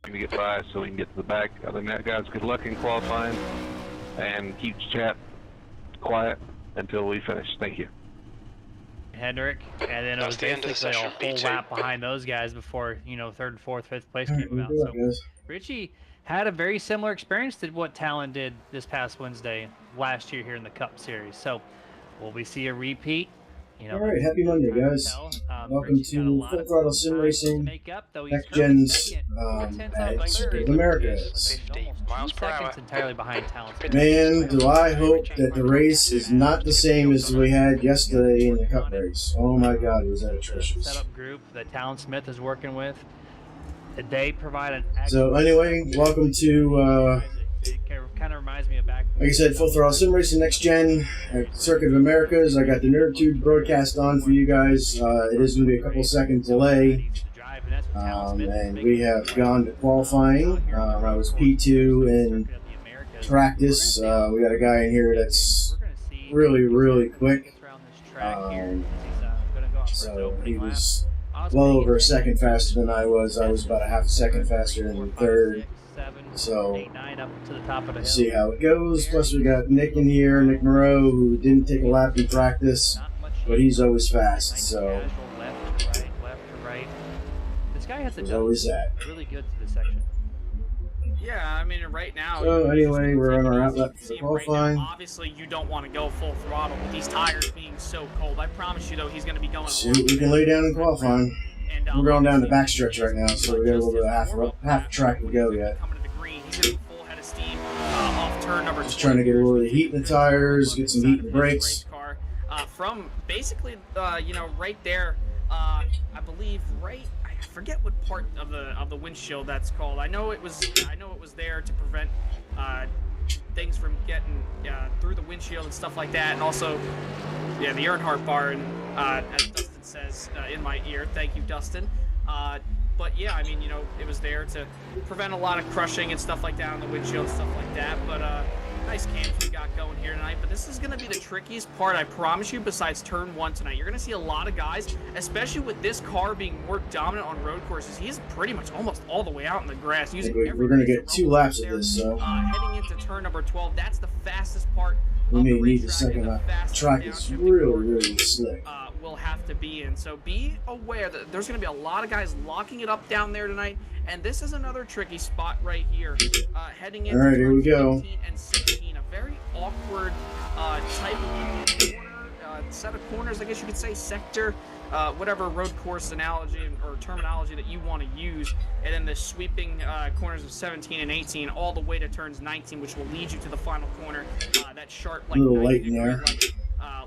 to get by so we can get to the back. Other than that, guys, good luck in qualifying, and keep chat quiet until we finish. Thank you. Hendrick, and then it was basically a whole lap behind those guys before, you know, third, fourth, fifth place came about. So Richie had a very similar experience to what Talon did this past Wednesday last year here in the Cup Series. So will we see a repeat? You know, all right, happy Monday, guys. Welcome to Full Throttle Sim Racing, Next Gen's Circuit of Americas. 15 miles per hour. Entirely behind Talon's. Man, do I hope that the race is not the same as we had yesterday in the Cup race. Oh my God, was that atrocious. Setup group that Talon Smith is working with. They provide an. So anyway, welcome to. It kind of reminds me of back. Like I said, Full Throttle Sim Racing Next Gen at Circuit of Americas. I got the NerdTube broadcast on for you guys. It is going to be a couple seconds delay. And we have gone to qualifying. I was P2 in practice. We got a guy in here that's really, really quick. So he was well over a second faster than I was. I was about a half a second faster than third. So, we'll see how it goes. Plus, we got Nick in here, Nick Moreau, who didn't take a lap in practice, but he's always fast. So, he's always that. Really good to this section. Yeah, I mean, right now. So, anyway, we're on our outlet for qualifying. Obviously, you don't want to go full throttle with these tires being so cold. I promise you, though, he's going to be going. See what we can lay down in qualifying. We're going down the backstretch right now, so we got a little bit of half track to go yet. Just trying to get a little of heat in the tires, get some heat in the brakes. From basically, you know, right there, I believe, right. I forget what part of the windshield that's called. I know it was there to prevent things from getting through the windshield and stuff like that, and also, yeah, the Earnhardt bar, and as Dustin says in my ear, thank you, Dustin. But yeah, I mean, you know, it was there to prevent a lot of crushing and stuff like that on the windshield, stuff like that. But nice cams we got going here tonight. But this is going to be the trickiest part, I promise you, besides turn one tonight. You're going to see a lot of guys, especially with this car being more dominant on road courses. He's pretty much almost all the way out in the grass. We're going to get 2 laps of this, so. Heading into turn number 12, that's the fastest part. We may need the second lap. The track is really, really slick. Will have to be in. So be aware that there's going to be a lot of guys locking it up down there tonight. And this is another tricky spot right here. Heading into all right, here we go. 15 and 16. A very awkward type of corner, set of corners, I guess you could say, sector, whatever road course analogy or terminology that you want to use. And then the sweeping corners of 17 and 18 all the way to turns 19, which will lead you to the final corner. That sharp, like, a little light in there.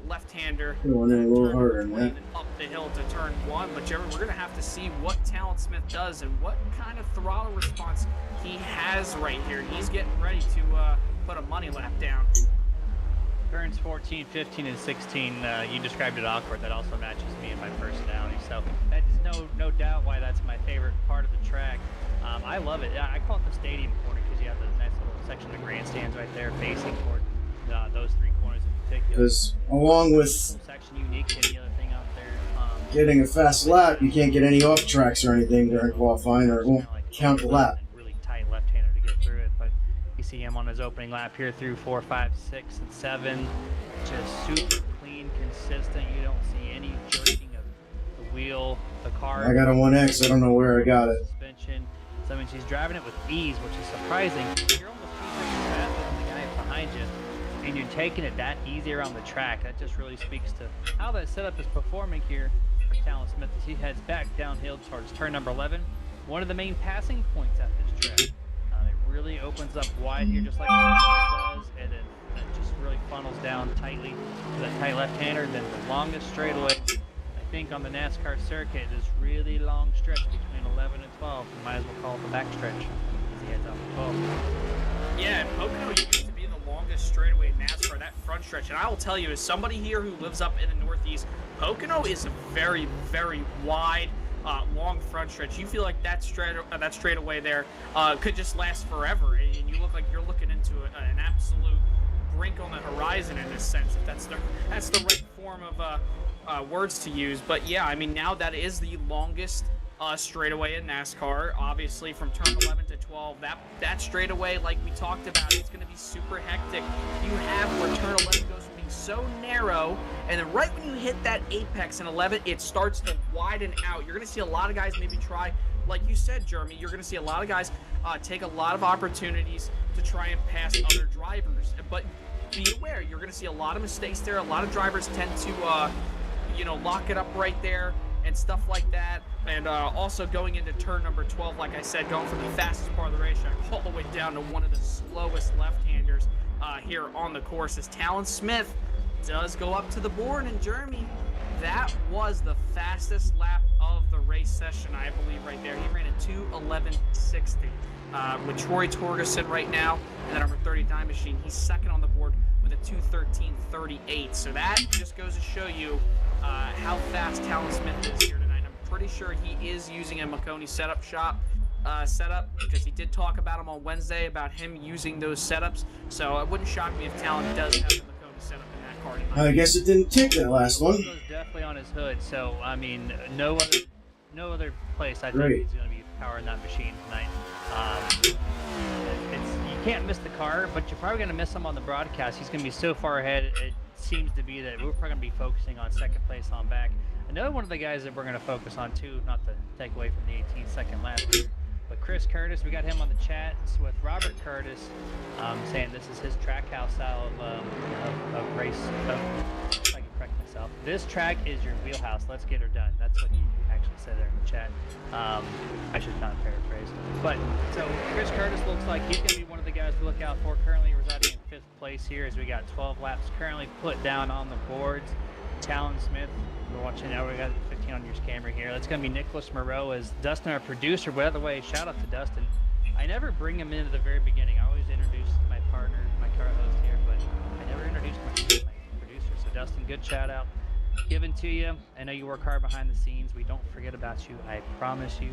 Left-hander, going in a little harder than that. Up the hill to turn one. But Jeremy, we're going to have to see what Talon Smith does and what kind of throttle response he has right here. He's getting ready to put a money lap down. Turns 14, 15, and 16, you described it awkward. That also matches me and my personality. So that is no doubt why that's my favorite part of the track. I love it. I call it the stadium corner because you have the nice little section of grandstands right there facing toward those 3 corners in particular. Because along with section unique to any other thing out there, getting a fast lap, you can't get any off tracks or anything during qualifying, or it won't count the lap. Really tight left-hander to get through it, but you see him on his opening lap here through 4, 5, 6, and 7. Just super clean, consistent. You don't see any jerking of the wheel, the car. I got a 1X. I don't know where I got it. Suspension. So I mean, she's driving it with ease, which is surprising. You're almost 2 seconds faster than the guy behind you, and you're taking it that easy around the track. That just really speaks to how that setup is performing here for Talon Smith as he heads back downhill towards turn number 11. One of the main passing points at this track. It really opens up wide here, just like the does, and then it just really funnels down tightly to that tight left-hander. Then the longest straightaway, I think, on the NASCAR circuit, is really long stretch between 11 and 12. You might as well call it the back stretch as he heads off the 12. Yeah, Pocono used to be the longest straightaway in NASCAR, that front stretch. And I will tell you, as somebody here who lives up in the Northeast, Pocono is a very, very wide, long front stretch. You feel like that straightaway there could just last forever, and you look like you're looking into an absolute brink on the horizon in this sense, if that's the right form of words to use. But yeah, I mean, now that is the longest straightaway in NASCAR. Obviously, from turn 11 to 12, that straightaway, like we talked about, it's going to be super hectic. You have where turn 11 goes from being so narrow, and then right when you hit that apex in 11, it starts to widen out. You're going to see a lot of guys maybe try, like you said, Jeremy, you're going to see a lot of guys take a lot of opportunities to try and pass other drivers. But be aware, you're going to see a lot of mistakes there. A lot of drivers tend to, lock it up right there and stuff like that. And also going into turn number 12, like I said, going from the fastest part of the racetrack all the way down to one of the slowest left-handers here on the course, as Talon Smith does go up to the board. And Jeremy, that was the fastest lap of the race session, I believe, right there. He ran a 2:11.60 with Troy Torgerson right now, and the number 39 machine. He's second on the board with a 2:13.38. So that just goes to show you how fast Talon Smith is here tonight. I'm pretty sure he is using a Makoni setup because he did talk about him on Wednesday about him using those setups. So it wouldn't shock me if Talon does have the Makoni setup in that car tonight. I guess it didn't take that last one. It was definitely on his hood. So I mean, no other place I think Great. he's going to be powering that machine tonight. You can't miss the car, but you're probably going to miss him on the broadcast. He's going to be so far ahead. It seems to be that we're probably going to be focusing on second place on back. Another one of the guys that we're going to focus on too, not to take away from the 18-second lap, but Chris Curtis, we got him on the chat with Robert Curtis, saying this is his track house style of race. If I can correct myself, this track is your wheelhouse. Let's get her done. That's what he actually said there in the chat. I should not paraphrase. But so Chris Curtis looks like he's going to be one of the guys to look out for. Currently residing in 5th place here, as we got 12 laps currently put down on the boards. Talon Smith, we're watching now. We got 15 on your camera here. That's going to be Nicholas Moreau as Dustin, our producer. By the way, shout out to Dustin. I never bring him in at the very beginning. I always introduce my partner, my co-host here, but I never introduce my producer. So Dustin, good shout out given to you. I know you work hard behind the scenes. We don't forget about you. I promise you.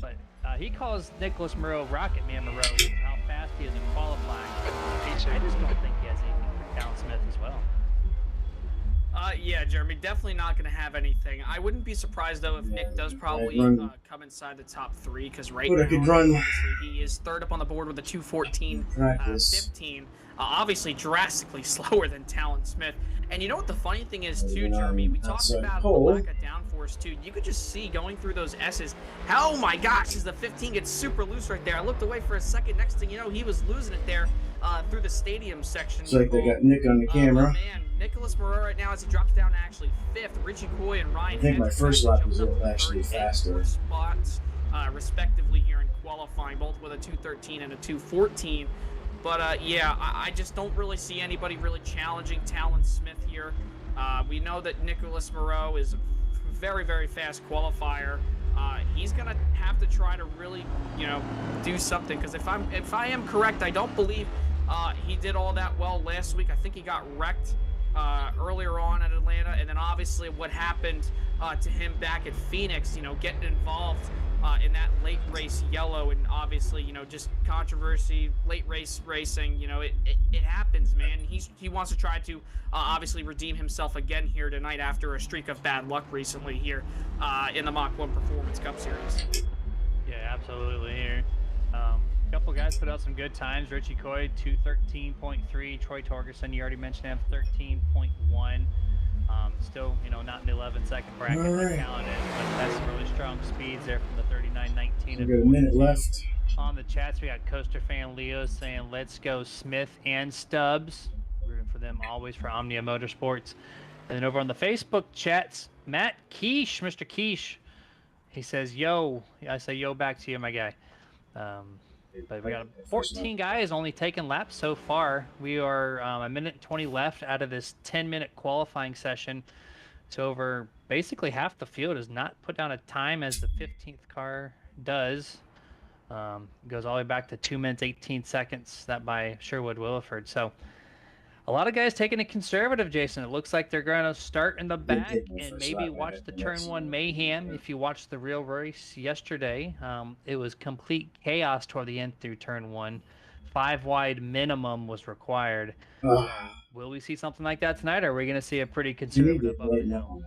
But he calls Nicholas Moreau Rocket Man Moreau. How fast he is in qualifying. I just don't think he has anything for Talon Smith as well. Yeah, Jeremy, definitely not going to have anything. I wouldn't be surprised, though, if Nick does probably come inside the top 3, because right now, obviously, he is third up on the board with a 2:14.15. Obviously, drastically slower than Talon Smith. And you know what the funny thing is, too, Jeremy? We talked about the lack of downforce, too. You could just see going through those S's, oh my gosh, as the 15 gets super loose right there. I looked away for a second. Next thing you know, he was losing it there through the stadium section. It's like they got Nick on the camera. Man, Nicholas Moreau right now as he drops down to actually 5th. Richie Coy and Ryan I think my first lap was actually faster. Spots, respectively, here in qualifying, both with a 2:13 and a 2:14. But yeah, I just don't really see anybody really challenging Talon Smith here. We know that Nicholas Moreau is a very, very fast qualifier. He's gonna have to try to really, do something. Because if I am correct, I don't believe he did all that well last week. I think he got wrecked earlier on at Atlanta, and then obviously what happened to him back at Phoenix, getting involved in that late race yellow, and obviously, just controversy, late race racing, it happens, man. He wants to try to obviously redeem himself again here tonight after a streak of bad luck recently here in the Mach 1 Performance Cup Series. Yeah, absolutely here. A couple guys put out some good times. Richie Coy, 2:13.3. Troy Torgerson, you already mentioned him, 13.1. Still, not in the 11-second bracket like Talon is, but that's some really strong speeds there from the 39.19. We got a minute left. On the chats, we got Coaster Fan Leo saying, let's go Smith and Stubbs. Rooting for them always for Omnia Motorsports. And then over on the Facebook chats, Matt Quiche, Mr. Quiche, he says, yo. I say yo back to you, my guy. But we got 14 guys only taking laps so far. We are a minute and 20 left out of this 10-minute qualifying session. So over basically half the field has not put down a time as the 15th car does. Goes all the way back to 2 minutes 18 seconds, that by Sherwood Williford. So a lot of guys taking it conservative, Jason. It looks like they're going to start in the back and maybe watch the turn 1 mayhem. If you watched the real race yesterday, it was complete chaos toward the end through turn 1. 5 wide minimum was required. Will we see something like that tonight, or are we going to see a pretty conservative up and down?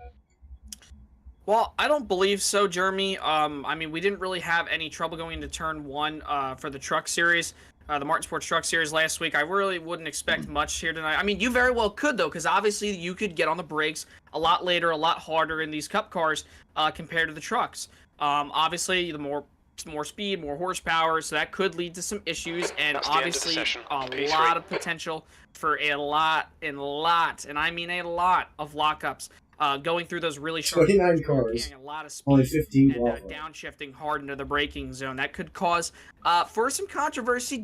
Well, I don't believe so, Jeremy. I mean, we didn't really have any trouble going into turn 1 for the truck series, the Martin Sports Truck Series last week. I really wouldn't expect much here tonight. I mean, you very well could, though, because obviously you could get on the brakes a lot later, a lot harder in these Cup cars compared to the trucks. Obviously, the more speed, more horsepower, so that could lead to some issues, and obviously a lot of potential for a lot, and I mean a lot of lockups. Going through those really short 29 cars, a lot of speed, only 15 and downshifting hard into the braking zone. That could cause for some controversy.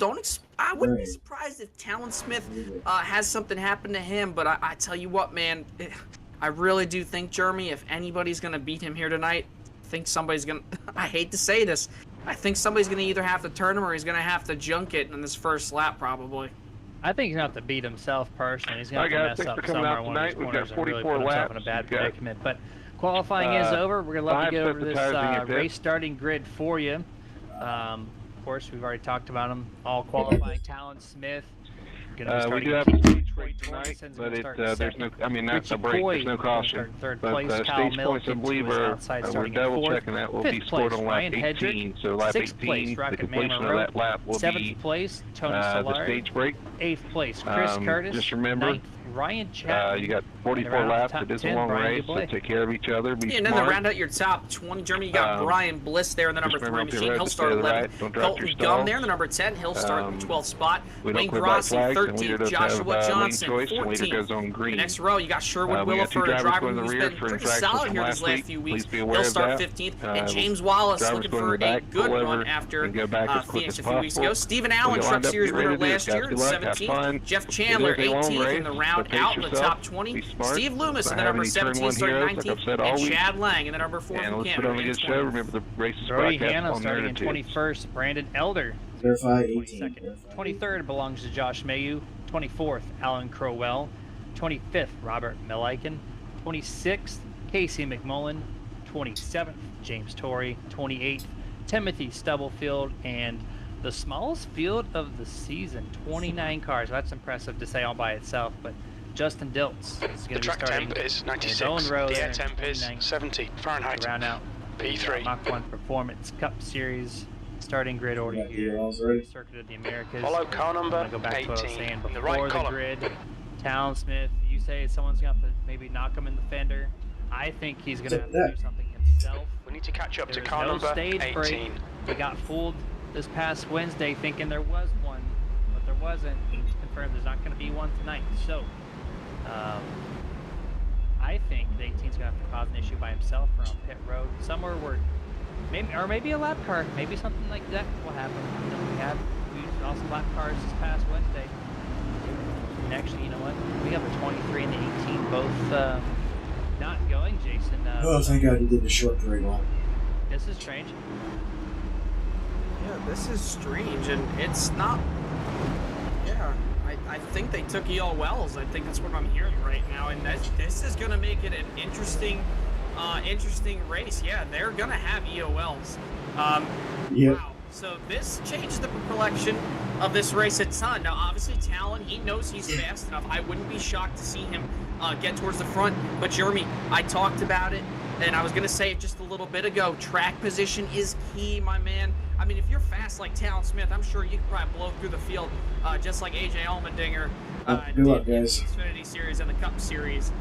I wouldn't be surprised if Talon Smith has something happen to him, but I tell you what, man, I really do think, Jeremy, if anybody's going to beat him here tonight, I think somebody's going to, I hate to say this, I think somebody's going to either have to turn him or he's going to have to junk it in this first lap, probably. I think he's going to have to beat himself personally. He's going to have to mess up somewhere in one of these corners and really put himself in a bad predicament. But qualifying is over. We're going to love to get over this race starting grid for you. Of course, we've already talked about them. All qualifying. Talon Smith. We do have a stage break tonight, but there's no, I mean, that's a break, there's no caution. Third but place, stage points, I believe, we're double checking that will be scored on lap 18. So lap 18, the completion of that lap will be place, Tony the stage break. 8th place, Chris Curtis. Just remember, 9th, Ryan Chapman. you got 44 laps. It is a long race, so take care of each other. Be and then to round out your top 20, Jeremy, you got Brian Bliss there in the number 3 machine. He'll start 11th. Colton Gum there in the number 10. He'll start in the 12th spot. Wayne Grossi, 13th. Joshua Johnson, 14th. The next row, you got Sherwood Williford, a driver who's been pretty solid here these last few weeks. He'll start 15th. And James Wallace looking for a good run after Phoenix a few weeks ago. Stephen Allen, Truck Series winner last year, in 17th. Jeff Chandler, 18th in the round out in the top 20. Steve Loomis in the number 17, starting 19th. And Chad Lang in the number 4 from Canada. Remember the race is Brody Hanna starting in 21st. Brandon Elder. 22nd. 23rd belongs to Josh Mayu. 24th, Alan Crowell. 25th, Robert Milliken. 26th, Casey McMullen. 27th, James Torrey. 28th, Timothy Stubblefield. And the smallest field of the season, 29 cars. That's impressive to say all by itself, but Justin Diltz is going to be starting temp is 96. his own row. The air temp is 70 Fahrenheit. Round out P3. Mach 1 Performance Cup Series starting grid order here. Circuit of the Americas. Follow car number go back 18 to what I was saying in the before right the column. grid. Talon Smith, you say someone's going to have to maybe knock him in the fender. I think he's going to have to do something himself. We need to catch up to There's car no number stage 18. break. We got fooled this past Wednesday thinking there was one, but there wasn't. It's confirmed there's not going to be one tonight. So, I think the 18's going to have to cause an issue by himself or on pit road, somewhere where maybe a lap car, maybe something like that will happen. You know, we saw some lap cars this past Wednesday. And actually, you know what? We have a 23 and the 18 both not going, Jason. Oh, thank God you did the short parade one. This is strange. Yeah, this is strange, and it's not. Yeah, I think they took E.L. Wells. I think that's what I'm hearing right now, and this is going to make it an interesting race. Yeah, they're going to have E.O. Wells. Yep. Wow. So this changes the complexion of this race a ton. Now, obviously, Talon, he knows he's fast enough. I wouldn't be shocked to see him get towards the front. But, Jeremy, I talked about it, and I was going to say it just a little bit ago. Track position is key, my man. I mean, if you're fast like Talon Smith, I'm sure you could probably blow through the field just like A.J. Allmendinger good luck, guys. In the Xfinity Series and the Cup Series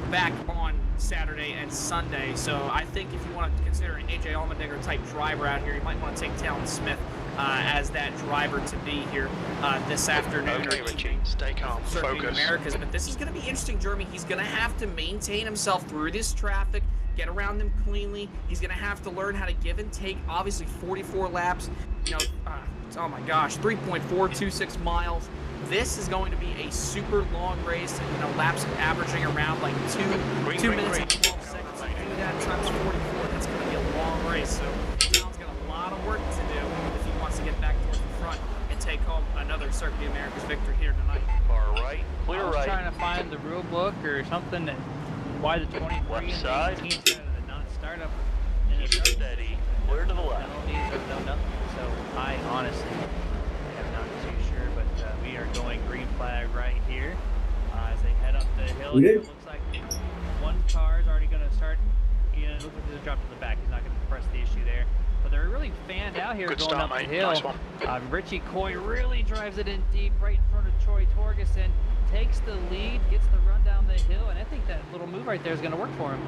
back on Saturday and Sunday. So I think if you want to consider an A.J. Allmendinger type driver out here, you might want to take Talon Smith as that driver to be here this afternoon. Okay, Richie, stay calm, focus. Americas, but this is going to be interesting, Jeremy. He's going to have to maintain himself through this traffic, get around them cleanly. He's going to have to learn how to give and take. Obviously, 44 laps. You know, oh my gosh, 3.426 miles. This is going to be a super long race. You know, laps averaging around like 2 minutes and 12 seconds. So do that times 44. That's going to be a long race. So Talon's got a lot of work to do if he wants to get back towards the front and take home another Circuit of the Americas victory here tonight. Far right, clear I was right. trying to find the rule book or something that why the 23 Left and side. the 18 started to not start up. Keep it steady, clear to the left. Penalties or no nothing. So I honestly am not too sure, but we are going green flag right here as they head up the hill. We It did. looks like one car is already going to start in Looks like there's a drop to the back. He's not going to press the issue there. But they're really fanned out here Good going start, up mate. the hill. Nice one. Richie Coy really drives it in deep right in front of Troy Torgerson. Takes the lead, gets the run down the hill, and I think that little move right there is going to work for him.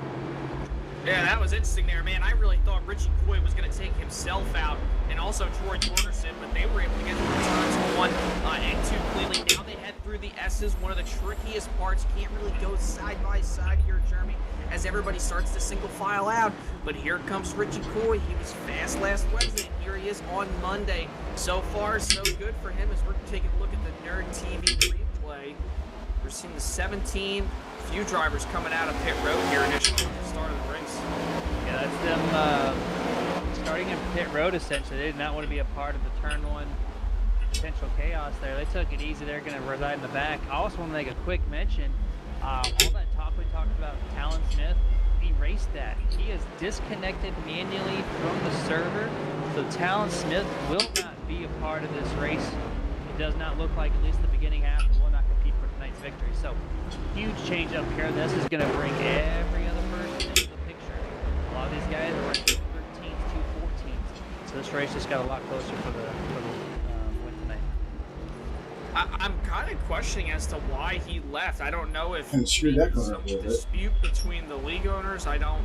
Yeah, that was interesting there, man. I really thought Richie Coy was going to take himself out, and also Troy Torgerson, but they were able to get the returns 1 and 2 cleanly. Now they head through the S's, one of the trickiest parts. Can't really go side by side here, Jeremy, as everybody starts to single file out. But here comes Richie Coy. He was fast last Wednesday, and here he is on Monday. So far, so good for him as we're taking a look at the Nerd TV replay. We're seeing the 17 few drivers coming out of pit road here initially at the start of the race. Yeah, that's them starting in pit road essentially. They did not want to be a part of the turn 1 potential chaos there. They took it easy. They're going to reside in the back. I also want to make a quick mention. All that talk we talked about Talon Smith, he erased that. He is disconnected manually from the server. So Talon Smith will not be a part of this race. It does not look like, at least the beginning half, it will not compete for tonight's victory. So, huge change up here. This is going to bring every other person into the picture. A lot of these guys are running 213s, 214s. So this race just got a lot closer for the win tonight. I'm kind of questioning as to why he left. I don't know if And screwed that car some up a little bit. dispute between the league owners. I don't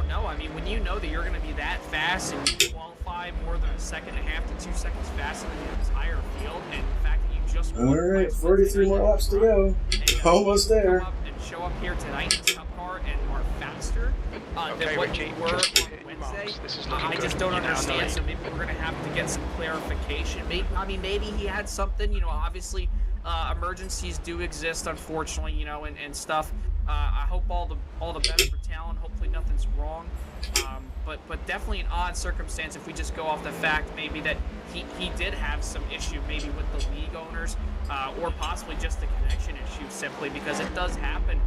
know. I mean, when you know that you're going to be that fast and you qualify more than a second and a half to 2 seconds faster than the entire field, and the fact that you just All right, 43 more laps to go. Almost there. Come up and show up here tonight in the Cup car and are faster than Okay, what Richie, you were just on hit Wednesday. marks. This is looking I good. just don't You're now understand. nine. So maybe we're going to have to get some clarification. Maybe he had something. Obviously emergencies do exist, unfortunately. And stuff. I hope all the better for Talon. Hopefully nothing's wrong. But definitely an odd circumstance if we just go off the fact maybe that he did have some issue maybe with the league owners or possibly just a connection issue simply because it does happen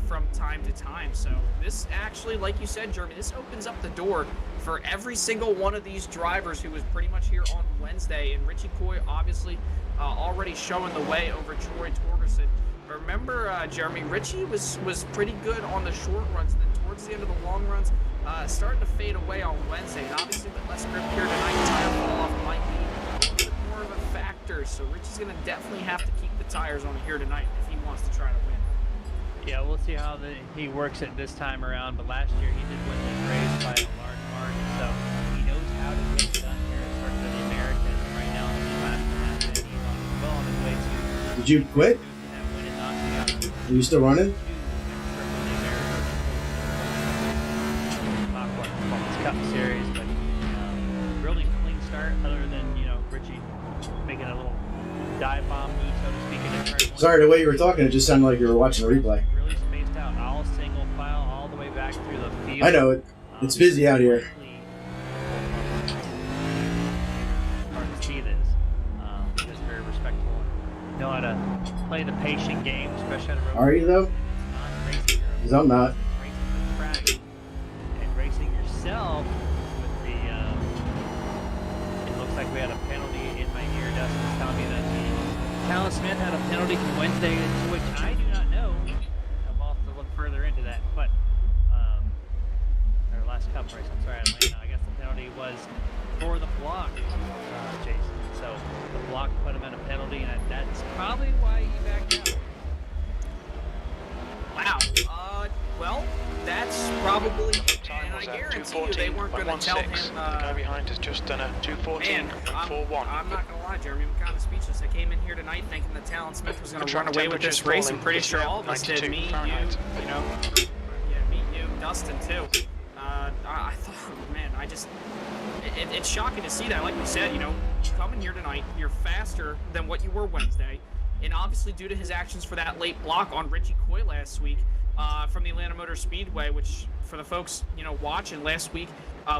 from time to time. So this actually, like you said, Jeremy, this opens up the door for every single one of these drivers who was pretty much here on Wednesday. And Richie Coy obviously already showing the way over Troy Torgerson. Remember, Jeremy, Richie was pretty good on the short runs, and then towards the end of the long runs, starting to fade away on Wednesday. And obviously, with less grip here tonight, tire fall off might be a little bit more of a factor. So Richie's going to definitely have to keep the tires on here tonight if he wants to try to win. Yeah, we'll see how he works it this time around. But last year, he did win this race by a large margin, so he knows how to get it done here. Starting to the Americans right now in the last half, and he's well on his way to. Did you quit? Are you still running? Cup series, but really clean start. Other than Richie making a little dive bomb move, so to speak, in turn one. Sorry, the way you were talking, it just sounded like you were watching a replay. Really spaced out, all single file, all the way back through the field. I know it. It's busy out here. Hard to see this. Just very respectful. Know how to play the patient game, especially at a road. Are you though? Because I'm not. Racing the track and racing yourself with the. It looks like we had a penalty in my ear. Dustin's telling me that Talon Smith had a penalty from Wednesday, which I do not know. I'll have to look further into that. But our last Cup race, I'm sorry, Atlanta. I guess the penalty was for the block, Jason. So the block put him in a penalty, and that's probably why he backed out. Wow. Well, that's probably, Time and I was at guarantee you they weren't going to tell him. 2:14.16. The guy behind has just done a 2:14 Man, and I'm 4:1. not going to lie, Jeremy. I'm kind of speechless. I came in here tonight thinking that Talon Smith was going to run away with this temperature's race. I'm falling. pretty It's sure now all of us did. 92 Me, Fahrenheit. me, you, Dustin, too. I thought, man, it's shocking to see that. Like we said, you come in here tonight, you're faster than what you were Wednesday. And obviously due to his actions for that late block on Richie Coy last week from the Atlanta Motor Speedway, which for the folks, watching last week,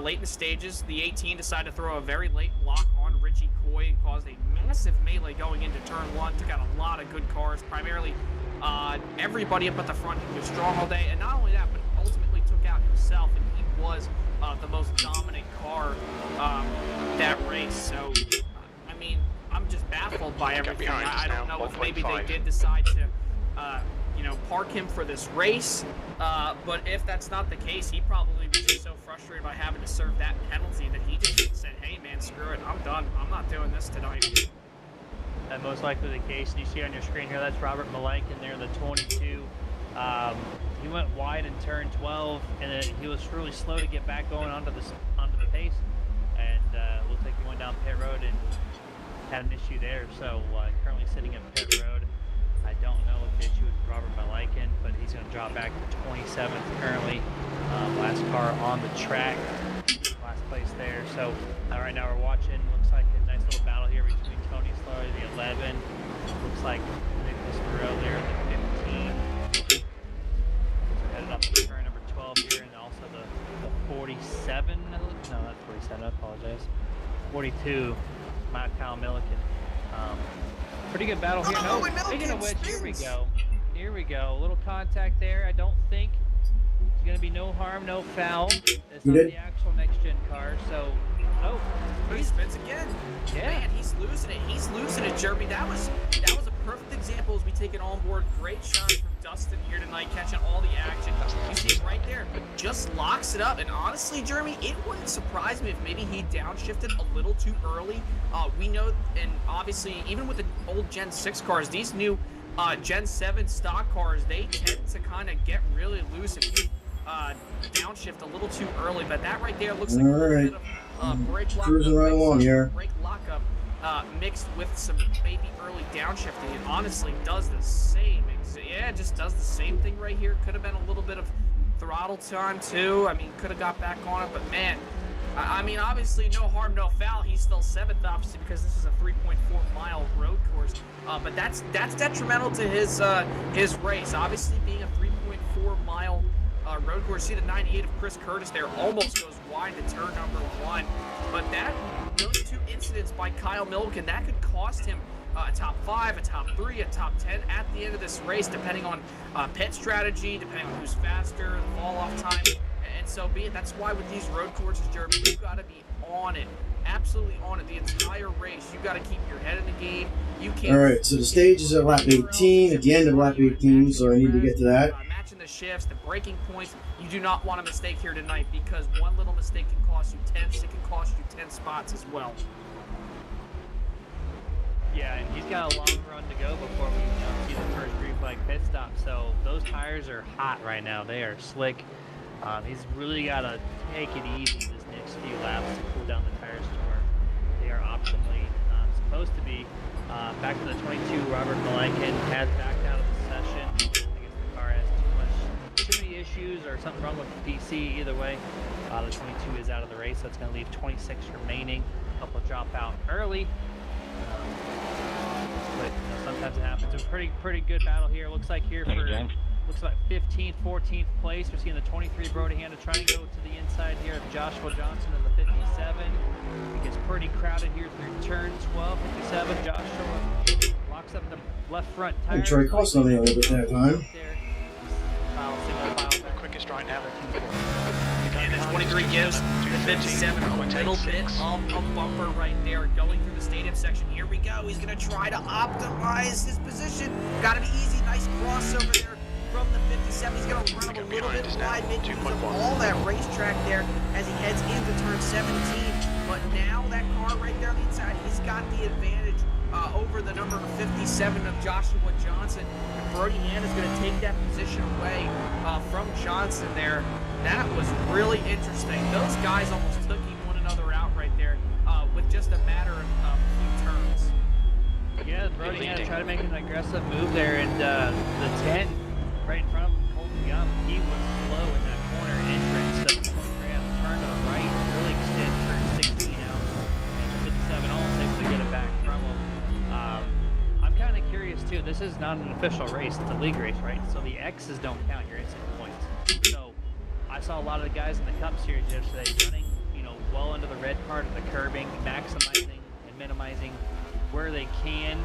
late in the stages, the 18 decided to throw a very late block on Richie Coy and caused a massive melee going into turn one. Took out a lot of good cars, primarily everybody up at the front. He was strong all day, and not only that, but ultimately took out himself, and he was the most dominant car that race. So, I mean, I'm just baffled by everything. behind us I don't now, know if maybe they 1.5. did decide to, park him for this race. But if that's not the case, he probably was just so frustrated by having to serve that penalty that he just said, hey, man, screw it. I'm done. I'm not doing this tonight. That's most likely the case. And you see on your screen here, that's Robert Malenkin there in the 22. He went wide in turn 12, and then he was really slow to get back going onto the pace. And looks like he went down pit road and had an issue there. So currently sitting at pit road. I don't know if the issue with Robert Malenkin, but he's going to drop back to 27th currently. Last car on the track, last place there. So right now we're watching. Looks like a nice little battle here between Tony Slurry, the 11. Looks like Nicholas Burrell there, the 15. So headed up to turn number 12 here, and also the 47. No, not 47. I apologize. 42. Kyle Milliken. Pretty good battle here. No, speaking of which, here we go. Here we go. A little contact there. I don't think it's going to be no harm, no foul. It's not the actual next-gen car, so... Oh, he spins again. Yeah. Man, he's losing it. He's losing it, Jeremy. That was a perfect example as we take it on board. Great shot from Dustin here tonight, catching all the action. You see him right there. Just locks it up. And honestly, Jeremy, it wouldn't surprise me if maybe he downshifted a little too early. We know, and obviously, even with the old Gen 6 cars, these new Gen 7 stock cars, they tend to kind of get really loose if you downshift a little too early. But that right there looks like a little bit of brake lockup. Cruising right along here. Brake lockup mixed with some maybe early downshifting. It honestly does the same. Yeah, it just does the same thing right here. Could have been a little bit of throttle time too. I mean, could have got back on it, but man, I mean, obviously no harm, no foul. He's still 7th, obviously, because this is a 3.4-mile road course. But that's detrimental to his race. Obviously, being a 3.4-mile road course. See the 98 of Chris Curtis there almost goes wide to turn number 1. But those two incidents by Kyle Milliken, that could cost him a top 5, a top 3, a top 10 at the end of this race, depending on pit strategy, depending on who's faster, the fall-off time, and so be it. That's why with these road courses, Jeremy, you've got to be on it, absolutely on it the entire race. You've got to keep your head in the game. You can't. All right, so the stage is at lap 18, at the end of lap 18, so I need to get to that. Matching the shifts, the braking points, you do not want a mistake here tonight, because one little mistake can cost you 10, it can cost you 10 spots as well. Yeah, and he's got a long run to go before we see the first green flag pit stop. So those tires are hot right now. They are slick. He's really got to take it easy this next few laps to cool down the tires to where they are optimally supposed to be. Back to the 22, Robert Malenkin has backed out of the session. I guess the car has too many issues or something wrong with the PC. Either way, the 22 is out of the race, so it's going to leave 26 remaining. A couple drop out early. But sometimes it happens. It's a pretty good battle here. Looks like here for 15th, 14th place. We're seeing the 23 Brody Honda trying to go to the inside here of Joshua Johnson in the 57. It gets pretty crowded here through turn 12, 57. Joshua locks up the left front tire. Troy cost on me a little bit that time. Quickest right now. And the 23 gives the 57 a little bit of a bumper right there going through the stadium section. Here we go. He's going to try to optimize his position. Got to be easy. Nice crossover there from the 57. He's going to run a little bit wide mid-use of all that racetrack there as he heads into turn 17. But now that car right there on the inside, he's got the advantage over the number 57 of Joshua Johnson. And Brody Hand is going to take that position away from Johnson there. That was really interesting. Those guys almost took one another out right there with just a matter of a few turns. Yeah, Brody Hand tried to make an aggressive move there, and the 10 right in front of him, Colton Gum, he was slow in that corner entrance. So ran a turn to the right, really extend turn 16 out, and 57 almost able to get it back from him. I'm kind of curious too. This is not an official race; it's a league race, right? So the X's don't count your instant points. So I saw a lot of the guys in the Cup Series yesterday running, well into the red part of the curbing, maximizing and minimizing where they can,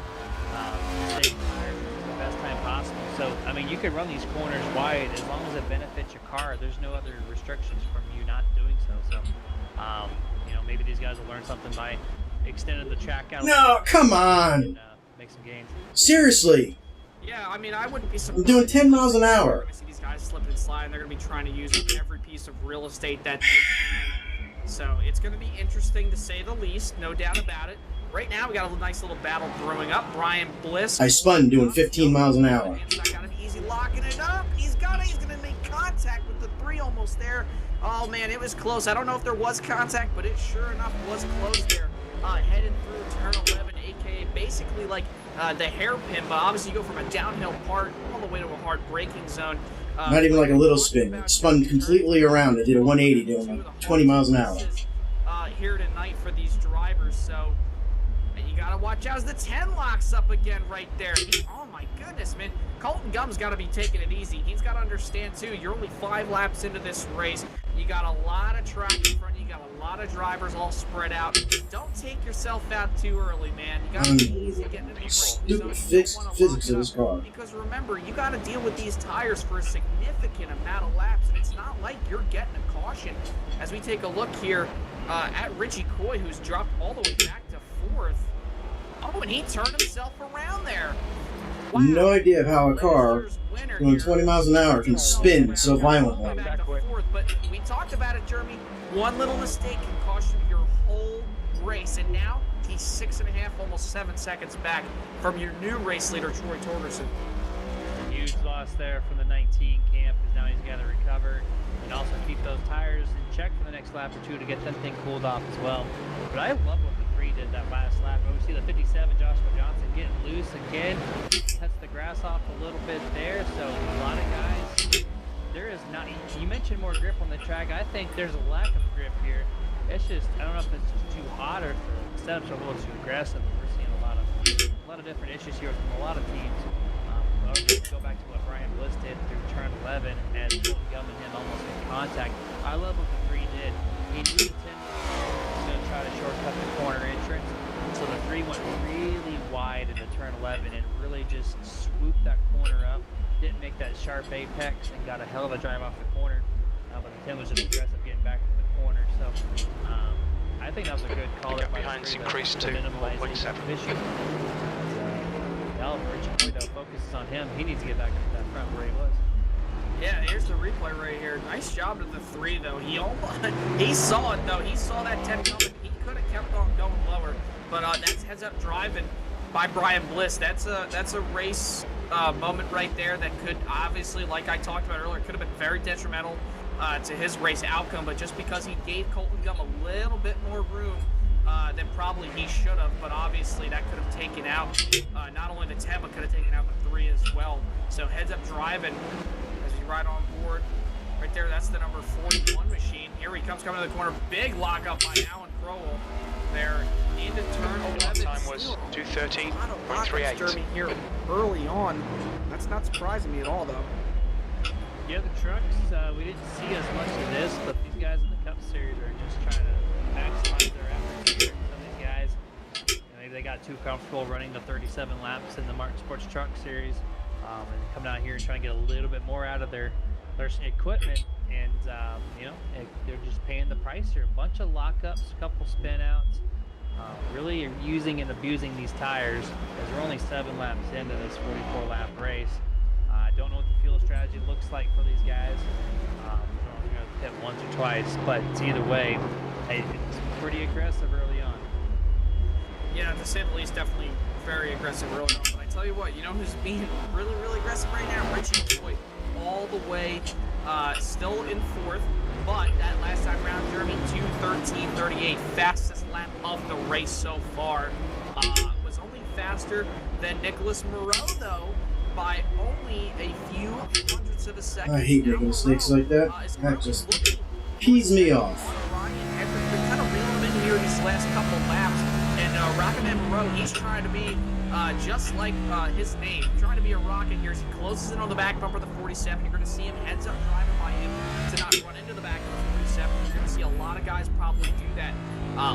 stay the best time possible. So, I mean, you could run these corners wide as long as it benefits your car. There's no other restrictions from you not doing so. So, maybe these guys will learn something by extending the track out. No, come on. And, make some gains. Seriously. Yeah, I mean, I wouldn't be I'm surprised. doing 10 miles an hour. We're going to see these guys slip and slide, and they're going to be trying to use up every piece of real estate that they can. So it's going to be interesting to say the least, no doubt about it. Right now, we got a nice little battle brewing up. Brian Bliss. I spun doing 15 miles an hour. Got it easy, locking it up. He's got it. He's going to make contact with the 3 almost there. Oh, man, it was close. I don't know if there was contact, but it sure enough was close there. Heading through turn 11, a.k.a. basically like the hairpin, but obviously you go from a downhill part all the way to a hard braking zone. Not even like a little spin. It spun completely around. I did a 180 doing like 20 miles an hour. Here tonight for these drivers, so you gotta watch out as the 10 locks up again right there. Oh my goodness, man. Colton Gum's gotta be taking it easy. He's gotta understand too, you're only 5 laps into this race. You got a lot of track in front of you, got a lot of drivers all spread out. Don't take yourself out too early, man. You gotta be easy getting into the Stupid physics of this car. Because remember, you gotta deal with these tires for a significant amount of laps, and it's not like you're getting a caution. As we take a look here at Richie Coy, who's dropped all the way back to 4th. Oh, and he turned himself around there. Wow. No idea how a car going 20 miles an hour can spin so violently. Back to 4th, but we talked about it, Jeremy. One little mistake can cost you your whole race, and now he's 6.5, almost 7 seconds back from your new race leader, Troy Torgerson. Huge loss there from the 19 camp, because now he's got to recover and also keep those tires in check for the next lap or 2 to get that thing cooled off as well. But I love what the 3 did that last lap. We see the 57 Joshua Johnson getting loose again, cuts the grass off a little bit there. So a lot of guys, there is not. You mentioned more grip on the track. I think there's a lack of grip here. It's just, I don't know if it's just too hot or if the setups are a little too aggressive. We're seeing a lot of different issues here from a lot of teams. Go back to what Brian Bliss did through turn 11 as Colton Gum and him almost in contact. I love what the 3 did. He knew the 10 was going to try to shortcut the corner entrance, so the 3 went really wide into turn 11 and really just swooped that corner up. Didn't make that sharp apex and got a hell of a drive off the corner. But the 10 was just aggressive getting back to the corner. So I think that was a good call. The gap behind's increased to 1.7. Richie Coy, though, focuses on him. He needs to get back into that front where he was. Yeah, here's the replay right here. Nice job to the 3, though. He saw it, though. He saw that 10 coming. He could have kept on going lower, but that's heads-up driving by Brian Bliss. That's a race moment right there that could obviously, like I talked about earlier, could have been very detrimental to his race outcome. But just because he gave Colton Gum a little bit more room than probably he should have, but obviously that could have taken out not only the 10, but could have taken out the 3 as well. So heads-up driving as we ride on board. Right there, that's the number 41 machine. Here he comes, coming to the corner. Big lockup by Alan Crowell there into turn 11. Time was 2:13.38. Jeremy here early on. That's not surprising me at all, though. Yeah, the trucks, we didn't see as much of this, but these guys in the Cup Series are just trying to maximize their efforts here. Some of these guys, maybe they got too comfortable running the 37 laps in the Martin Sports Truck Series, and come down here and try to get a little bit more out of their equipment, and they're just paying the price here. A bunch of lockups, a couple spin outs, really using and abusing these tires, as we're only 7 laps into this 44 lap race. I don't know what the fuel strategy looks like for these guys. I don't know if you're going to pit once or twice, but either way, it's pretty aggressive early on. Yeah, to say the least, definitely very aggressive early on. But I tell you what, you know who's being really, really aggressive right now? Richie Coy, all the way, still in 4th. But that last time round, Jeremy, 2:13.38, fastest lap of the race so far. Was only faster than Nicholas Moreau, though, by only a few hundredths of a second. I hate making mistakes like that. That just pees me off. Been kind of reeling him in here these last couple laps, and Rocketman Moreau, he's trying to be just like his name, trying to be a rocket here as he closes in on the back bumper of the 47. You're going to see him heads up driving by him to not run into the back of the 47. You're going to see a lot of guys probably do that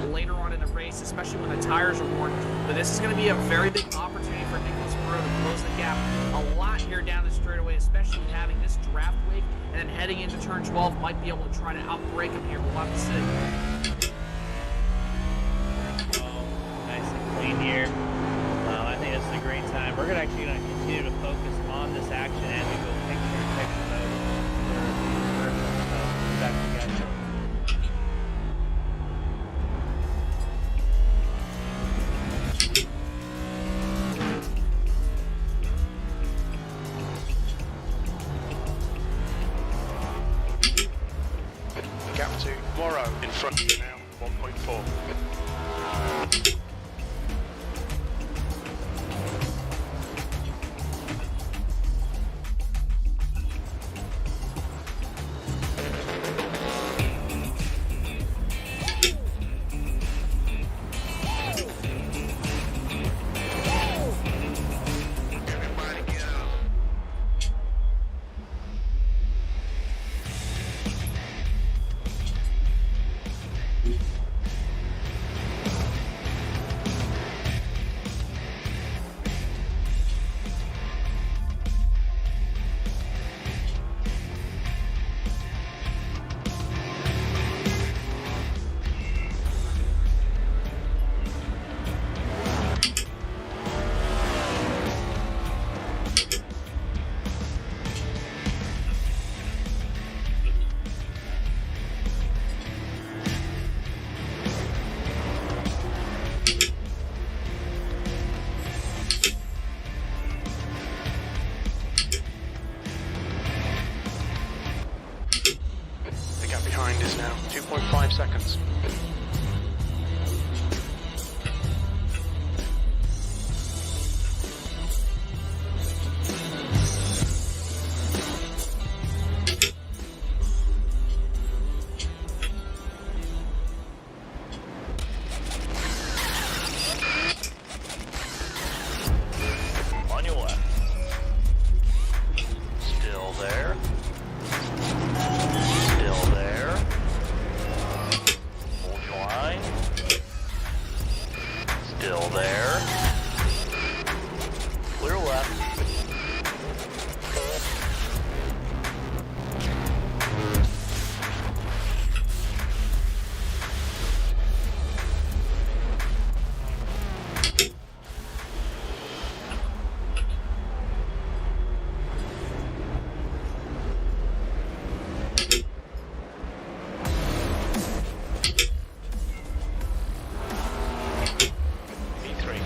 later on in the race, especially when the tires are worn. But this is going to be a very big opportunity for Nicholas Moreau to close the gap a lot here down the straightaway, especially having this draft wake, and then heading into turn 12 might be able to try to outbreak him here. We'll have to see. Nice and clean here. I think this is a great time. We're actually going to continue to focus gap to Morrow in front of you now, 1.4. The gap behind is now 2.5 seconds. On your left. Still there. Still there. Hold your line. Still there. Clear left. P3.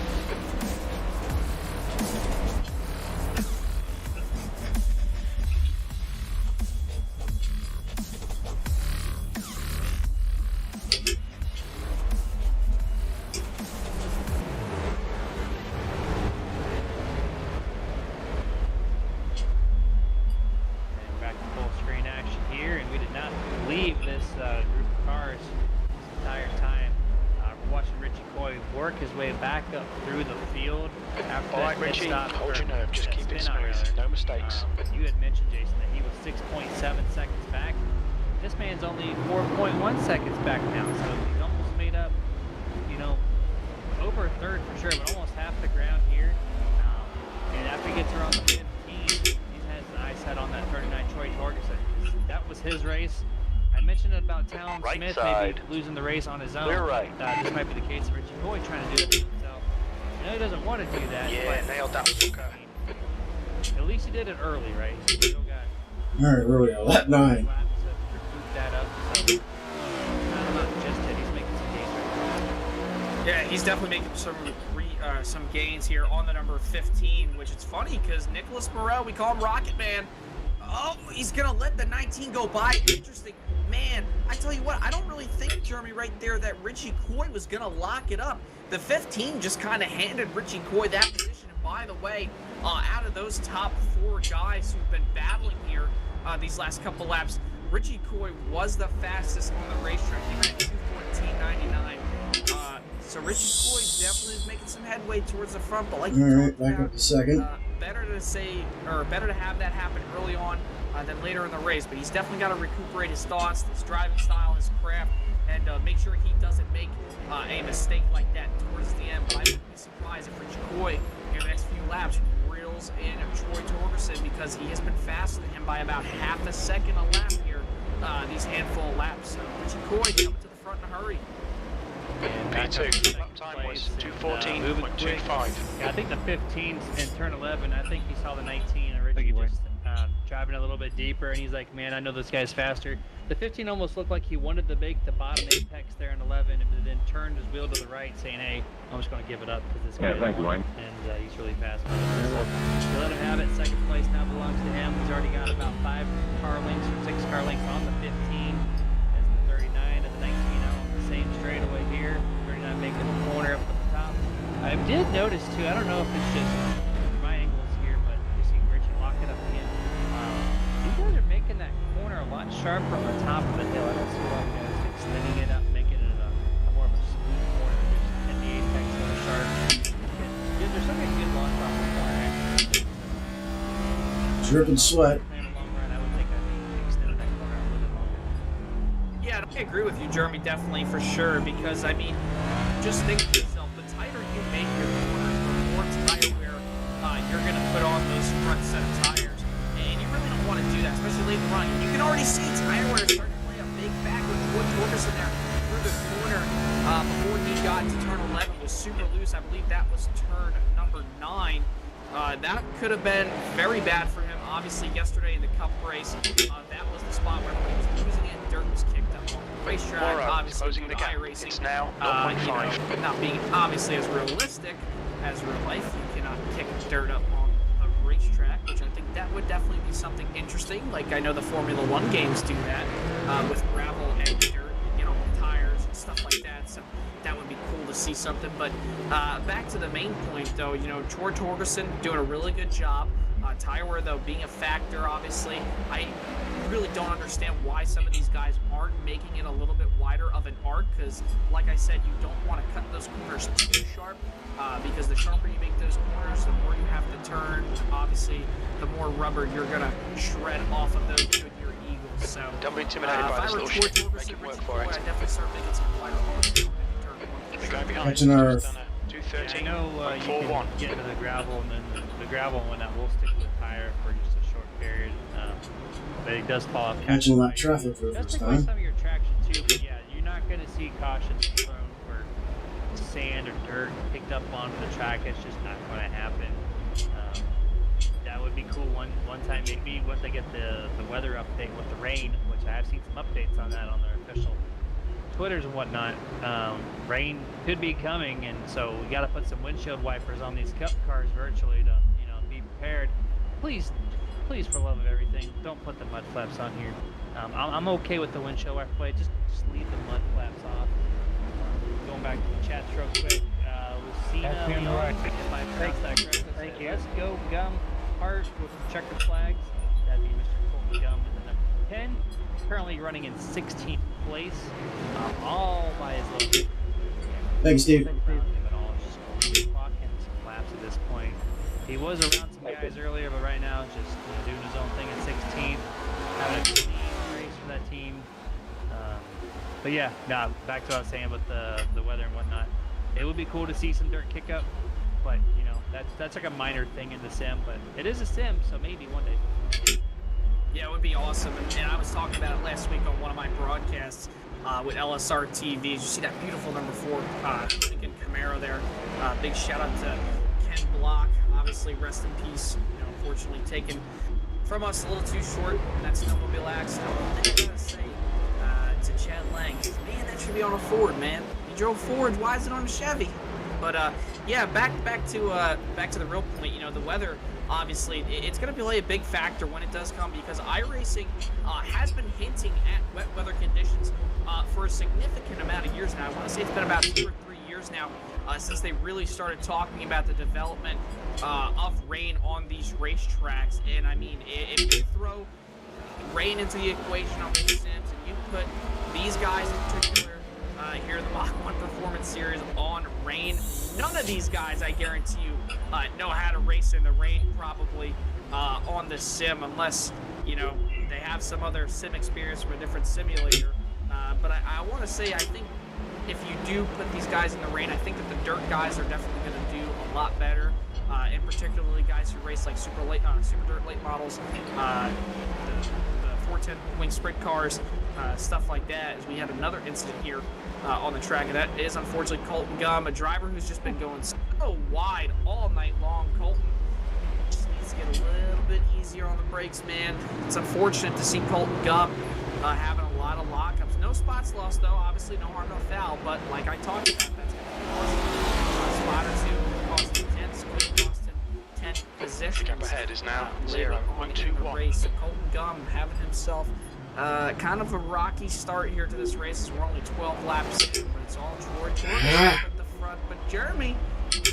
And back to full screen action here, and we did not leave this group of cars this entire time. We're watching Richie Coy work his way back up through the field after Alright, that pit Richie, stop. hold your or nerve, just that keep it spin out, smooth, rather. no mistakes. You had mentioned, Jason, that he was 6.7 seconds back. This man's only 4.1 seconds back now, so he's almost made up, you know, over a third for sure, but almost half the ground here. And after he gets around the 15, he has an eye set on that 39 Troy Torgerson. That was his race. I mentioned about Talon Right Smith side. maybe losing the race on his own. Clear right. This might be the case of Richie Coy trying to do it himself. I know he doesn't want to do that, Yeah, but nailed that fucker. at least he did it early, right? He still got All right, where are we at? Lap 9. laps to recoup that up. So, not just hit, he's making some gains right now. Yeah, he's definitely making some gains here on the number 15, which is funny because Nicholas Morel, we call him Rocket Man. Oh, he's gonna let the 19 go by. Interesting. Man, I tell you what, I don't really think, Jeremy, right there that Richie Coy was gonna lock it up. The 15 just kind of handed Richie Coy that position. And by the way, out of those top 4 guys who've been battling here these last couple laps, Richie Coy was the fastest on the racetrack. He ran 2:14.99. So Richie Coy definitely is making some headway towards the front, but like you All right, talked back about, up to second. better to have that happen early on than later in the race. But he's definitely got to recuperate his thoughts, his driving style, his craft, and make sure he doesn't make a mistake like that towards the end. But I wouldn't be surprised if Richie Coy in the next few laps reels in Troy Torgerson, because he has been faster than him by about half a second a lap here these handful of laps. So Richie Coy coming to the front in a hurry. And back up to P2, second lap time was place, and, moving quick. 2:14.25. Yeah, I think the 15's in turn 11. I think he saw the 19 originally just driving a little bit deeper, and he's like, man, I know this guy's faster. The 15 almost looked like he wanted to make the bottom apex there in 11, and then turned his wheel to the right, saying, hey, I'm just going to give it up because this guy thank you, Wayne. and he's really fast. So we let him have it. Second place now belongs to him. He's already got about 5 car lengths or 6 car lengths on the 15 as the did notice too, I don't know if it's just my angles here, but you see Richie lock it up again. These guys are making that corner a lot sharper on the top of the hill. I don't see why you guys extending it up, making it a more of a smooth corner, just at the apex so sharp. There's something good launch off the corner actually. Dripping sweat. In the long run, I would think I'd extend that corner a little bit longer. Yeah, I agree with you, Jeremy, definitely for sure. Because I mean, just think to yourself, the tighter you make your corners, the more tire wear you're gonna put on those front set of tires, and you really don't want to do that, especially late in the run. You can already see tire wear starting to play a big factor. Wood Torgerson there through the corner before he got to turn 11 was super loose. I believe that was turn number 9. That could have been very bad for him. Obviously, yesterday in the Cup race, that was the spot where he was losing it and dirt was kicked up on the racetrack. Obviously, closing the gap. iRacing, It's now you 0.5. know, not being obviously as realistic as real life, you cannot kick dirt up on a racetrack, which I think that would definitely be something interesting. Like I know the Formula 1 games do that with gravel and dirt, you know, tires and stuff like that. So that would be cool to see something. But back to the main point, though, you know, George Torgerson doing a really good job. Tire wear, though, being a factor, obviously. I really don't understand why some of these guys aren't making it a little bit wider of an arc, because, like I said, you don't want to cut those corners too sharp, because the sharper you make those corners, the more you have to turn. Obviously, the more rubber you're going to shred off of those Goodyear Eagles. So, Don't be intimidated by this little shit. Make it work for it. I definitely start making some wider arcs. The guy behind Catching our- has done a 213. Yeah, I know you can get into the gravel, and then the gravel and whatnot will stick with the tire for just a short period. But it does fall off. Catching that traffic for the That's first like some time. of your traction too. But yeah, you're not going to see cautions thrown for sand or dirt picked up onto the track. It's just not going to happen. That would be cool one time, maybe once they get the weather update with the rain, which I have seen some updates on that on their official Twitters and whatnot. Rain could be coming, and so we got to put some windshield wipers on these cup cars virtually to, you know, be prepared. Please, for love of everything, don't put the mud flaps on here. I'm okay with the windshield wiper plate. Just leave the mud flaps off. Going back to the chat real quick. Lucina Leon, if I pronounced that correctly. Thank you. Let's go Gum Hart with the checkered flags. That'd be Mr. Colton Gum in the number 10. Currently running in 16th place, all by his little. Thanks, Steve. Just clocking some laps at this point. He was around some guys earlier, but right now just doing his own thing at 16th. Having a clean race for that team. But yeah, back to what I was saying with the weather and whatnot. It would be cool to see some dirt kick up, but you know that's like a minor thing in the sim. But it is a sim, so maybe one day. Yeah, it would be awesome. And I was talking about it last week on one of my broadcasts with LSR TV. You see that beautiful number 4 Lincoln Camaro there. Big shout out to Ken Block. Obviously, rest in peace. You know, unfortunately taken from us a little too short in that snowmobile accident. I gotta say to Chad Lang, man, that should be on a Ford, man. You drove Fords. Why is it on a Chevy? But yeah, back to the real point. You know, the weather. Obviously, it's going to play a big factor when it does come, because iRacing has been hinting at wet weather conditions for a significant amount of years now. I want to say it's been about 2 or 3 years now since they really started talking about the development of rain on these racetracks. And I mean, if you throw rain into the equation on these sims, and you put these guys in particular here in the Mach 1 Performance Series on rain, none of these guys, I guarantee you, know how to race in the rain probably on the sim, unless, you know, they have some other sim experience from a different simulator. But I want to say, I think if you do put these guys in the rain, I think that the dirt guys are definitely going to do a lot better, and particularly guys who race like super dirt late models, the 410 wing sprint cars, stuff like that. As we had another incident here on the track, and that is unfortunately Colton Gum, a driver who's just been going so wide all night long. Colton just needs to get a little bit easier on the brakes, man. It's unfortunate to see Colton Gum having a lot of lockups. No spots lost, though. Obviously, no harm, no foul. But like I talked about, that's going to cost a spot or two, cost him 10, could cost him 10 positions. Gap ahead is now later on in the 0.21. race. So Colton Gum having himself kind of a rocky start here to this race, as we're only 12 laps in, but it's all George at the front. But Jeremy,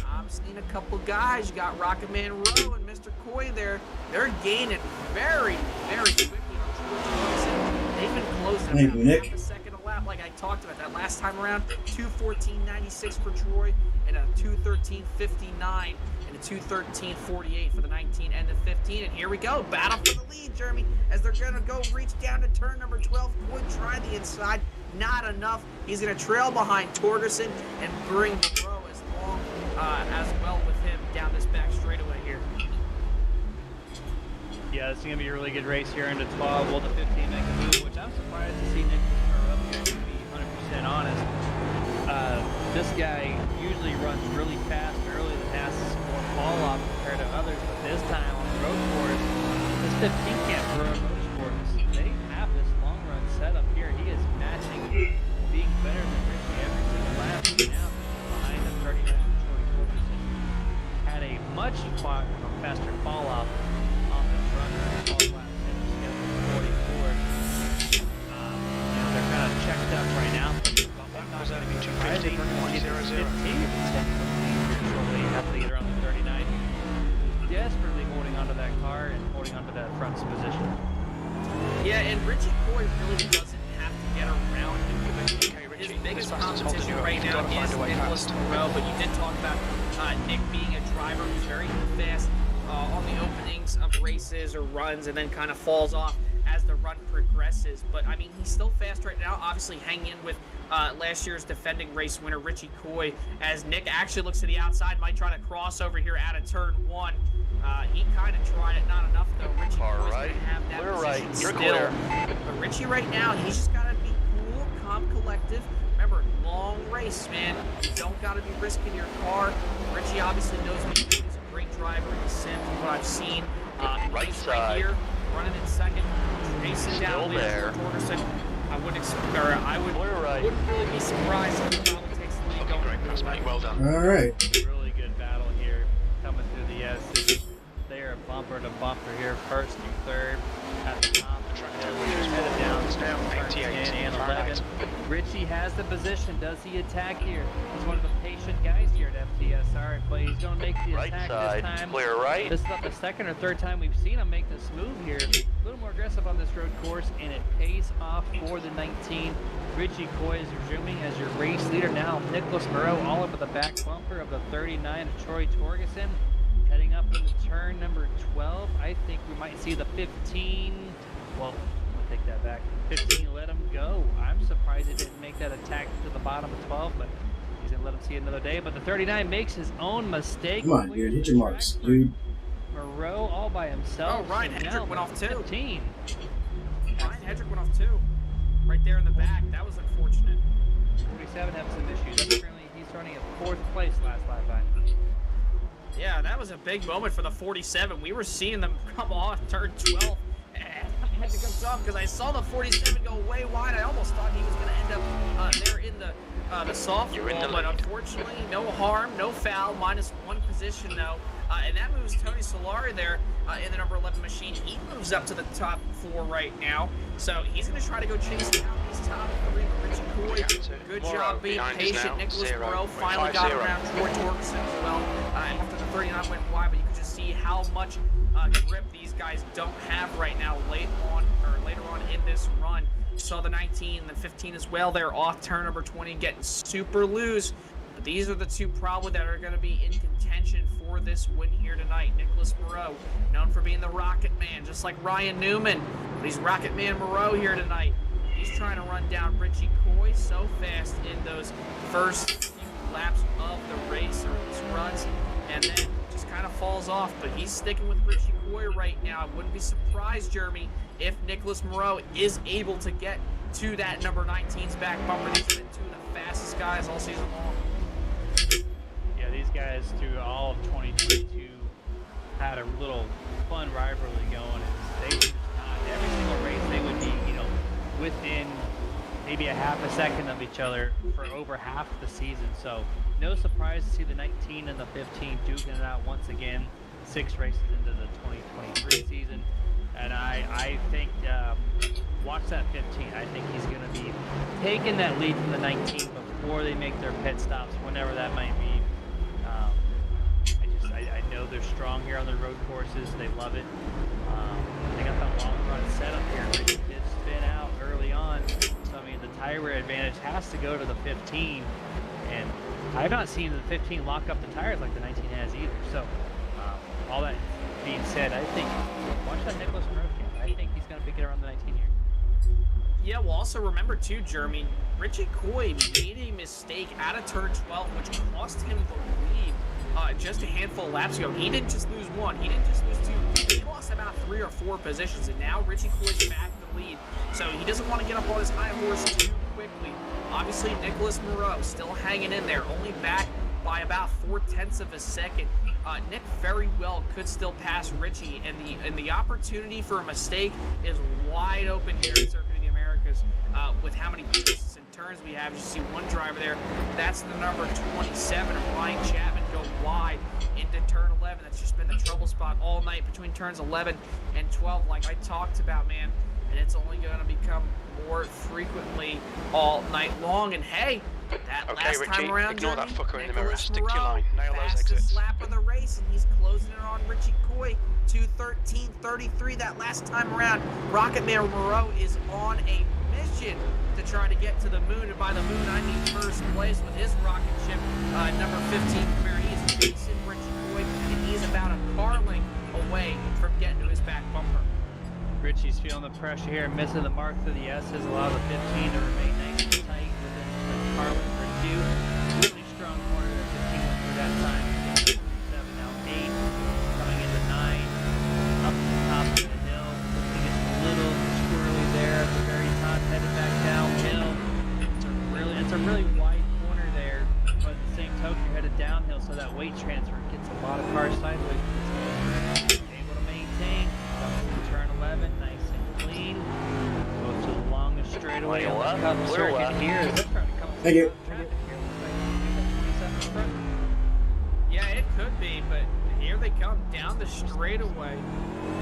I'm seeing a couple guys. You got Rocket Man Rowe and Mr. Coy there. They're gaining very, very quickly on George Wilson. They've been closing Thank about you, Nick. half a second a lap, like I talked about that last time around. 2:14.96 for Troy and a 2:13.59 and a 2:13.48 for the 19 and the 15. And here we go, battle for the lead, Jeremy, as they're gonna go reach down to turn number 12. Coy try the inside, not enough. He's gonna trail behind Torgerson and bring Monroe as long as well with him down this back straightaway here. Yeah, this is going to be a really good race here into 12. Will the 15 make a move, which I'm surprised to see Nick Monroe up here, to be 100% honest. This guy usually runs really fast early and has more fall off compared to others, but this time on the road course, this 15 can't run motorsports. They have this long run setup here. He is matching, being better than Richie every single lap. Now behind the 39 Troy Torgerson. Had a much faster fall off on this run. All laps in the schedule 44. They're kind of checked up right now. Was that 250.00? Shortly after they get around the 39. Desperately holding onto that car and holding onto that front position. Yeah, and Richie Coy really doesn't have to get around him. His biggest competition right now is Nicholas Monroe, but you did talk about Nick being a driver who's very fast on the openings of races or runs and then kind of falls off as the run progresses. But, I mean, he's still fast right now, obviously hanging in with last year's defending race winner, Richie Coy, as Nick actually looks to the outside, might try to cross over here out of turn 1. He kind of tried it, not enough, though. Richie Coy's going to have that position still. But Richie right now, he's just got to be cool, calm, collective. Remember, long race, man. You don't got to be risking your car. Richie obviously knows what he's doing. He's a great driver in the sim from what I've seen. Right side. Right here, running in second, racing down there. Torgerson. I wouldn't really be surprised if he probably takes the lead going Great pass, mate. Well done. All right. Really good battle here, coming through the S's. They are bumper to bumper here, first and third at the top. Headed down, turn 10 and 11. Richie has the position. Does he attack here? He's one of the patient guys here at FTSR, but he's going to make the Right attack side, this time. clear right. This is about the second or third time we've seen him make this move here. A little more aggressive on this road course, and it pays off for the 19. Richie Coy is resuming as your race leader now. Nicholas Moreau all over the back bumper of the 39 of Troy Torgerson. Heading up into turn number 12. I think we might see the 15. Well, I'll take that back. 15 let him go. I'm surprised he didn't make that attack to the bottom of 12, but he's going to let him see another day. But the 39 makes his own mistake. Come on, dude. Hit your marks, dude. Moreau all by himself. Oh, Ryan So now Hendrick went off too. 15. Ryan Hendrick went off too. Right there in the back. That was unfortunate. 47 having some issues. Apparently he's running at 4th place last lap time. Yeah, that was a big moment for the 47. We were seeing them come off turn 12. And I had to come off because I saw the 47 go way wide. I almost thought he was going to end up there in the soft wall, but unfortunately, no harm, no foul, -1 position though. And that moves Tony Solari there in the number 11 machine. He moves up to the top 4 right now. So he's going to try to go chase down these top 3. Richie Coy, good job being patient. Nicholas Moreau finally got around Troy Torgerson as well. After the 39 went wide, but you can just see how much grip these guys don't have right now later on in this run. You saw the 19 and the 15 as well. They're off turn number 20, getting super loose. But these are the two probably that are going to be in contention for this win here tonight. Nicholas Moreau, known for being the Rocket Man, just like Ryan Newman. But he's Rocket Man Moreau here tonight. He's trying to run down Richie Coy so fast in those first few laps of the race or these runs, and then just kind of falls off. But he's sticking with Richie Coy right now. I wouldn't be surprised, Jeremy, if Nicholas Moreau is able to get to that number 19's back bumper. These have been two of the fastest guys all season long. Yeah, these guys through all of 2022 had a little fun rivalry going. They would just every single race they would be, within maybe a half a second of each other for over half the season. So no surprise to see the 19 and the 15 duking it out once again, 6 races into the 2023 season. And I think, watch that 15. I think he's going to be taking that lead from the 19 before they make their pit stops, whenever that might be. know they're strong here on the road courses. They love it. They got that long run setup here. Richie did spin out early on. So, I mean, the tire wear advantage has to go to the 15. And I've not seen the 15 lock up the tires like the 19 has either. So, all that being said, I think, watch that Nicholas Monroe camp. I think he's going to pick it around the 19 here. Yeah, well, also remember, too, Jeremy, Richie Coy made a mistake out of turn 12, which cost him the lead just a handful of laps ago. He didn't just lose one. He didn't just lose two. He lost about 3 or 4 positions, and now Richie Coy's back in the lead. So he doesn't want to get up on his high horse too quickly. Obviously, Nicholas Moreau still hanging in there, only back by about 0.4 of a second. Nick very well could still pass Richie, and the opportunity for a mistake is wide open here at Circuit of the Americas with how many twists and turns we have. You see one driver there. That's the number 27 of Ryan Chapman go wide into turn 11. That's just been the trouble spot all night between turns 11 and 12, like I talked about, man. And it's only going to become more frequently all night long. And hey, that Okay, last Richie, time around, ignore that Jeremy, fucker in the mirror. Nicholas Stick to your Moreau, line. Nail those fastest exits. lap of the race, and he's closing it on Richie Coy. 2:13.33 that last time around. Rocket Man Moreau is on a mission to try to get to the moon, and by the moon I mean first place with his rocket ship, number 15 Camaro. He is chasing Richie Coy, and he's about a car length away from getting to his back bumper. Richie's feeling the pressure here, missing the mark through the S's, allow the 15 to remain nice and tight within the car length for 2. Really strong corner that 15 went through that time. 7 now 8, coming into 9, up to the top of the hill. Looking it's a little squirrely there at the very top, headed back downhill. It's a really wide corner there, but at the same token you're headed downhill, so that weight transfer gets a lot of cars sideways. Able to maintain. Turn 11, nice and clean. Goes to the longest straightaway on the Cup circuit here. Is this starting to come Thank you. traffic here? Looks like 27 in front. Yeah, it could be, but here they come down the straightaway.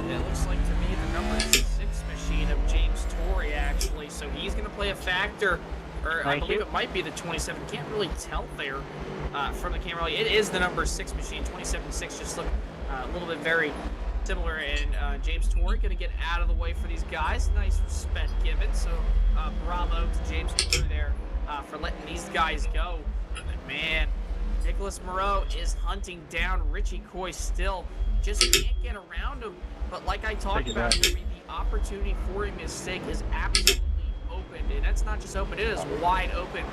It looks like to me the number 6 machine of James Torrey, actually. So he's going to play a factor, or I believe it might be the 27. Can't really tell there from the camera. It is the number 6 machine. 27.6 just look a little bit very similar, and James Torrey going to get out of the way for these guys. Nice respect given, so bravo to James Torrey there for letting these guys go. But man, Nicholas Moreau is hunting down Richie Coy still. Just can't get around him. But like I talked about, the opportunity for a mistake is absolutely open. And that's not just open, it is wide open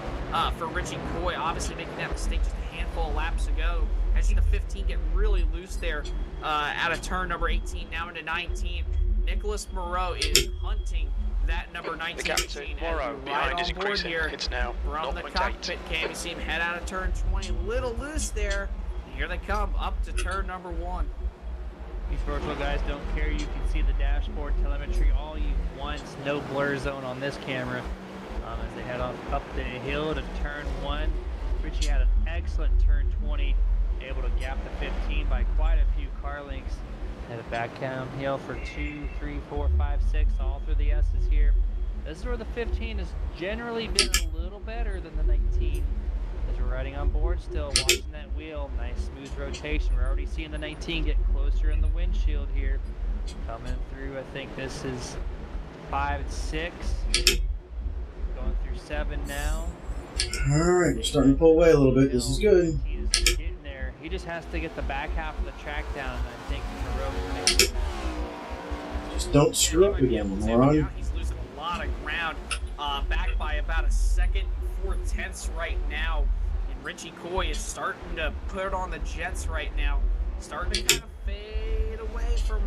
for Richie Coy. Obviously making that mistake just a handful of laps ago. I see the 15 get really loose there out of turn number 18, now into 19. Nicholas Moreau is hunting that number 19 machine. Moreau behind is increasing. Here It's now from the 0.8. cockpit cam. You see him head out of turn 20, a little loose there. And here they come up to turn number 1. These virtual guys don't care. You can see the dashboard telemetry all you want. No blur zone on this camera as they head on up the hill to turn 1. Richie had an excellent turn 20, able to gap the 15 by quite a few car lengths. Headed back downhill for 2, 3, 4, 5, 6, all through the S's here. This is where the 15 has generally been a little better than the 19. As we're riding on board still, watching that wheel, nice smooth rotation. We're already seeing the 19 get closer in the windshield here. Coming through, I think this is 5 and 6. Going through 7 now. Alright, we're starting to pull away a little bit. This is good. He's getting there. He just has to get the back half of the track down, and I think Moreau can make it. Just don't screw up again, moron. He's losing a lot of ground. Back by about a second, 4/10 right now. And Richie Coy is starting to put it on the jets right now. Starting to kind of fade away from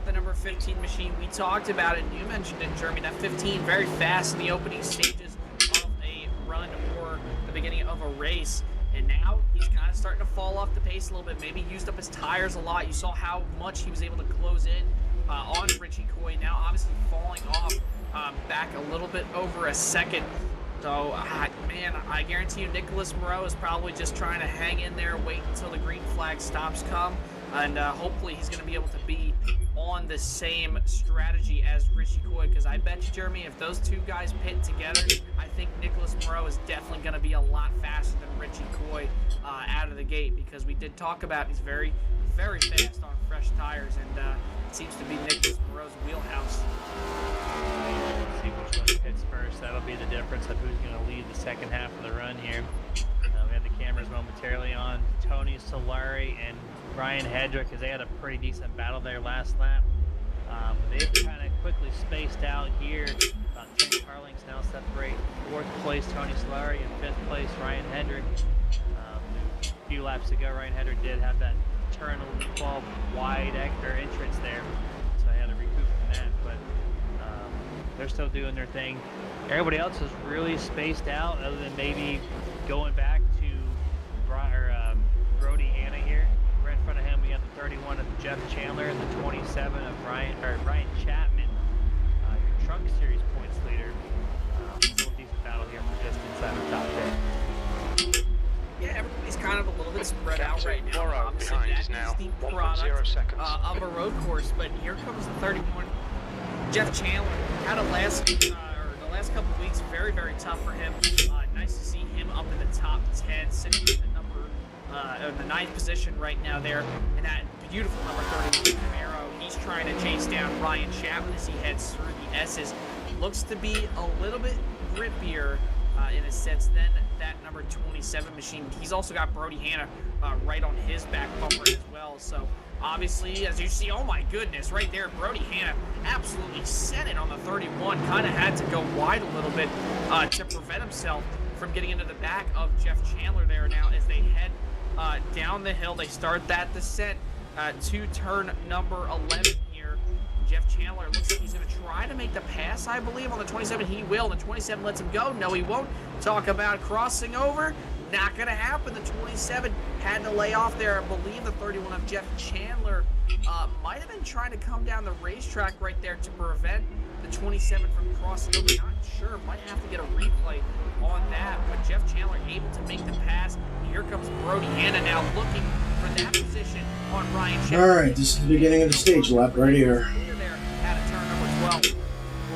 the number 15 machine. We talked about it, and you mentioned it, Jeremy. That 15 very fast in the opening stages of a run or the beginning of a race. And now he's kind of starting to fall off the pace a little bit. Maybe used up his tires a lot. You saw how much he was able to close in on Richie Coy. Now obviously falling off back a little bit over a second. So, man, I guarantee you Nicholas Moreau is probably just trying to hang in there, wait until the green flag stops come, and hopefully he's going to be able to be on the same strategy as Richie Coy, because I bet you, Jeremy, if those two guys pit together, I think Nicholas Moreau is definitely going to be a lot faster than Richie Coy out of the gate, because we did talk about he's very very fast on fresh tires, and seems to be Nicholas Moreau's wheelhouse. Let's see which one hits first. That'll be the difference of who's going to lead the second half of the run here. We had the cameras momentarily on Tony Solari and Ryan Hedrick, as they had a pretty decent battle there last lap. They've kind of quickly spaced out here. About 10 car lengths now separate 4th place Tony Solari and 5th place Ryan Hedrick. A few laps ago, Ryan Hedrick did have that turn 12 wide entrance there, so I had to recoup from that. But they're still doing their thing. Everybody else is really spaced out, other than maybe going back to Brody Hanna here. Right in front of him, we have the 31 of Jeff Chandler and the 27 of Ryan Chapman, your Truck Series points leader. Still a decent battle here for just inside the top 10. Yeah, everybody's kind of a little bit spread out right now. Morrow behind is now the 1.0 product seconds. of a road course, but here comes the 31. Jeff Chandler had the last couple of weeks very, very tough for him. Nice to see him up in the top 10, sitting in the 9th position right now there in that beautiful number 31 Camaro. He's trying to chase down Ryan Chapman as he heads through the S's. Looks to be a little bit grippier in a sense than that number 27 machine. He's also got Brody Hanna right on his back bumper as well. So obviously, as you see, oh my goodness, right there, Brody Hanna absolutely set it on the 31. Kind of had to go wide a little bit to prevent himself from getting into the back of Jeff Chandler there now as they head down the hill. They start that descent to turn number 11 here. Jeff Chandler looks like he's going to try to make the pass, I believe, on the 27. He will. The 27 lets him go. No, he won't. Talk about crossing over. Not going to happen. The 27 had to lay off there. I believe the 31 of Jeff Chandler might have been trying to come down the racetrack right there to prevent the 27 from crossing over. Not sure. Might have to get a replay on that. But Jeff Chandler able to make the pass. Here comes Brody Hanna now looking for that position on Ryan Chapman. All right, this is the beginning of the stage lap right here. There at a turn number 12. What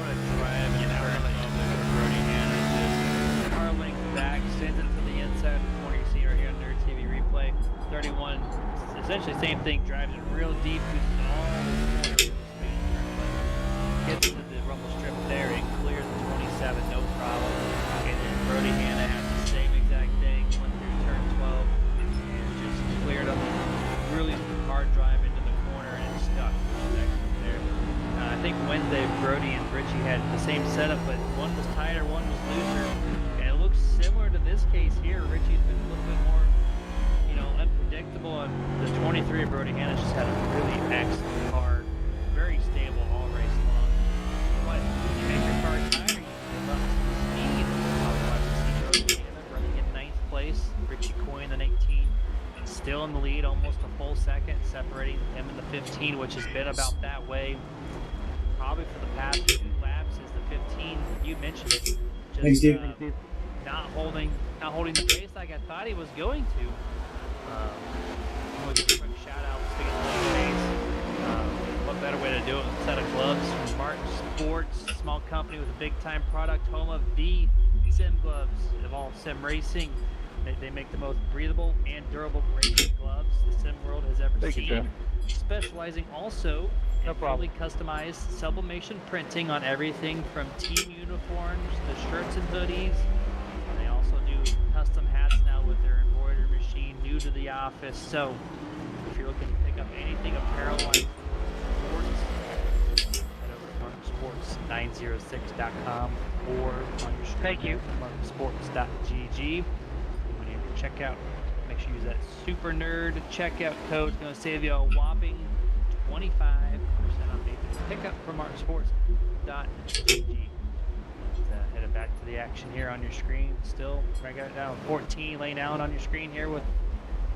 a drive and turn over Brody Hanna. Just car length back, sends it to the inside of the corner. You see right here on Nerd TV replay. 31, essentially same thing, drives it real deep, uses all the corner with the speed turn left. Gets to the rumble strip there and clears the 27, no problem. And then Brody Hanna has the same exact thing, went through turn 12 and just cleared up a really hard drive into the corner and stuck. There. I think Wednesday Brody and Richie had the same setup, but one was tighter, one was looser. And it looks similar to this case here. Richie's been a little bit more, unpredictable, and the 23 of Brody Hanna just had a really excellent car, very stable all race long. But you make your car tighter, you give up speed. Otherwise, you see Brody Hanna running in 9th place, Richie Coyne in 18, still in the lead, almost a full second, separating him in the 15, which has been about that way probably for the past 2 laps. Is the 15? You mentioned it. Just, Thanks, Steve. Not holding the pace like I thought he was going to. We'll give a quick shout out to the pace. What better way to do it? A set of gloves from Martin Sports, small company with a big time product, home of the sim gloves of all sim racing. They make the most breathable and durable racing gloves the sim world has ever seen. Specializing also in fully customized sublimation printing on everything from team uniforms to shirts and hoodies. They also do custom hats now with their embroidery machine, new to the office. So if you're looking to pick up anything apparel-wise sports, head over to martinsports906.com or on your screen martinsports.gg. When you check out, make sure you use that Super Nerd checkout code. It's going to save you a whopping 25% on basic pickup from martinsports.gg. Headed back to the action here on your screen. Still, I got it down 14 laying out on your screen here with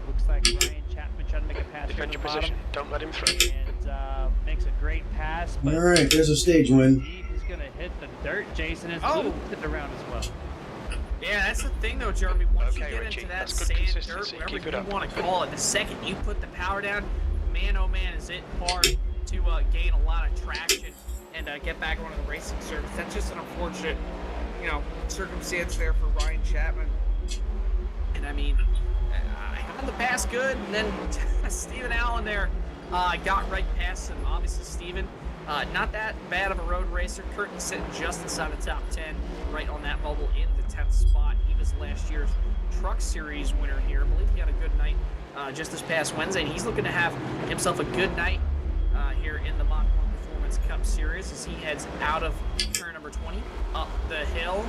looks like Ryan Chapman trying to make a pass. Defend your position. Don't let him through. And makes a great pass. But all right, there's a stage win. He's going to hit the dirt. Jason is hitting around as well. Yeah, that's the thing though, Jeremy. Once you get Richie, into that that's good sand, dirt, consistency. whatever Keep it you up. want to call it, the second you put the power down, man, oh man, is it hard to gain a lot of traction and get back onto the racing surface. That's just an unfortunate, circumstance there for Ryan Chapman. And I mean, I the pass good, and then Stephen Allen there got right past him. Obviously, Stephen, not that bad of a road racer. Curtin sitting just inside the top 10, right on that bubble in the 10th spot. He was last year's Truck Series winner here. I believe he had a good night just this past Wednesday, and he's looking to have himself a good night here in the Mach 1 Performance Cup Series as he heads out of turn number 20 up the hill.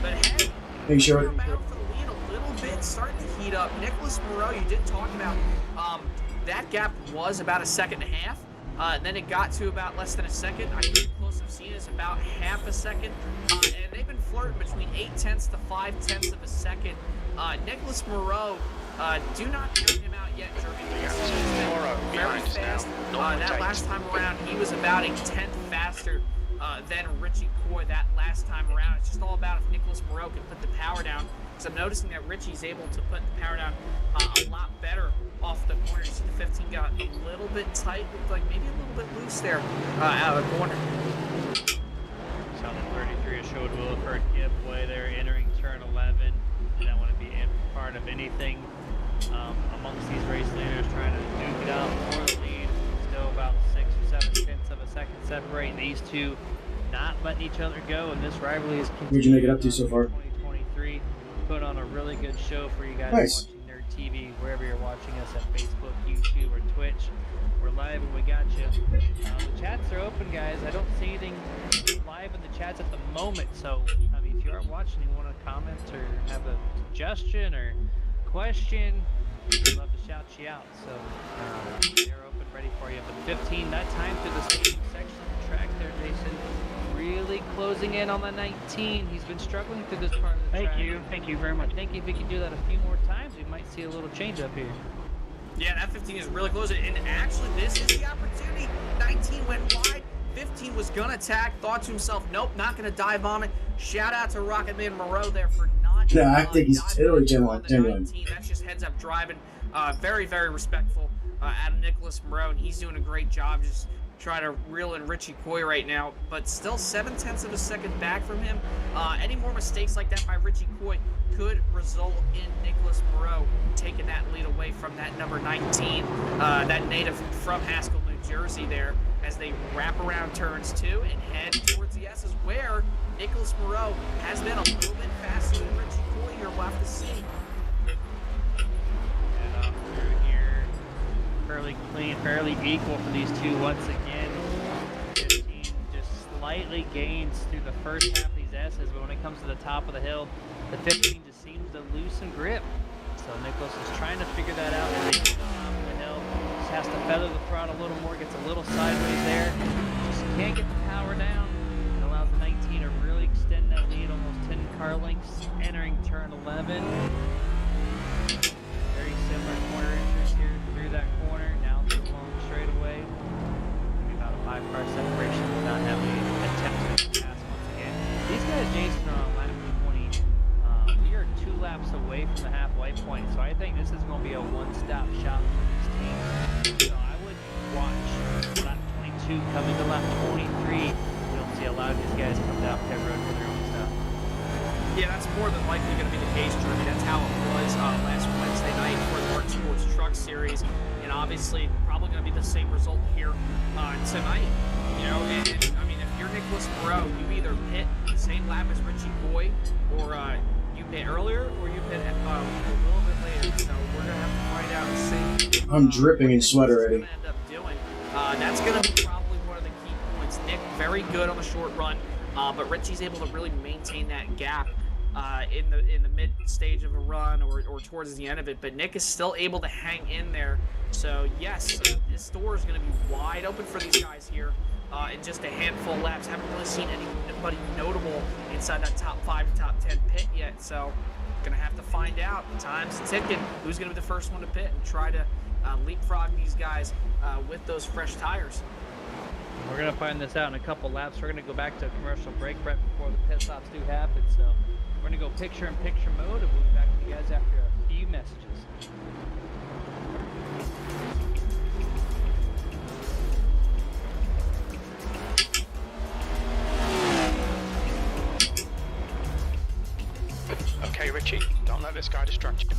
But hey, Hey, sure. battle for the lead a little bit, starting to heat up. Nicholas Moreau, you did talk about that gap was about a second and a half. And then it got to about less than a second. I think the closest I've seen is about half a second. And they've been flirting between 0.8 to 0.5 of a second. Nicholas Moreau, do not count him out yet, Jeremy. Moreau Very behind us fast. now. That last time around, he was about a 1/10 faster than Richie Coy that last time around. It's just all about if Nicholas Moreau can put the power down. Because I'm noticing that Richie's able to put the power down a lot better off the corner. You see the 15 got a little bit tight, looked like maybe a little bit loose there out of the corner. On the 33, a showed Williford giveaway there, entering turn 11. You don't want to be part of anything amongst these race leaders trying to duke it out for the lead. Still about 6 or 7 tenths of a second separating these two, not letting each other go, and this rivalry is continuing. Where'd you make it up to so far? 2023 put on a really good show for you guys Nice. watching Nerd TV, wherever you're watching us at Facebook, YouTube, or Twitch. We're live and we got you. The chats are open, guys. I don't see anything live in the chats at the moment, so I mean, if you are watching and want to comment or have a suggestion or question, we'd love to shout you out. So they're open, ready for you. But 15, that time through the staging section of the track there, Jason. Really closing in on the 19. He's been struggling through this part of the track. Thank you very much. I think if we could do that a few more times, we might see a little change up here. Yeah, that 15 is really close. And actually, this is the opportunity. 19 went wide. 15 was going to attack. Thought to himself, nope, not going to dive bomb it. Shout out to Rocketman Moreau there for not. Yeah, I think he's totally genuine. That's just heads up driving. Very, very respectful out of Nicholas Moreau. And he's doing a great job just trying to reel in Richie Coy right now. But still 0.7 of a second back from him. Any more mistakes like that by Richie Coy could result in Nicholas Moreau taking that lead away from that number 19, that native from Haskell, New Jersey there, as they wrap around turns 2 and head towards the S's, where Nicholas Moreau has been a little bit faster than Richie Coy here. We'll have to see. And off through here, fairly clean, fairly equal for these two once again. 15 just slightly gains through the first half of these S's, but when it comes to the top of the hill, the 15 just seems to loosen grip. So Nicholas is trying to figure that out as they get to the top of the hill. Just has to feather the throttle a little more, gets a little sideways there. Just can't get the power down. It allows the 19 to really extend that lead, almost 10 car lengths entering turn 11. Very similar corner entrance here through that corner, now through the long straightaway. Maybe about a 5-car separation without having any attempt to pass once again. These guys, Jason, are on lap 20. We are 2 laps away from the halfway point, so I think this is going to be a one-stop shop for these teams. So I would watch lap 22 coming to lap 23. You'll see a lot of these guys come down pit road for their own stuff. Yeah, that's more than likely going to be the case, Jeremy. That's how it was last Wednesday night for the Work Sports Truck Series, and obviously probably going to be the same result here tonight. You know, and I mean, if you're Nicholas Moreau, you either pit the same lap as Richie Coy, or you pit earlier, or you pit a little bit later. So we're going to have to find out and see. I'm dripping in sweat already. End up doing. That's going to be probably one of the key points. Nick, very good on the short run, but Richie's able to really maintain that gap in the mid stage of a run or towards the end of it. But Nick is still able to hang in there. So yes, this door is going to be wide open for these guys here in just a handful of laps. Haven't really seen anybody notable inside that top 5 to top 10 pit yet. So gonna have to find out. Time's ticking. Who's gonna be the first one to pit and try to leapfrog these guys with those fresh tires? We're going to find this out in a couple laps. We're going to go back to a commercial break right before the pit stops do happen. So we're going to go picture-in-picture mode, and we'll be back with you guys after a few messages. Okay, Richie, don't let this guy distract you.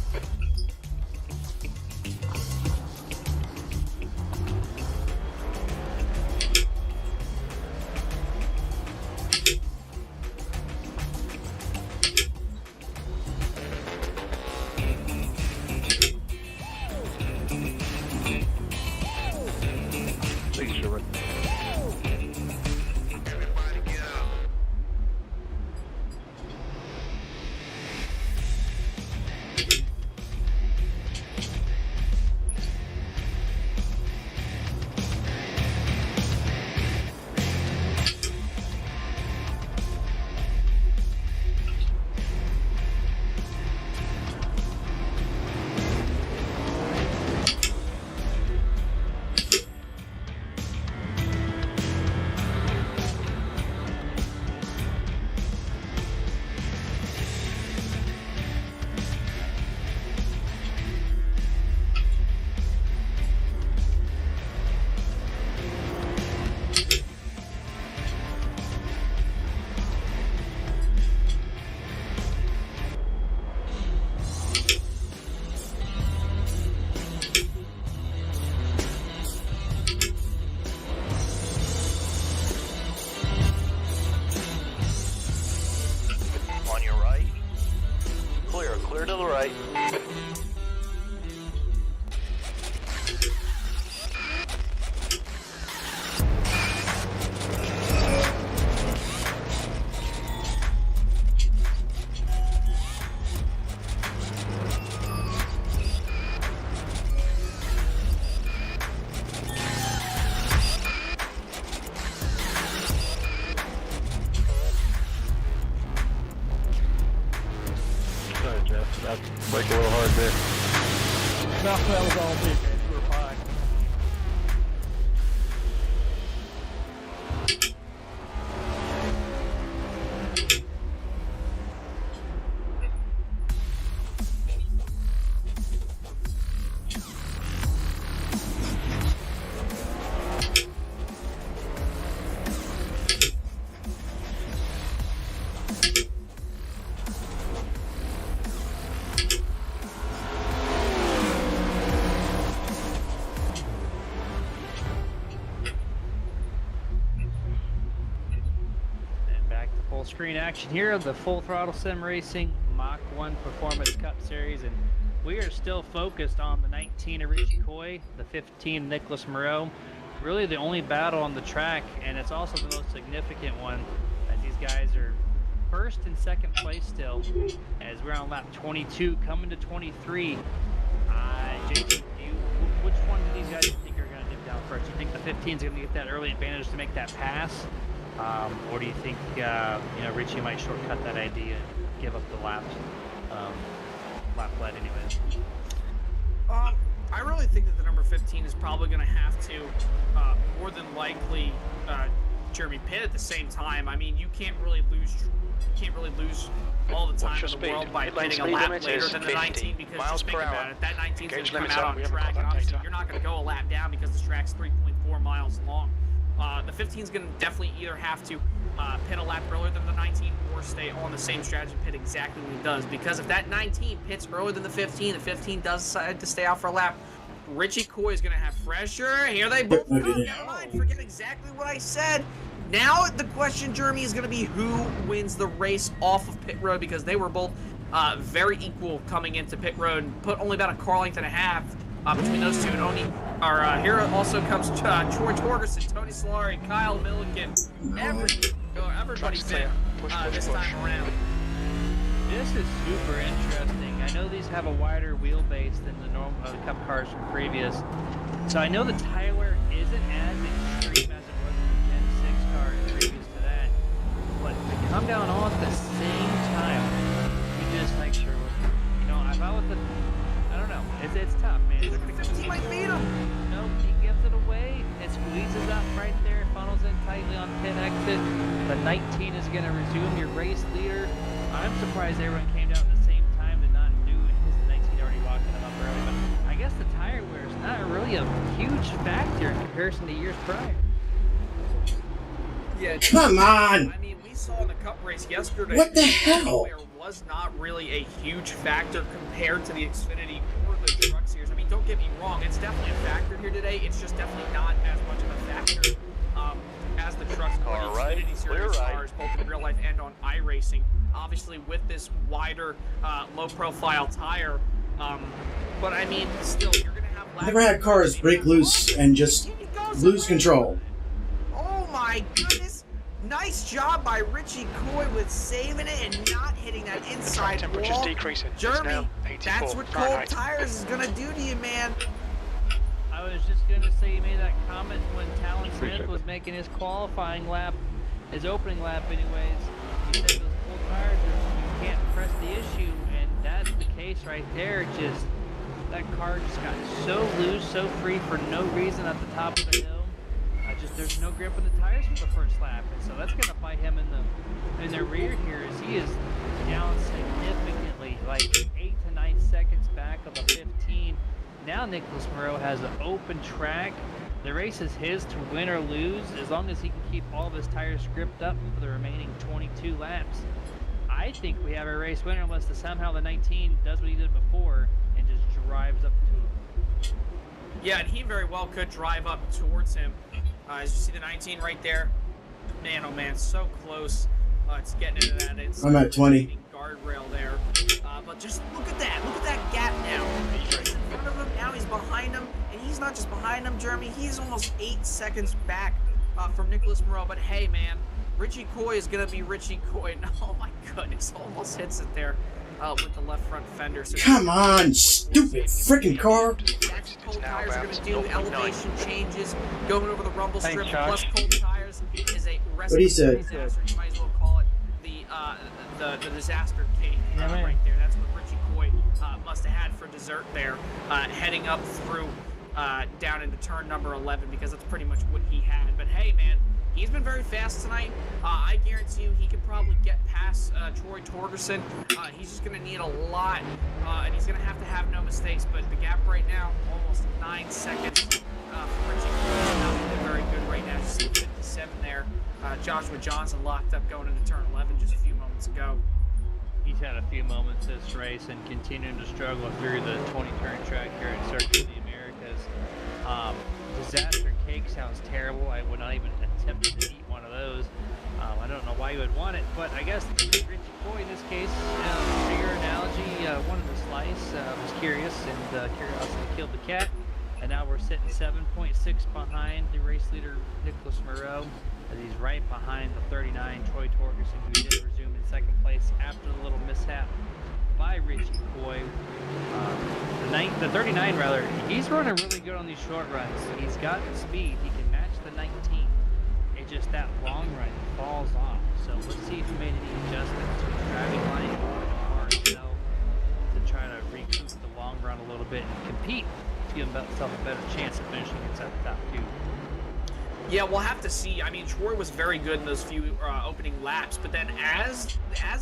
clear to the right. Sorry, Jeff. That's like a little hard there. No, that was all me, man. You were fine. And back to full screen action here of the Full Throttle Sim Racing Mach 1 Performance Cup Series, and we are still focused on the 19 of Richie Coy, the 15 Nicholas Moreau. Really the only battle on the track, and it's also the most significant one, as these guys are first and second place still, as we're on lap 22 coming to 23. Jason, which one do these guys think are going to dip down first? Do you think the 15 is going to get that early advantage to make that pass? Or do you think Richie might shortcut that idea and give up the lap lead anyways? I really think that the number 15 is probably going to have to, more than likely, Jeremy Pitt at the same time. I mean, you can't really lose all the time in the world by pitting a lap later than the 19, because just think about it, that 19 is going to come out on track, and obviously you're not going to go a lap down because this track's 3.4 miles long. The 15 is going to definitely either have to pit a lap earlier than the 19 or stay on the same strategy and pit exactly what he does, because if that 19 pits earlier than the 15 does decide to stay out for a lap, Richie Coy is going to have pressure. Here they both go. Never mind, forget exactly what I said. Now the question, Jeremy, is going to be who wins the race off of pit road, because they were both very equal coming into pit road and put only about a car length and a half between those two. And here also comes Troy Torgerson, Tony Solari, Kyle Milliken. Everybody's in this time around. This is super interesting. I know these have a wider wheelbase than the normal Cup cars from previous, so I know the tire wear isn't as extreme as it was in the Gen 6 cars previous to that, but to come down all at the same time, you just make sure, if I was I don't know, it's tough, man. He might beat him. Nope, he gives it away. It squeezes up right there, funnels in tightly on pit exit. The 19 is going to resume your race leader. I'm surprised everyone came down at the same time to not do it, because the 19 already walking them up early. But I guess the tire wear is not really a huge factor in comparison to years prior. Yeah, Come on! I mean, we saw in the Cup race yesterday. What the hell? There was not really a huge factor compared to the Xfinity or the Truck Series. I mean, don't get me wrong, it's definitely a factor here today. It's just definitely not as much of a factor as the Truck or the Xfinity Series cars, both in real life and on iRacing. Obviously, with this wider, low-profile tire, but I mean, still, you're going to have. I've never had cars break loose and just lose control. Oh my goodness! Nice job by Richie Coy with saving it and not hitting that inside temperature's wall. decreasing. Jeremy, It's now 84 that's what Fahrenheit. cold tires is gonna do to you, man. I was just going to say, you made that comment when Talon Appreciate Smith was it. making his qualifying lap, his opening lap anyways. He said those cold tires, you can't press the issue, and that's the case right there. Just, that car just got so loose, so free for no reason at the top of the hill. There's no grip in the tires for the first lap, and so that's going to bite him in the rear here, as he is down significantly, like 8 to 9 seconds back of the 15. Now Nicholas Moreau has an open track. The race is his to win or lose, as long as he can keep all of his tires gripped up for the remaining 22 laps. I think we have a race winner unless somehow the 19 does what he did before and just drives up to him. Yeah, and he very well could drive up towards him. As you see the 19 right there. Man, oh man, so close. It's getting into that. I'm at 20. guardrail there. But just look at that. Look at that gap now. He's in front of him. Now he's behind him. And he's not just behind him, Jeremy. He's almost 8 seconds back from Nicholas Moreau. But hey, man, Richie Coy is going to be Richie Coy. Oh, my goodness. Almost hits it there with the left front fender. So Come on, stupid freaking car. That's what cold tires are going to do. Elevation changes, going over the rumble strip, plus cold tires is a recipe for disaster. You might as well call it the disaster cake right there. That's what Richie Coy must have had for dessert there, heading up through down into turn number 11, because that's pretty much what he had. But hey, man, he's been very fast tonight. I guarantee you he could probably get past Troy Torgerson. He's just going to need a lot, and he's going to have no mistakes. But the gap right now, almost 9 seconds for Richie Coy. He's not looking very good right now. Just 57 there. Joshua Johnson locked up going into turn 11 just a few moments ago. He's had a few moments this race and continuing to struggle through the 20-turn track here at Circuit of the Americas. Disaster cake sounds terrible. I would not even attempt to eat one of those. I don't know why you would want it, but I guess Richie Coy in this case, bigger analogy, wanted to slice, was curious, and curiosity killed the cat. And now we're sitting 7.6 behind the race leader, Nicholas Moreau, as he's right behind the 39, Troy Torgerson, who did resume in second place after the little mishap by Richie Coy. The 39, rather, he's running really good on these short runs. He's got the speed. He can match the 19. It's just that long run falls off. So let's see if he made any adjustments to his driving line or the car itself to try to recoup the long run a little bit and compete to give himself a better chance of finishing inside the top 2. Yeah, we'll have to see. I mean, Troy was very good in those few opening laps, but then as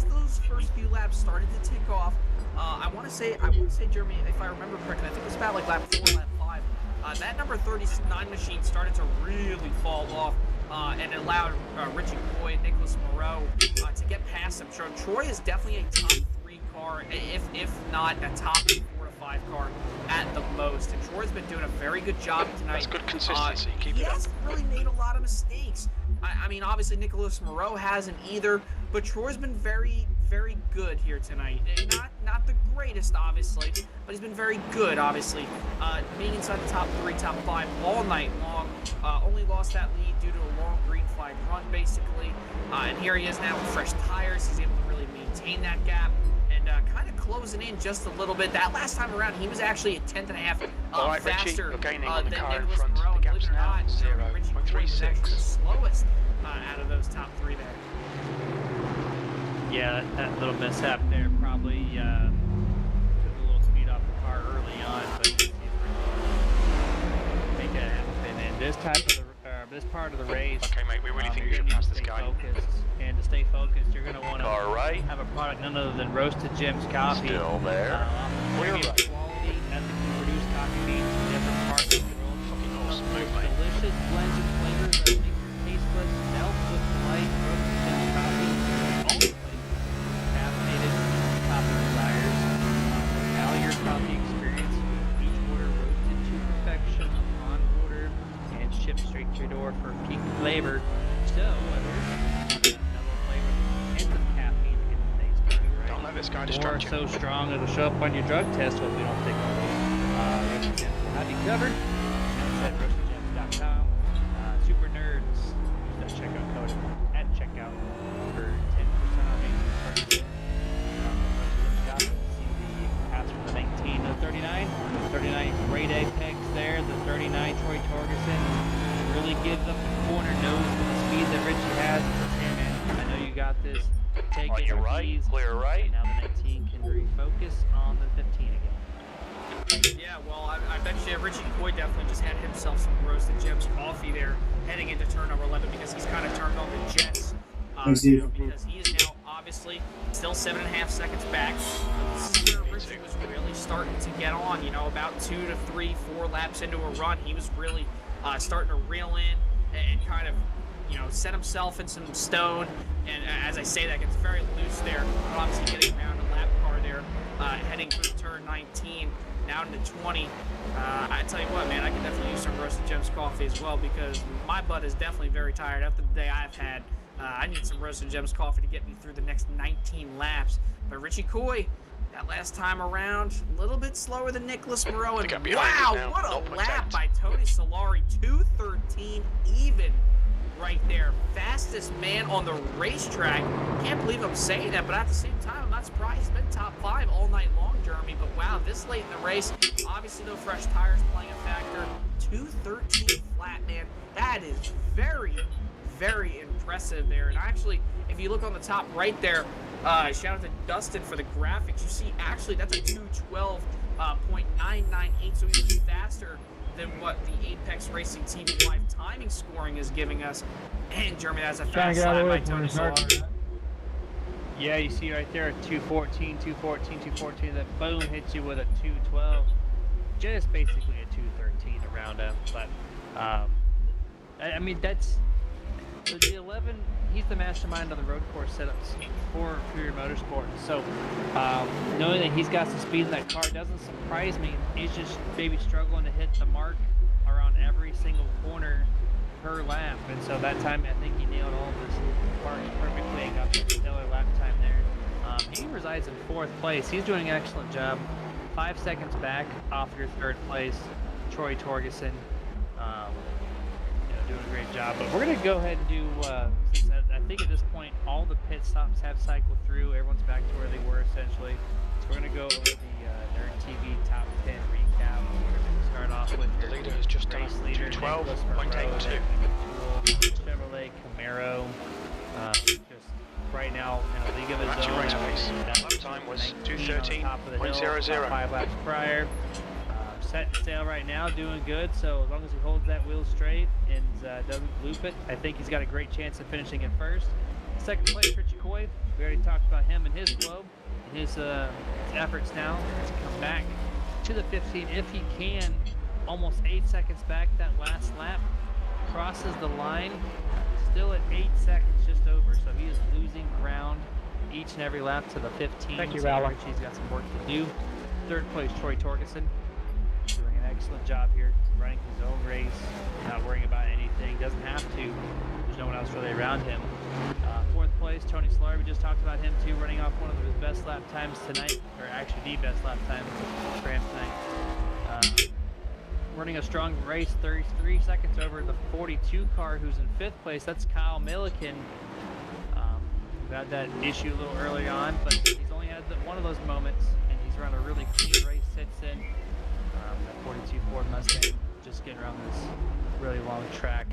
those first few laps started to tick off, I want to say, Jeremy, if I remember correctly, I think it was about like lap 4, lap 5. That number 39 machine started to really fall off, and it allowed Richie Coy and Nicholas Moreau to get past him. So Troy is definitely a top 3 car, if not a top 4 to 5 car at the most. And Troy's been doing a very good job tonight. That's good consistency. Keep he it up. hasn't really made a lot of mistakes. I mean, obviously Nicholas Moreau hasn't either, but Troy's been very, very good here tonight. Not the greatest, obviously, but he's been very good, obviously. Being inside the top 3, top 5 all night long. Only lost that lead due to a long green flag run, basically. And here he is now with fresh tires. He's able to really maintain that gap and kind of closing in just a little bit. That last time around, he was actually a 10.5 right, faster Richie, than on the car in Nicholas front. Moreau. The And believe gap's it or now not, Richie Coy was actually the 0.36. slowest out of those top 3 there. Yeah, that little mishap there probably took a little speed off the car early on, but you see make that happen. And this part of the race, Okay, mate, we really think we you're should gonna pass need this to stay guy. focused. And to stay focused, you're going to want to Car right. have a product none other than Roasted Jim's coffee. Still there. Premium right. quality, ethically produced coffee beans from different parts of the world. Delicious blends and flavors that make your taste buds melt with light. Roasted Jim's coffee, always caffeinated, top of desires. Now your coffee experience, each order roasted to perfection on order and shipped straight to your door for peak flavor. So whether it's mellow flavor and some caffeine to get the day started right. Don't let this guy Or distract you. so strong it'll show up on your drug test. Hope we don't take all those. Roasted Gems will have you covered. That's at roastedgems.com. Super nerds. Use that checkout code at checkout for 10% off any purchase. Roasted Gems see the paths from the 19 to the 39. The 39 great apex there. The 39 Troy Torgerson really gives up the corner nose with the speed that Richie has. Hey man, I know you got this. Take On it your with right, ease. clear right. And now the 19 can refocus on the 15 again. Yeah, well, I bet you Richie Coy definitely just had himself some Roasted Gems coffee there heading into turn number 11 because he's kind of turned on the jets. Thanks, Steve. Because he is now obviously still 7.5 seconds back. This is where Richie was really starting to get on, about 2 to 3, 4 laps into a run. He was really starting to reel in and kind of, set himself in some stone. And as I say that, gets very loose there. But obviously getting around a lap car there, heading through turn 19, now into 20. I tell you what, man, I can definitely use some Roasted Gems coffee as well because my butt is definitely very tired after the day I've had I need some Roasted Gems coffee to get me through the next 19 laps. But Richie Coy, that last time around, a little bit slower than Nicholas Moreau. And Pick up behind us wow, now, what a 0.8. lap by Tony Solari. 2:13 even right there. Fastest man on the racetrack. Can't believe I'm saying that, but at the same time, I'm not surprised. He's been top 5 all night long, Jeremy. But wow, this late in the race, obviously no fresh tires playing a factor. 2:13 flat, man. That is very, very impressive there. And actually, if you look on the top right there, shout out to Dustin for the graphics. You see, actually, that's a 2:12.998, so even faster than what the Apex Racing TV Live timing scoring is giving us. And Jeremy, that's a fast lap by Tony Solari. Yeah, you see right there, 2:14, 2:14, 2:14. That boom hits you with a 2:12. Just basically a 2:13 around him. But I mean, that's the 11. He's the mastermind of the road course setups for Fury Motorsport. So knowing that he's got some speed in that car doesn't surprise me. He's just maybe struggling to hit the mark around every single corner per lap. And so that time, I think he nailed all of his marks perfectly and got the stellar lap time there. He resides in 4th place. He's doing an excellent job. 5 seconds back off your 3rd place, Troy Torgerson. Doing a great job. But we're going to go ahead and do, since I think at this point all the pit stops have cycled through. Everyone's back to where they were essentially. So we're going to go over the Nerd TV top 10 recap. We're going to start off with The leader has just done race leader, 2:12.82. Chevrolet Camaro. Just right now in a league of his That's your own. race pace. That's Lap time was 19 on top of the hill, 2:13.00. 5 laps prior. Set sail right now, doing good. So as long as he holds that wheel straight and doesn't loop it, I think he's got a great chance of finishing in 1st. 2nd place, Richie Coy. We already talked about him and his globe, and his efforts now to come back to the 15 if he can. Almost 8 seconds back that last lap, crosses the line, still at 8 seconds, just over. So he is losing ground each and every lap to the 15. Thank you, so Alan. Richie's got some work to do. 3rd place, Troy Torgerson. Doing an excellent job here, running his own race, not worrying about anything, doesn't have to. There's no one else really around him. 4th place, Tony Solari, we just talked about him too, running off one of his best lap times tonight, or actually the best lap time for him tonight. Running a strong race, 33 seconds over the 42 car who's in 5th place. That's Kyle Milliken. We had that issue a little early on, but he's only had one of those moments, and he's run a really clean race since then. That 42 Ford Mustang, just getting around this really long track.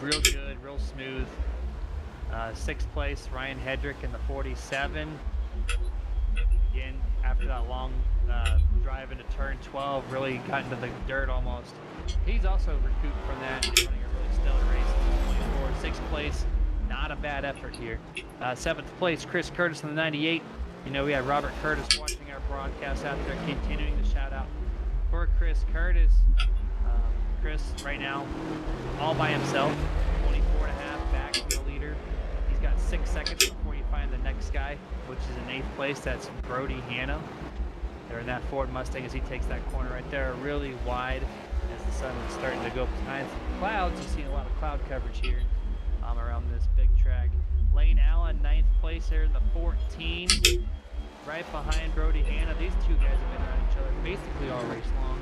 Real good, real smooth. 6th place, Ryan Hedrick in the 47. Again, after that long drive into turn 12, really got into the dirt almost. He's also recouped from that and running a really stellar race in the 24. 6th place, not a bad effort here. 7th place, Chris Curtis in the 98. You know, we had Robert Curtis watching our broadcast out there, continuing to shout out for Chris Curtis. Chris, right now, all by himself, 24.5 back from the leader. He's got 6 seconds before you find the next guy, which is in 8th place. That's Brody Hanna. They're in that Ford Mustang as he takes that corner right there, really wide as the sun is starting to go behind some clouds. You see a lot of cloud coverage here around this big track. Lane Allen, 9th place there in the 14. Right behind Brody Hanna. These two guys have been around each other basically all race long.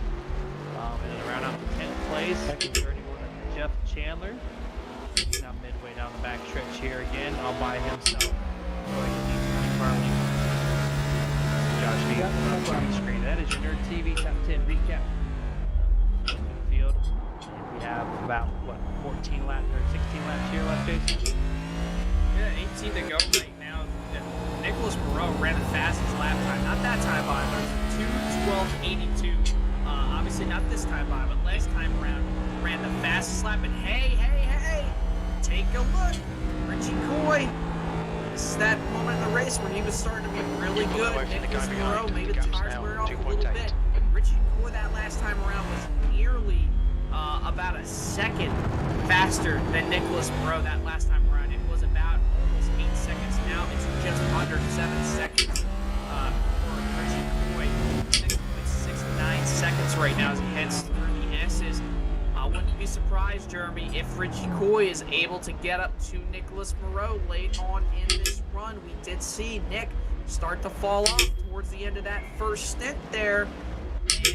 And then around up to 10th place, 31, Jeff Chandler. He's now midway down the back stretch here again, all by himself. Josh Lee on the screen. That is your Nerd TV Top 10 recap. In the field. And we have about, 14 laps or 16 laps here left, Jason? Yeah, 18 to go right now. Nicholas Moreau ran the fastest lap time. Not that time by, but it was 2:12.82. Obviously not this time by, but last time around ran the fastest lap. And hey, take a look. Richie Coy. This is that moment in the race when he was starting to be really good. Nicholas Moreau, maybe the tires wear off a little bit. Richie Coy that last time around was nearly about a second faster than Nicholas Moreau that last time around. It was about almost 8 seconds. Now it's just under 7 seconds for Richie Coy. 6.69 seconds right now as he heads through the S's. Wouldn't be surprised, Jeremy, if Richie Coy is able to get up to Nicholas Moreau late on in this run. We did see Nick start to fall off towards the end of that first stint there.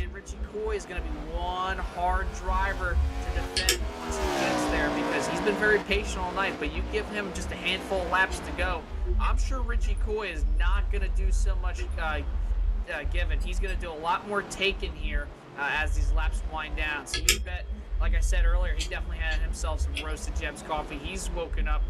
And Richie Coy is going to be one hard driver to defend once he gets there, because he's been very patient all night, but you give him just a handful of laps to go. I'm sure Richie Coy is not going to do so much given. He's going to do a lot more taking here as these laps wind down. So you bet, like I said earlier, he definitely had himself some Roasted Gems coffee. He's woken up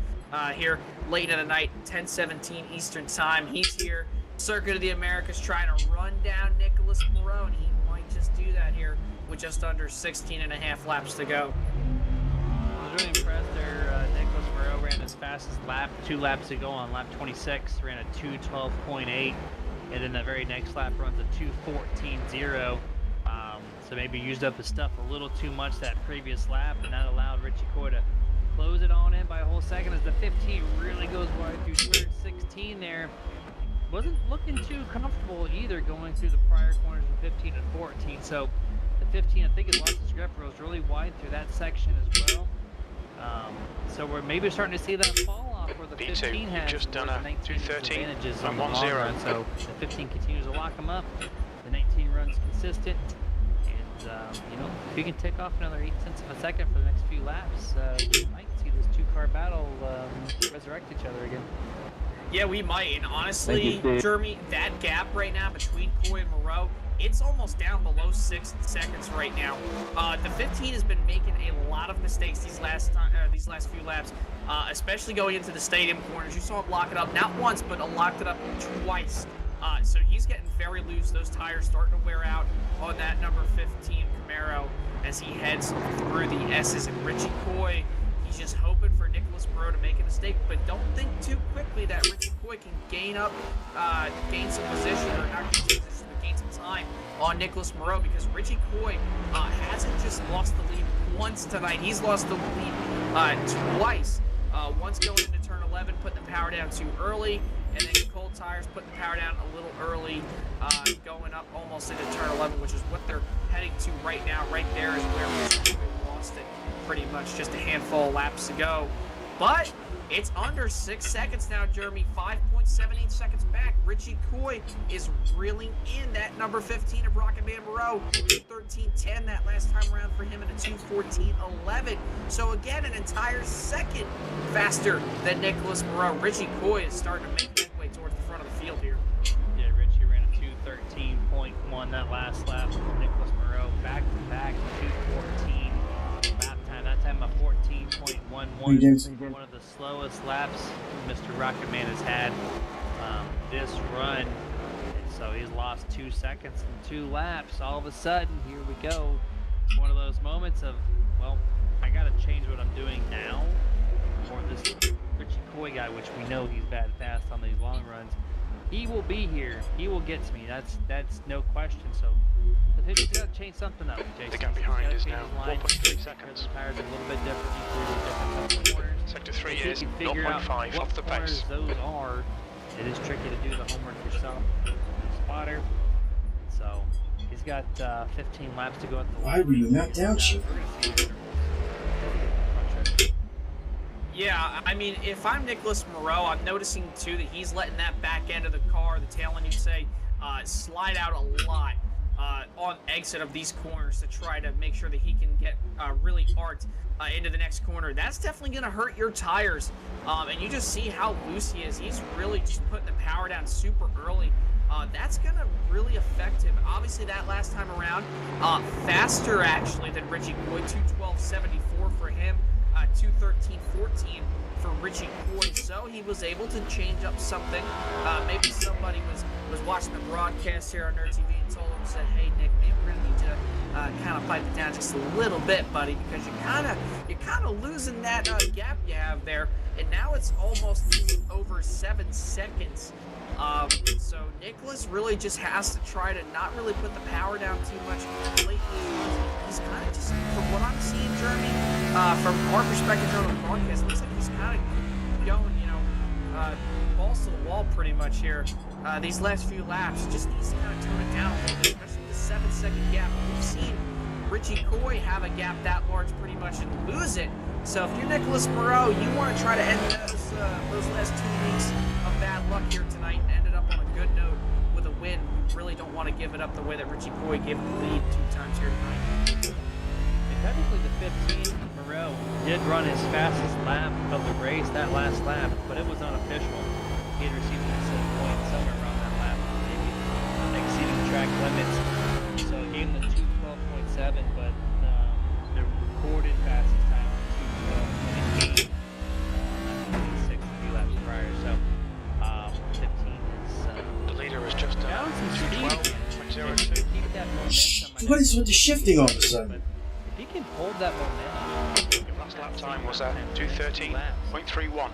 here late in the night, 10:17 Eastern time. He's here, Circuit of the Americas, trying to run down Nicholas Moreau, and he might just do that here with just under 16 and a half laps to go. I was really impressed there. Nicholas Moreau ran his fastest lap 2 laps ago on lap 26, ran a 2:12.8, and then the very next lap runs a 2:14.0. So maybe used up his stuff a little too much that previous lap, and that allowed Richie Coy to close it on in by a whole second as the 15 really goes wide through turn 16 there. Wasn't looking too comfortable either going through the prior corners of 15 and 14. So the 15, I think, has lost its grip, rose really wide through that section as well. So we're maybe starting to see that fall off where the 15 has just done a 2:13 advantages on and the long 1-0. run. So the 15 continues to lock them up. The 19 runs consistent. You know, if you can take off another 0.8 of a second for the next few laps, we might see this 2-car battle resurrect each other again. Yeah, we might. And honestly, Jeremy, that gap right now between Coy and Moreau, it's almost down below 6 seconds right now. The 15 has been making a lot of mistakes these last few laps, especially going into the stadium corners. You saw him lock it up not once, but locked it up twice. So he's getting very loose. Those tires starting to wear out on that number 15 Camaro as he heads through the S's. And Richie Coy, he's just hoping for Nicholas Moreau to make a mistake, but don't think too quickly that Richie Coy can gain some position, or not gain some position, but gain some time on Nicholas Moreau, because Richie Coy hasn't just lost the lead once tonight. He's lost the lead twice. Once going into turn 11, putting the power down too early, and then cold tires putting the power down a little early, going up almost into turn 11, which is what they're heading to right now. Right there is where Richie Coy lost it, pretty much just a handful of laps to go. But it's under 6 seconds now, Jeremy. 5.78 seconds back. Richie Coy is reeling in that number 15 of Rocket Man Moreau. 2:13.10 that last time around for him, and a 2:14.11. So again, an entire second faster than Nicholas Moreau. Richie Coy is starting to make headway towards the front of the field here. Yeah, Richie ran a 2:13.1 that last lap. Nicholas Moreau back to back 2:14 lap time. That time a 14.11. One of the slowest laps Mr. Rocket Man has had this run. And so he's lost 2 seconds in 2 laps. All of a sudden, here we go. It's one of those moments of, well, I got to change what I'm doing now. Or this Richie Coy guy, which we know he's bad fast on these long runs, he will be here. He will get to me. That's no question. So the 50's got to change something up, Jason. The gap behind is now 1.3 The seconds. tires are a little bit different. Different corners. Sector 3 If you is can figure out 0.5 off the what corners pace. those are, it is tricky to do the homework yourself. Spotter. So he's got 15 laps to go at the Why were you not down, Chief? Yeah, I mean, if I'm Nicholas Moreau, I'm noticing too that he's letting that back end of the car, the tail end, you'd say, slide out a lot on exit of these corners to try to make sure that he can get really arced into the next corner. That's definitely going to hurt your tires. And you just see how loose he is. He's really just putting the power down super early. That's going to really affect him. Obviously, that last time around, faster actually than Richie Coy, 2:12.74 for him. 2:13.14 for Richie Coy, so he was able to change up something. Maybe somebody was watching the broadcast here on Nerd TV and told him, said, "Hey Nick, maybe we're gonna need you to kind of pipe it down just a little bit, buddy, because you're kind of losing that gap you have there." And now it's almost over 7 seconds. So Nicholas really just has to try to not really put the power down too much late. He's kind of just, from what I'm seeing, Jeremy, from our perspective on the broadcast, it looks like he's kind of going, balls to the wall pretty much here. These last few laps, just needs to kind of tone it down a little bit, especially the 7 second gap. We've seen Richie Coy have a gap that large pretty much and lose it. So if you're Nicholas Moreau, you want to try to end those last 2 weeks of bad luck here tonight and ended up on a good note with a win. You really don't want to give it up the way that Richie Coy gave the lead 2 times here tonight. And technically the 15, Moreau did run his fastest lap of the race, that last lap, but it was unofficial. He had received a point somewhere around that lap, maybe exceeding track limits. So it gave him the 2:12.7, but the recorded fastest time was 2:12.8. 6 a few laps prior, so 15 is The leader is just down some speed. 2:12.02. Keep that momentum. What is with the shifting all of a sudden? If he can hold that momentum, Your last lap time was 2:13.31.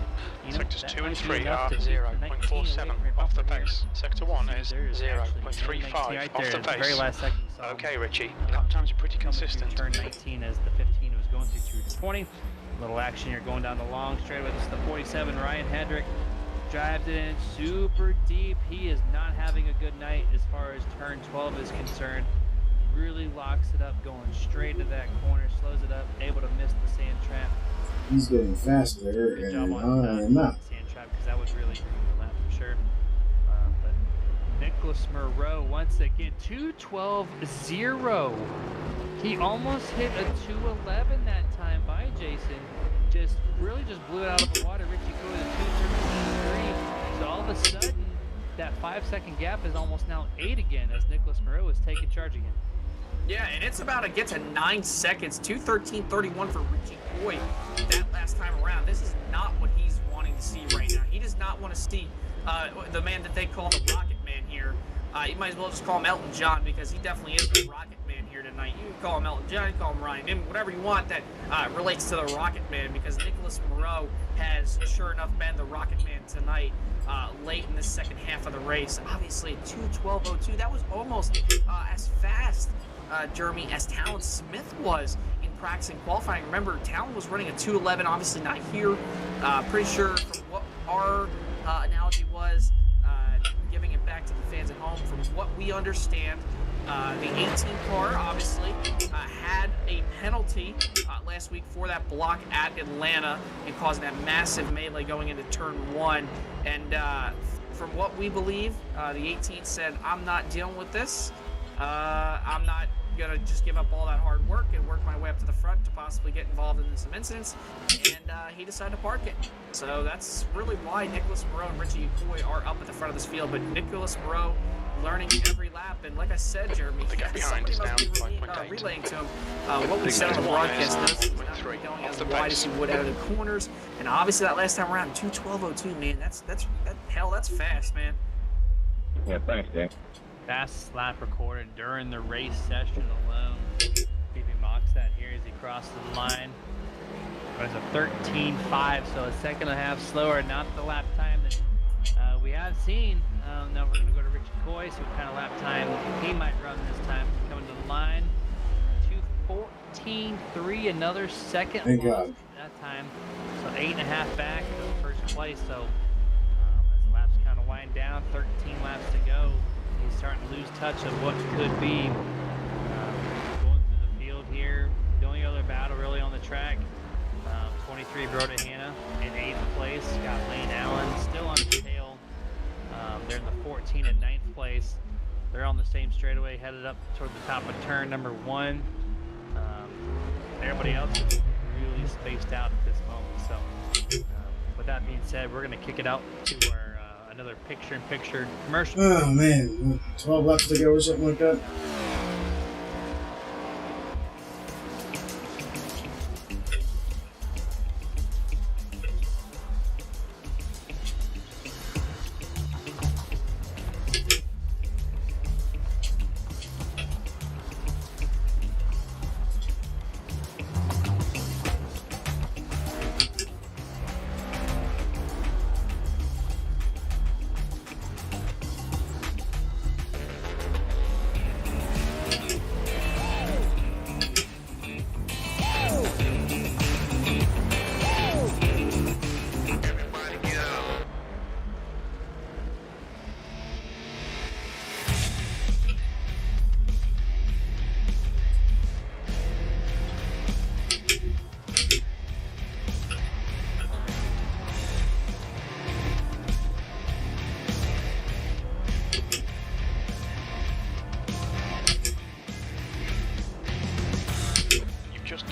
Sectors 2 and 3 are 0.47 0.47 off the pace. Sector 1 is 0.35 off the Very pace. last second. So Okay, Richie, lap times are pretty consistent. Turn 19 as the 15 was going through 2:20. Little action here going down the long straightaway. This is the 47. Ryan Hendrick drives it in super deep. He is not having a good night as far as turn 12 is concerned. Really locks it up, going straight to that corner, slows it up, able to miss the sand trap. He's getting faster, Good and job I on am not. sand trap, because that would really ruin the lap for sure. But Nicholas Moreau once again 2:12.0. He almost hit a 2:11 that time by Jason. Just really just blew it out of the water. Richie Coy to 2:13.3. So all of a sudden, that 5-second gap is almost now 8 again as Nicholas Moreau is taking charge again. Yeah, and it's about to get to 9 seconds. 2:13.31 for Richie Coy that last time around. This is not what he's wanting to see right now. He does not want to see the man that they call the Rocket Man here. You might as well just call him Elton John, because he definitely is the Rocket Man here tonight. You can call him Elton John, you can call him Ryan Newman, whatever you want that relates to the Rocket Man, because Nicholas Moreau has sure enough been the Rocket Man tonight. Late in the second half of the race. Obviously, 2:12.02. That was almost as fast, Jeremy, as Talon Smith was in practice and qualifying. Remember, Talon was running a 2:11, obviously not here. Pretty sure from what our analogy was, giving it back to the fans at home, from what we understand, the 18 car obviously had a penalty last week for that block at Atlanta and causing that massive melee going into turn 1. And from what we believe, the 18 said, I'm not dealing with this. I'm not going to just give up all that hard work and work my way up to the front to possibly get involved in some incidents. And he decided to park it. So that's really why Nicholas Moreau and Richie Coy are up at the front of this field. But Nicholas Moreau learning every lap, and like I said, Jeremy, The gap behind is now 5.8. relaying to him what we said on the broadcast. He's not really going as wide as he would out of the corners, and obviously that last time around, 2:12.02, man, that's fast, man. Yeah, thanks, Dan. Fast lap recorded during the race session alone. See if he mocks that here as he crosses the line. It was a 13.5, so a second and a half slower, not the lap time that we have seen. Now we're going to go to Richie Coy, see what kind of lap time he might run this time. Coming to the line, 2:14.3, another second Thank lost God. that time. So 8.5 back to the first place. So as the laps kind of wind down, 13 laps to go. He's starting to lose touch of what could be going through the field here. The only other battle really on the track, 23 Broda Hanna in 8th place. Got Lane Allen still on his tail. They're in the 14 and 9th place. They're on the same straightaway, headed up toward the top of turn number 1. Everybody else is really spaced out at this moment. So with that being said, we're going to kick it out to our another picture-in-picture commercial. Oh man, 12 laps to go or something like that.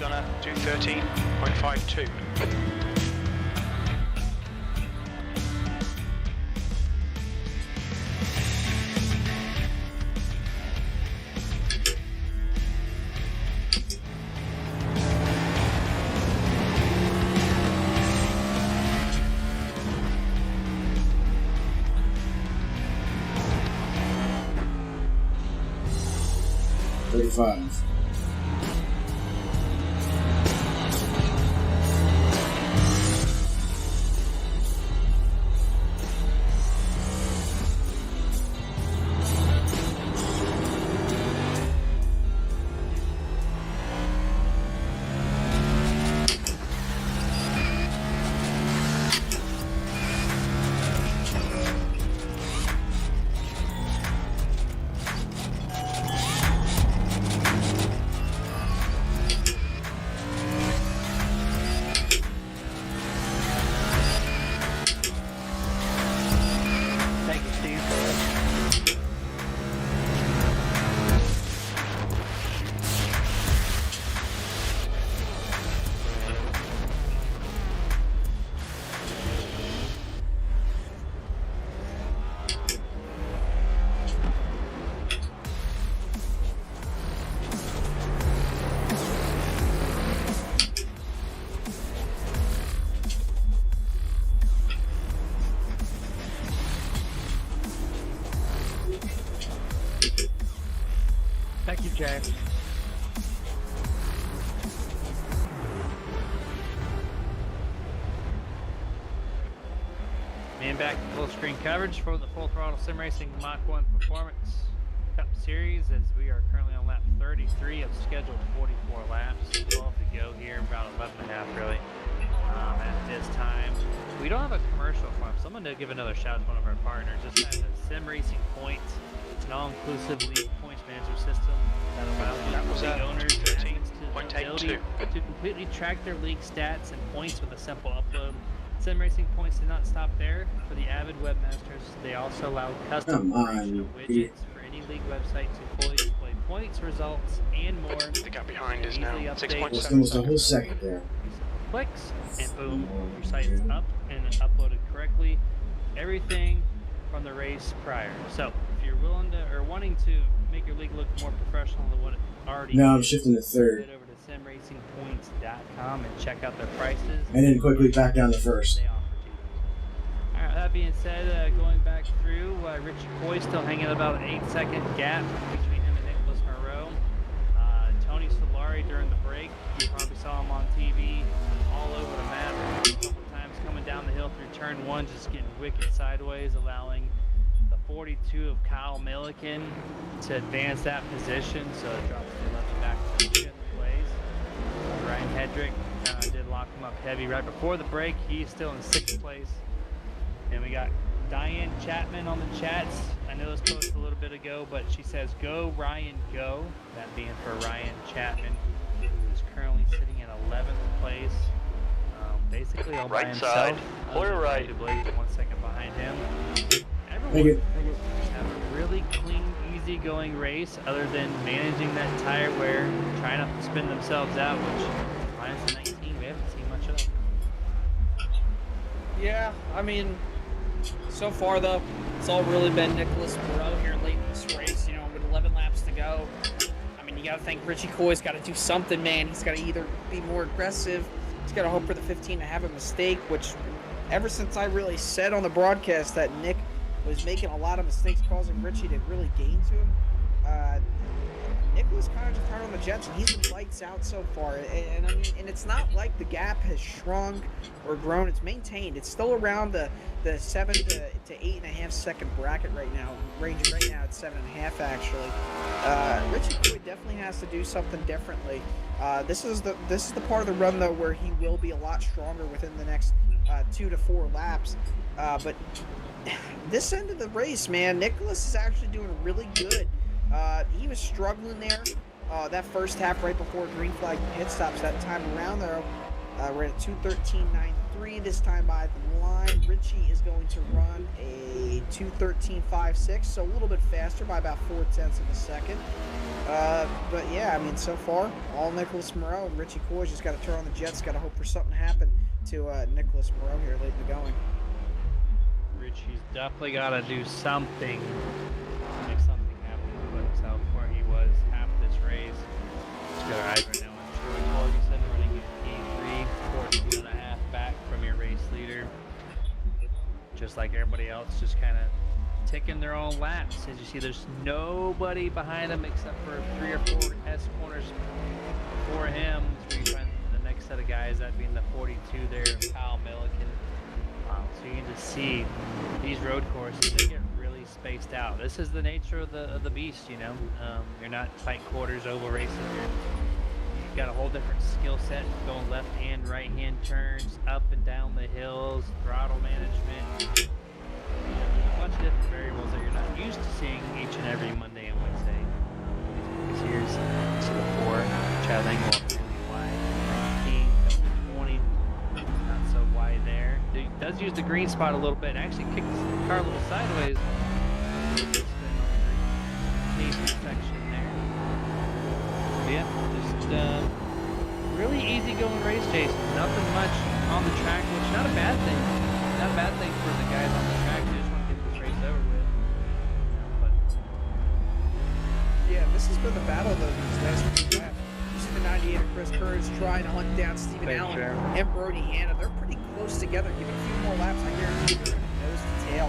done at 2:13.52. $35. Thank you, Steve. Thank you, James. Man back to full screen coverage for the Full Throttle Sim Racing Mach 1 Performance Cup Series, as we are currently on lap 33 of scheduled 44 laps. 12 to go here, about 11 and a half really at this time. We don't have a commercial for him, so I'm going to give another shout out to one of our partners. This has a Sim Racing Points, an all-inclusive league points management system that allows league owners and admins to the ability to completely track their league stats and points with a simple upload. Sim Racing Points did not stop there. For the avid webmasters, they also allow custom widgets for any league website to fully display points, results, and more. The gap behind is now Almost 6.7 a whole seconds. second there. Clicks, and boom, your site is up and uploaded correctly. Everything from the race prior. So, if you're willing to or wanting to make your league look more professional than what it already Now I'm is, shifting to third. head over to simracingpoints.com and check out their prices. And then quickly back down to first. They offer to you. Alright, that being said, going back through, Richie Coy still hanging about an 8-second gap between him and Nicholas Moreau. Tony Solari during the break, you probably saw him on TV all over the map a couple times coming down the hill through turn 1, just getting wicked sideways, allowing the 42 of Kyle Milliken to advance that position, so it drops the left back to 5th place. Ryan Hedrick did lock him up heavy right before the break. He's still in 6th place. And we got Diane Chapman on the chats. I know this posted a little bit ago, but she says, "Go Ryan, go." That being for Ryan Chapman, who is currently sitting in 11th place, basically all by Right himself. side, clear right. 1 second behind him. Thank Everyone you. have a really clean, easy-going race, other than managing that tire wear, trying not to spin themselves out, which minus 19, we haven't seen much of. Yeah, I mean, so far though, it's all really been Nicholas Moreau here late in this race. You know, with 11 laps to go. I mean, you got to think Richie Coy's got to do something, man. He's got to either be more aggressive. He's got to hope for the 15 to have a mistake, which ever since I really said on the broadcast that Nick was making a lot of mistakes, causing Richie to really gain to him, Nicholas kind of just turned on the jets, and he's been lights out so far. And I mean, and it's not like the gap has shrunk or grown; it's maintained. It's still around the 7 to 8.5 second bracket right now, ranging right now at 7.5 actually. Richie Coy definitely has to do something differently. This is the part of the run though where he will be a lot stronger within the next 2 to 4 laps. But this end of the race, man, Nicholas is actually doing really good. He was struggling there that first half right before green flag pit stops. That time around there, we're at 2:13.93 this time by the line. Richie is going to run a 2:13.56, so a little bit faster by about 0.4 of a second. But yeah, I mean, so far, all Nicholas Moreau and Richie Coy's just got to turn on the jets, got to hope for something to happen to Nicholas Moreau here late in the going. Richie's definitely got to do something to make something happen to put himself where he was half this race. He's got our eyes right now on Troy Torgerson running in P3, 14.5 back from your race leader. Just like everybody else, just kind of taking their own laps. As you see, there's nobody behind him except for 3 or 4 S corners for him. So you find the next set of guys, that being the 42 there, Kyle Milliken. So you can just see these road courses, they get really spaced out. This is the nature of the beast, you know. You're not fighting quarters, oval racing. You've got a whole different skill set, going left hand, right hand turns, up and down the hills, throttle management. A bunch of different variables that you're not used to seeing each and every Monday and Wednesday. Here's to the 4, Chad Engel really wide, 19, 20, not so wide there. He does use the green spot a little bit and actually kicks the car a little sideways. Section there. Yeah, just really easy going race, Jason. Nothing much on the track, which is not a bad thing. Not a bad thing for the guys on the track. They just want to get this race over with. But yeah, this has been the battle though these last few laps. You see the 98 of Chris Curtis trying to hunt down Stephen Allen and Brody Hanna. They're pretty close together. Give it a few more laps, I guarantee they're going to nose to tail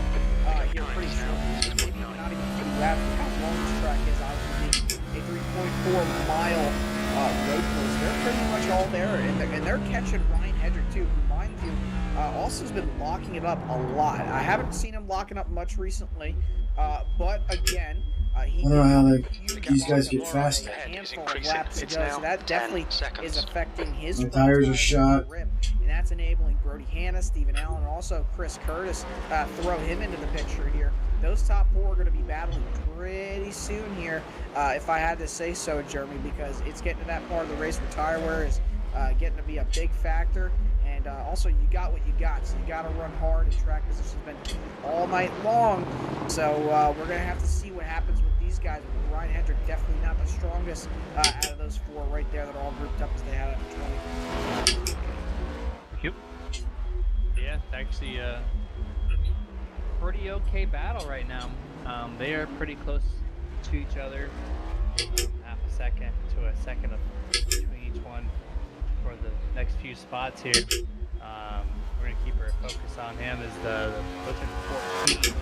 here pretty soon. Maybe not even a few laps. Look how long this track is, obviously being a 3.4 mile road course. They're pretty much all there, and they're catching Ryan Hedrick too, who, mind you, also has been locking it up a lot. I haven't seen him locking up much recently, but again, he I don't know how these guys get faster. A handful of laps to go, so that definitely is affecting his My tires are shot. rim, and that's enabling Brody Hanna, Stephen Allen, and also Chris Curtis throw him into the picture here. Those top 4 are going to be battling pretty soon here, if I had to say so, Jeremy, because it's getting to that part of the race where tire wear is getting to be a big factor. And also, you got what you got, so you got to run hard, and track position's been all night long. So we're going to have to see what happens with these guys. Ryan Hedrick definitely not the strongest out of those 4 right there that are all grouped up as they had at the 20. Thank you. Yeah, it's actually a pretty okay battle right now. They are pretty close to each other. Half a second to a second between each one for the next few spots here. We're going to keep our focus on him as the looks like 14,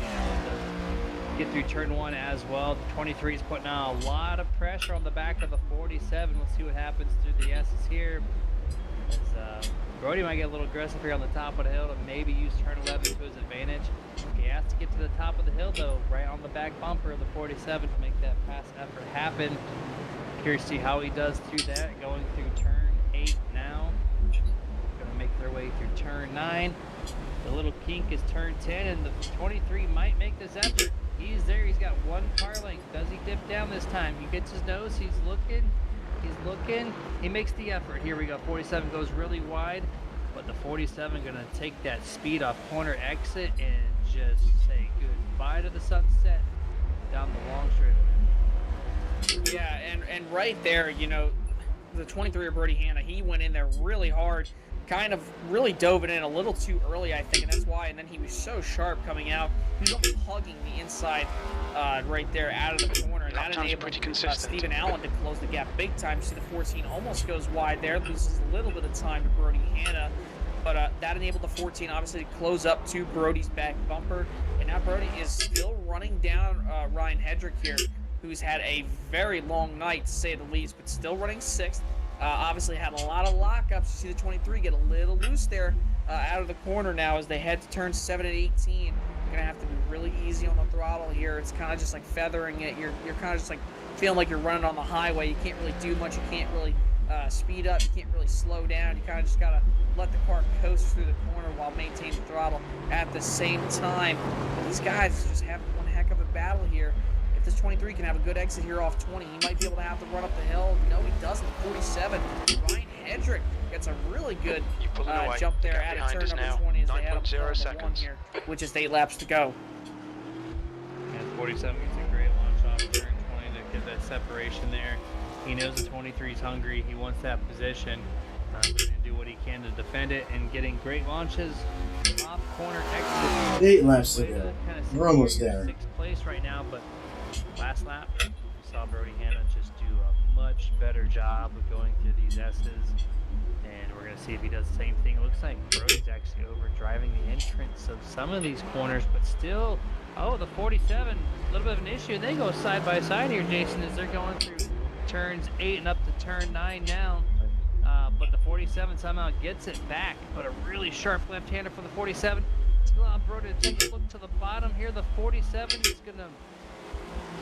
get through turn 1 as well. The 23 is putting on a lot of pressure on the back of the 47. We'll see what happens through the S's here. As, Brody might get a little aggressive here on the top of the hill to maybe use turn 11 to his advantage. He has to get to the top of the hill though, right on the back bumper of the 47 to make that pass effort happen. Curious to see how he does through that, going through turn 8 now. Gonna make their way through turn 9. The little kink is turn 10, and the 23 might make this effort. He's there, he's got 1 car length. Does he dip down this time? He gets his nose, he's looking, he makes the effort. Here we go, 47 goes really wide, but the 47 gonna take that speed off corner exit and just say goodbye to the sunset down the long straight. Yeah, and right there, you know, the 23 of Brody Hanna, he went in there really hard, kind of really dove it in a little too early, I think, and that's why. And then he was so sharp coming out. He was almost hugging the inside right there out of the corner, and that enabled Stephen Allen to close the gap big time. You see the 14 almost goes wide there, loses a little bit of time to Brody Hanna. But that enabled the 14, obviously, to close up to Brody's back bumper. And now Brody is still running down Ryan Hedrick here, who's had a very long night, to say the least, but still running 6th. Obviously had a lot of lockups. You see the 23 get a little loose there out of the corner now as they head to turn 7 and 18. You're going to have to be really easy on the throttle here. It's kind of just like feathering it. You're kind of just like feeling like you're running on the highway. You can't really do much. You can't really speed up. You can't really slow down. You kind of just got to let the car coast through the corner while maintaining the throttle at the same time. But these guys just have one heck of a battle here. If this 23 can have a good exit here off 20, he might be able to have to run up the hill. No, he doesn't. 47. Ryan Hedrick gets a really good jump there out of turn number 20 as they head up to turn 1 here, with just 8 laps to go. And 47 gets a great launch off turn 20 to get that separation there. He knows the 23 is hungry. He wants that position. He's going to do what he can to defend it, and getting great launches off corner exit. 8 laps to go. We're almost there. 6th place right now, but last lap, we saw Brody Hanna just do a much better job of going through these S's. And we're going to see if he does the same thing. It looks like Brody's actually overdriving the entrance of some of these corners, but still, oh, the 47, a little bit of an issue. They go side by side here, Jason, as they're going through turns 8 and up to turn 9 now. But the 47 somehow gets it back, but a really sharp left-hander for the 47. Still on Brody to take a look to the bottom here. The 47 is going to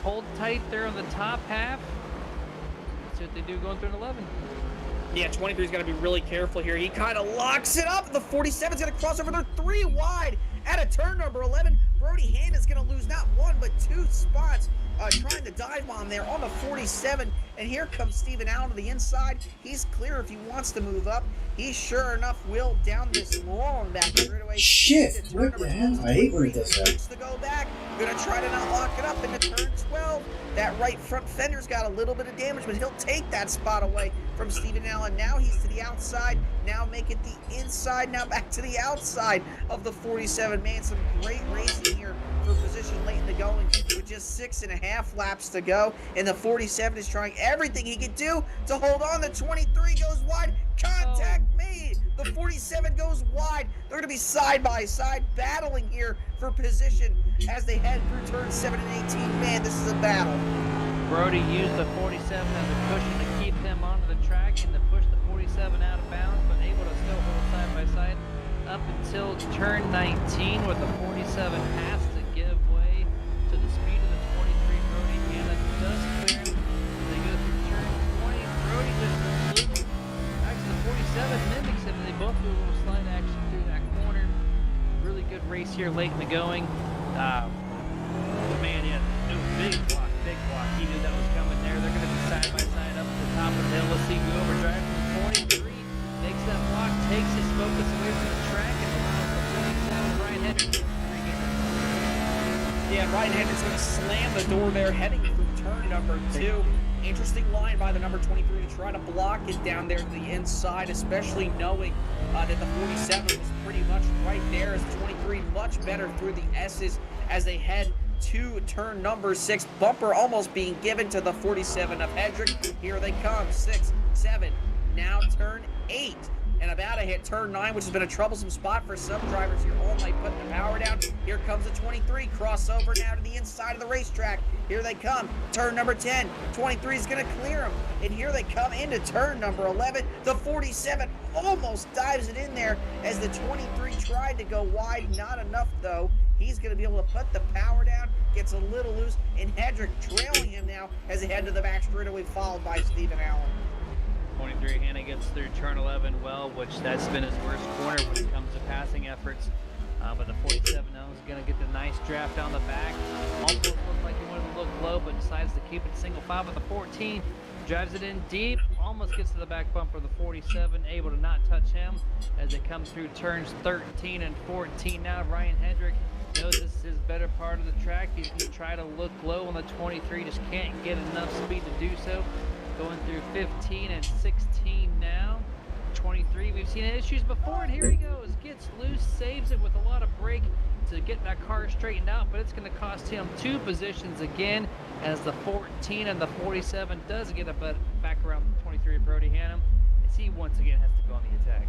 hold tight there on the top half. Let's see what they do going through an 11. Yeah, 23's got to be really careful here. He kind of locks it up. The 47's going to cross over. They're 3 wide at a turn number 11. Brody Hanna's going to lose not 1 but 2 spots. Trying to dive bomb there on the 47, and here comes Stephen Allen to the inside. He's clear if he wants to move up. He sure enough will down this long back straightaway. Shit! What the hell? I hate when it does that. To go back, gonna try to not lock it up into turn 12. That right front fender's got a little bit of damage, but he'll take that spot away from Stephen Allen. Now he's to the outside. Now make it the inside. Now back to the outside of the 47. Man, some great racing here for position late in the going with just 6.5 laps to go. And the 47 is trying everything he can do to hold on. The 23 goes wide. Contact made. The 47 goes wide. They're going to be side by side battling here for position as they head through turns 7 and 18. Man, this is a battle. Brody used the 47 as a cushion to keep them onto the track and to push the 47 out of bounds, but able to still hold side by side up until turn 19, with the 47 has to give way to the speed of the 23. Brody Hanna does clear him. They go through turn 20. Brody just loops. Actually, the 47 mimics him, and they both do a little slide action through that corner. Really good race here late in the going. Man, yeah, no, big block. He knew that was coming there. They're going to be side by side up to the top of the hill. Let's see who overdrives the 23. Makes that block, takes his focus away from the track, and allows the 47 Ryan Hendricks to regain. Yeah, Ryan Hendricks going to slam the door there, heading through turn number 2. Interesting line by the number 23 to try to block it down there to the inside, especially knowing that the 47 was pretty much right there as the 23 much better through the S's as they head to turn number 6. Bumper almost being given to the 47 of Hendrick. Here they come, 6, 7, now turn 8. And about to hit turn 9, which has been a troublesome spot for some drivers here. All might put the power down. Here comes the 23. Crossover now to the inside of the racetrack. Here they come. Turn number 10. 23 is going to clear them. And here they come into turn number 11. The 47 almost dives it in there as the 23 tried to go wide. Not enough, though. He's going to be able to put the power down. Gets a little loose. And Hendrick trailing him now as they head to the back straightaway, followed by Stephen Allen. 23 Hanna gets through turn 11 well, which that's been his worst corner when it comes to passing efforts. But the 47 now is going to get the nice draft down the back. Almost looked like he wanted to look low, but decides to keep it single file. But the 14 drives it in deep, almost gets to the back bumper. The 47 able to not touch him as they come through turns 13 and 14. Now Ryan Hendrick knows this is his better part of the track. He's going to try to look low on the 23, just can't get enough speed to do so. Going through 15 and 16 now. 23, we've seen issues before, and here he goes. Gets loose, saves it with a lot of brake to get that car straightened out, but it's going to cost him 2 positions again as the 14 and the 47 does get a back around the 23 of Brody Hanna, as he once again has to go on the attack.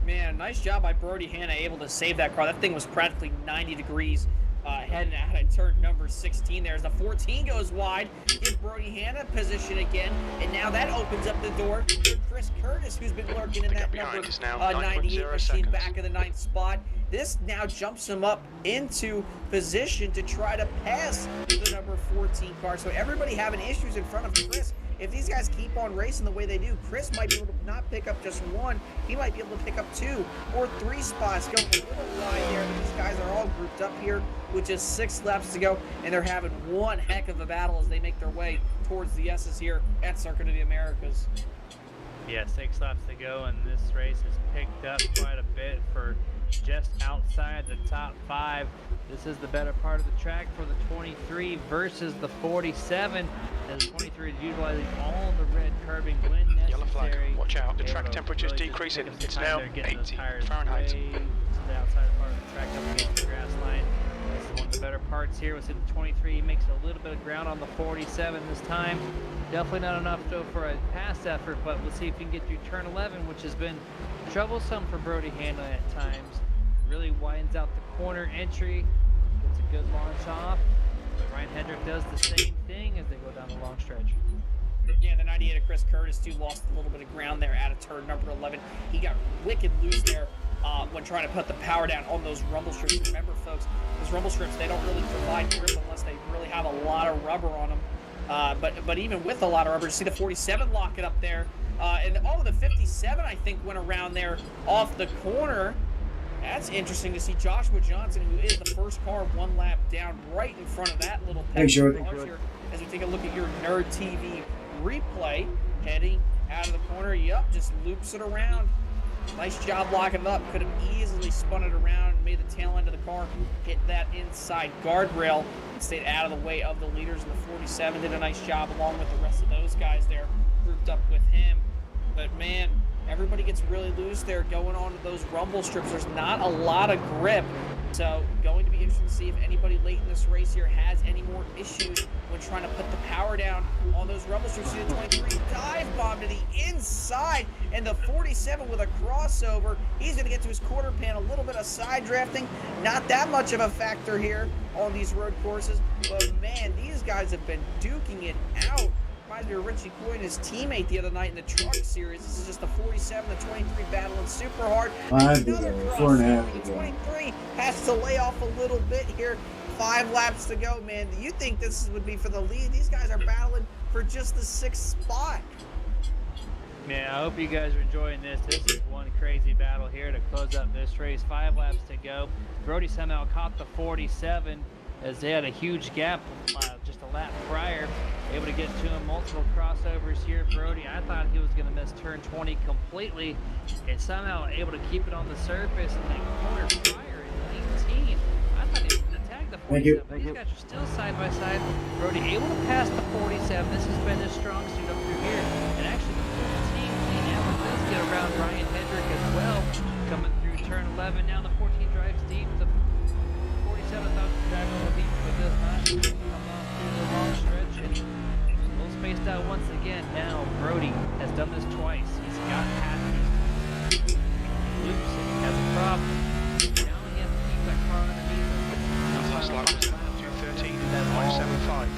Man, nice job by Brody Hanna, able to save that car. That thing was practically 90 degrees. Heading out at turn number 16 there as the 14 goes wide. Gives Brody Hanna position again, and now that opens up the door for Chris Curtis, who's been lurking in that number 98 machine back in the 9th spot. This now jumps him up into position to try to pass the number 14 car. So everybody having issues in front of Chris. If these guys keep on racing the way they do, Chris might be able to not pick up just 1. He might be able to pick up 2 or 3 spots. Going a little wide there, but these guys are all grouped up here with just 6 laps to go, and they're having one heck of a battle as they make their way towards the S's here at Circuit of the Americas. Yeah, 6 laps to go, and this race has picked up quite a bit for just outside the top 5. This is the better part of the track for the 23 versus the 47, as the 23 is utilizing all the red curbing when necessary. Yellow flag, watch out, the track temperature is decreasing. It's now 80 Fahrenheit. To the outside part of the track up against the grass line. This is one of the better parts here. We'll see the 23 makes a little bit of ground on the 47 this time. Definitely not enough though for a pass effort, but we'll see if he can get through turn 11, which has been troublesome for Brody Hanlon at times. Really widens out the corner entry, gets a good launch off. Ryan Hendrick does the same thing as they go down the long stretch. Yeah, the 98 of Chris Curtis too lost a little bit of ground there out of turn number 11. He got wicked loose there when trying to put the power down on those rumble strips. Remember, folks, those rumble strips, they don't really provide grip unless they really have a lot of rubber on them. But even with a lot of rubber, you see the 47 lock it up there. And the 57, I think, went around there off the corner. That's interesting to see Joshua Johnson, who is the first car one lap down, right in front of that little Thanks, George. here. As we take a look at your Nerd TV replay, heading out of the corner, yep, just loops it around. Nice job locking it up. Could have easily spun it around and made the tail end of the car hit that inside guardrail and stayed out of the way of the leaders. And the 47 did a nice job along with the rest of those guys there, grouped up with him. But man, everybody gets really loose there going on to those rumble strips. There's not a lot of grip. So going to be interesting to see if anybody late in this race here has any more issues when trying to put the power down on those rumble strips. See the 23 dive bomb to the inside, and the 47 with a crossover. He's going to get to his quarter pan. A little bit of side drafting. Not that much of a factor here on these road courses. But man, these guys have been duking it out. Reminds me of Richie Coy and his teammate the other night in the truck series. This is just the 47, the 23 battling super hard. 5 to go, 4.5 The to go. 23 has to lay off a little bit here. 5 laps to go, man. Do you think this would be for the lead? These guys are battling for just the 6th spot. Man, I hope you guys are enjoying this. This is one crazy battle here to close up this race. 5 laps to go. Brody somehow caught the 47 as they had a huge gap just a lap prior. Able to get to him, multiple crossovers here. Brody, I thought he was going to miss turn 20 completely, and somehow able to keep it on the surface and then corner prior in 19. I thought he was going to tag the 47. These guys are still side by side. Brody able to pass the 47. This has been his strong suit up through here. And actually the 14, Allen does get around Ryan Hendrick as well, coming through turn 11. Now the 14 drives deep. The 47 thought the driver would be, but does not. Come on through the long stretch and spaced out once again. Now Brody has done this twice. He's got past these loops and he has a problem. Now he has to keep that car underneath him. Last lap was 213, 575.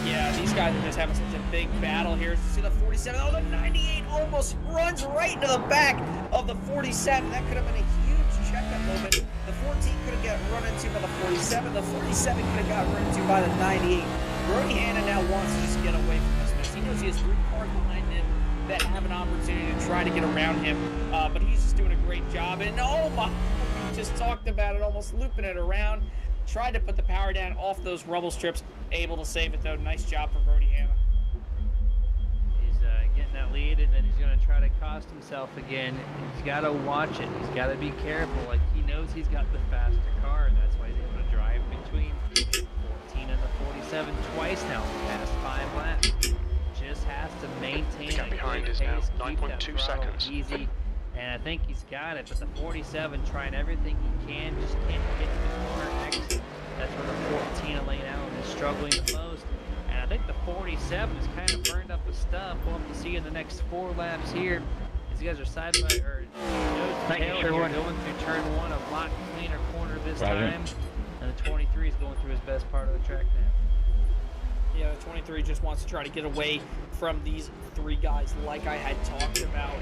Yeah, these guys are just having such a big battle here. See the 47. Oh, the 98 almost runs right into the back of the 47. That could have been a huge checkup moment. The 14 could have got run into by the 47. The 47 could have got run into by the 98. Brody Hannon now wants to just get away from this mess. He knows he has 3 cars behind him that have an opportunity to try to get around him, but he's just doing a great job. And oh my, we just talked about it, almost looping it around. Tried to put the power down off those rubble strips, able to save it though. Nice job for Brody Hannon. He's getting that lead, and then he's going to try to cost himself again. He's got to watch it. He's got to be careful. Like, he knows he's got the faster car, and that's why he's able to drive between 14 and the 47 twice now in the past 5 laps. Just has to maintain The gap a behind good is now pace, keep 9.2 that throttle seconds. easy, and I think he's got it. But the 47 trying everything he can, just can't get to the corner exit. That's where the 14 of Lane Allen is struggling the most. And I think the 47 is kind of burned up with stuff. We'll have to see in the next 4 laps here. These guys are side by or nose to tail here, going through turn 1, a lot cleaner corner this time. And the 23 is going through his best part of the track now. Yeah, the 23 just wants to try to get away from these 3 guys like I had talked about.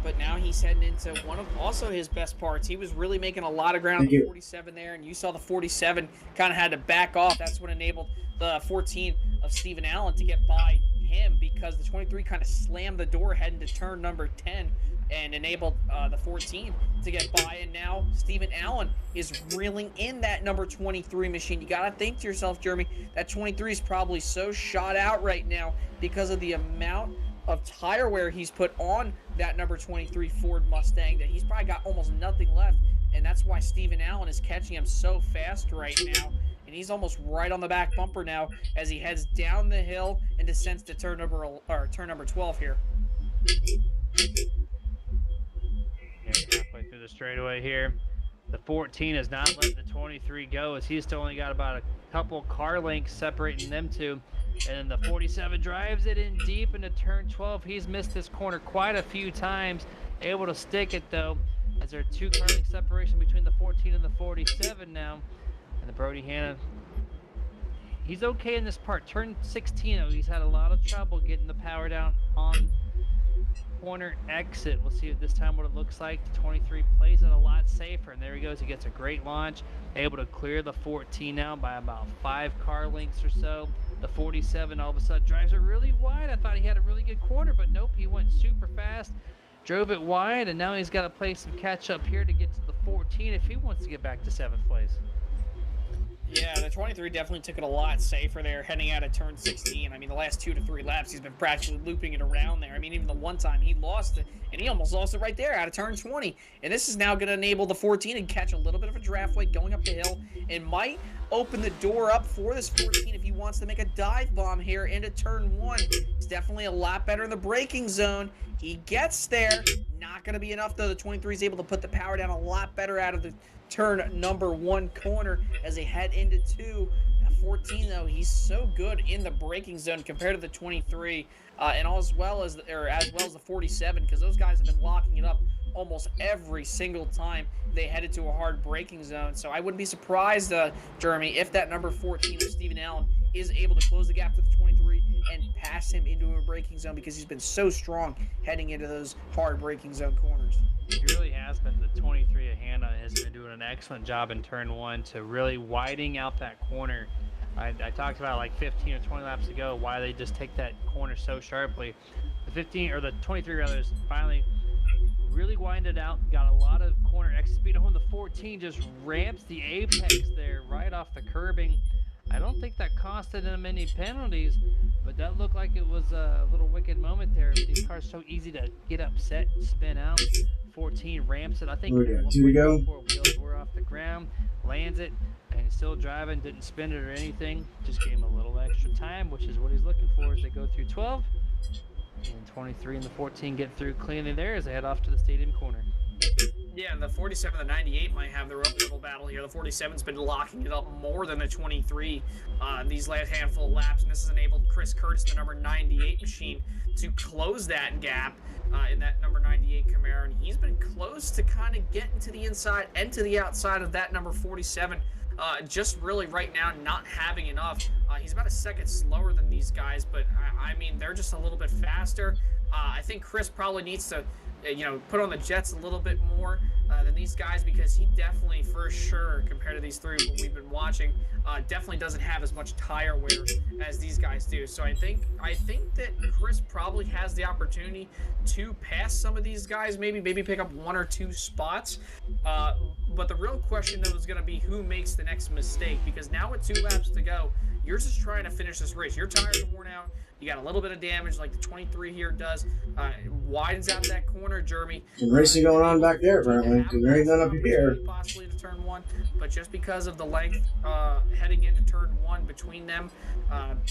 But now he's heading into one of also his best parts. He was really making a lot of ground on the 47 there, and you saw the 47 kind of had to back off. That's what enabled the 14 of Stephen Allen to get by him, because the 23 kind of slammed the door heading to turn number 10 and enabled the 14 to get by. And now Stephen Allen is reeling in that number 23 machine. You got to think to yourself, Jeremy, that 23 is probably so shot out right now because of the amount of tire wear he's put on that number 23 Ford Mustang that he's probably got almost nothing left, and that's why Steven Allen is catching him so fast right now. And he's almost right on the back bumper now as he heads down the hill and descends to turn number 12 here. Yeah, halfway through the straightaway here. The 14 has not let the 23 go, as he's still only got about a couple car lengths separating them two. And then the 47 drives it in deep into turn 12. He's missed this corner quite a few times, able to stick it though, as there are 2 car length separation between the 14 and the 47 now. And the Brody Hanna, he's okay in this part. Turn 16 though, he's had a lot of trouble getting the power down on corner exit. We'll see this time what it looks like. The 23 plays it a lot safer, and there he goes. He gets a great launch, able to clear the 14 now by about 5 car lengths or so. The 47 all of a sudden drives it really wide. I thought he had a really good corner, but nope, he went super fast, drove it wide, and now he's got to play some catch up here to get to the 14 if he wants to get back to 7th place. Yeah, the 23 definitely took it a lot safer there heading out of turn 16. I mean, the last 2 to 3 laps, he's been practically looping it around there. I mean, even the one time he lost it, and he almost lost it right there out of turn 20. And this is now going to enable the 14 to catch a little bit of a draft weight going up the hill and might open the door up for this 14 if he wants to make a dive bomb here into turn 1. He's definitely a lot better in the braking zone. He gets there. Not going to be enough, though. The 23 is able to put the power down a lot better out of the turn number 1 corner as they head into 2. At 14 though, he's so good in the braking zone compared to the 23 and as well as the 47, because those guys have been locking it up almost every single time they headed to a hard braking zone. So I wouldn't be surprised, Jeremy, if that number 14 of Steven Allen is able to close the gap to the 23 and pass him into a braking zone, because he's been so strong heading into those hard braking zone corners. He really has been. The 23 of Hanna has been doing an excellent job in turn 1 to really widening out that corner. I talked about like 15 or 20 laps ago why they just take that corner so sharply. The 23 rather is finally really winded out, got a lot of corner exit speed on. The 14 just ramps the apex there right off the curbing. I don't think that costed him any penalties, but that looked like it was a little wicked moment there. These cars so easy to get upset and spin out. 14 ramps it. I think 2 to go. Wheels were off the ground, lands it, and he's still driving, didn't spin it or anything. Just gave him a little extra time, which is what he's looking for as they go through 12. And 23 and the 14 get through cleanly there as they head off to the stadium corner. Yeah, the 47 and the 98 might have their own little battle here. The 47's been locking it up more than the 23 these last handful of laps, and this has enabled Chris Curtis, the number 98 machine, to close that gap in that number 98 Camaro, and he's been close to kind of getting to the inside and to the outside of that number 47. Just really right now not having enough. He's about a second slower than these guys, but I mean, they're just a little bit faster. I think Chris probably needs to put on the jets a little bit more than these guys, because he definitely, for sure, compared to these three we've been watching, definitely doesn't have as much tire wear as these guys do. So I think that Chris probably has the opportunity to pass some of these guys, maybe pick up 1 or 2 spots. But the real question, though, is going to be who makes the next mistake, because now with 2 laps to go, you're just trying to finish this race. Your tires are worn out. You got a little bit of damage like the 23 here does. Widens out that corner, Jeremy. Some racing going on back there, apparently, because there ain't none up here. Possibly to turn 1, but just because of the length heading into turn 1 between them,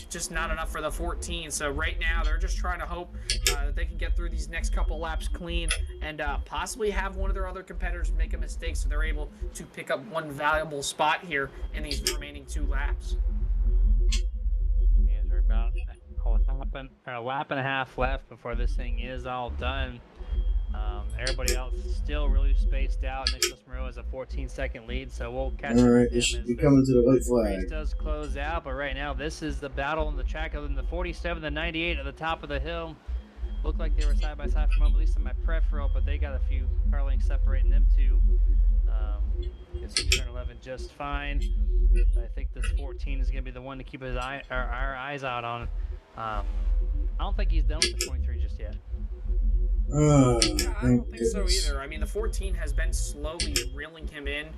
just not enough for the 14. So right now, they're just trying to hope that they can get through these next couple laps clean and possibly have one of their other competitors make a mistake, so they're able to pick up 1 valuable spot here in these remaining 2 laps. They're about a lap and a half left before this thing is all done. Everybody else is still really spaced out. Nicholas Moreau has a 14-second lead, so we'll catch up with him it should as be coming to the white flag. race does close out. But right now, this is the battle on the track. Other than the 47, the 98 at the top of the hill, looked like they were side by side for a moment, at least in my peripheral, but they got a few car lengths separating them two. It's turn 11 just fine. But I think this 14 is going to be the one to keep our eyes out on. I don't think he's done with the 23 just yet. I don't think so either. I mean, the 14 has been slowly reeling him in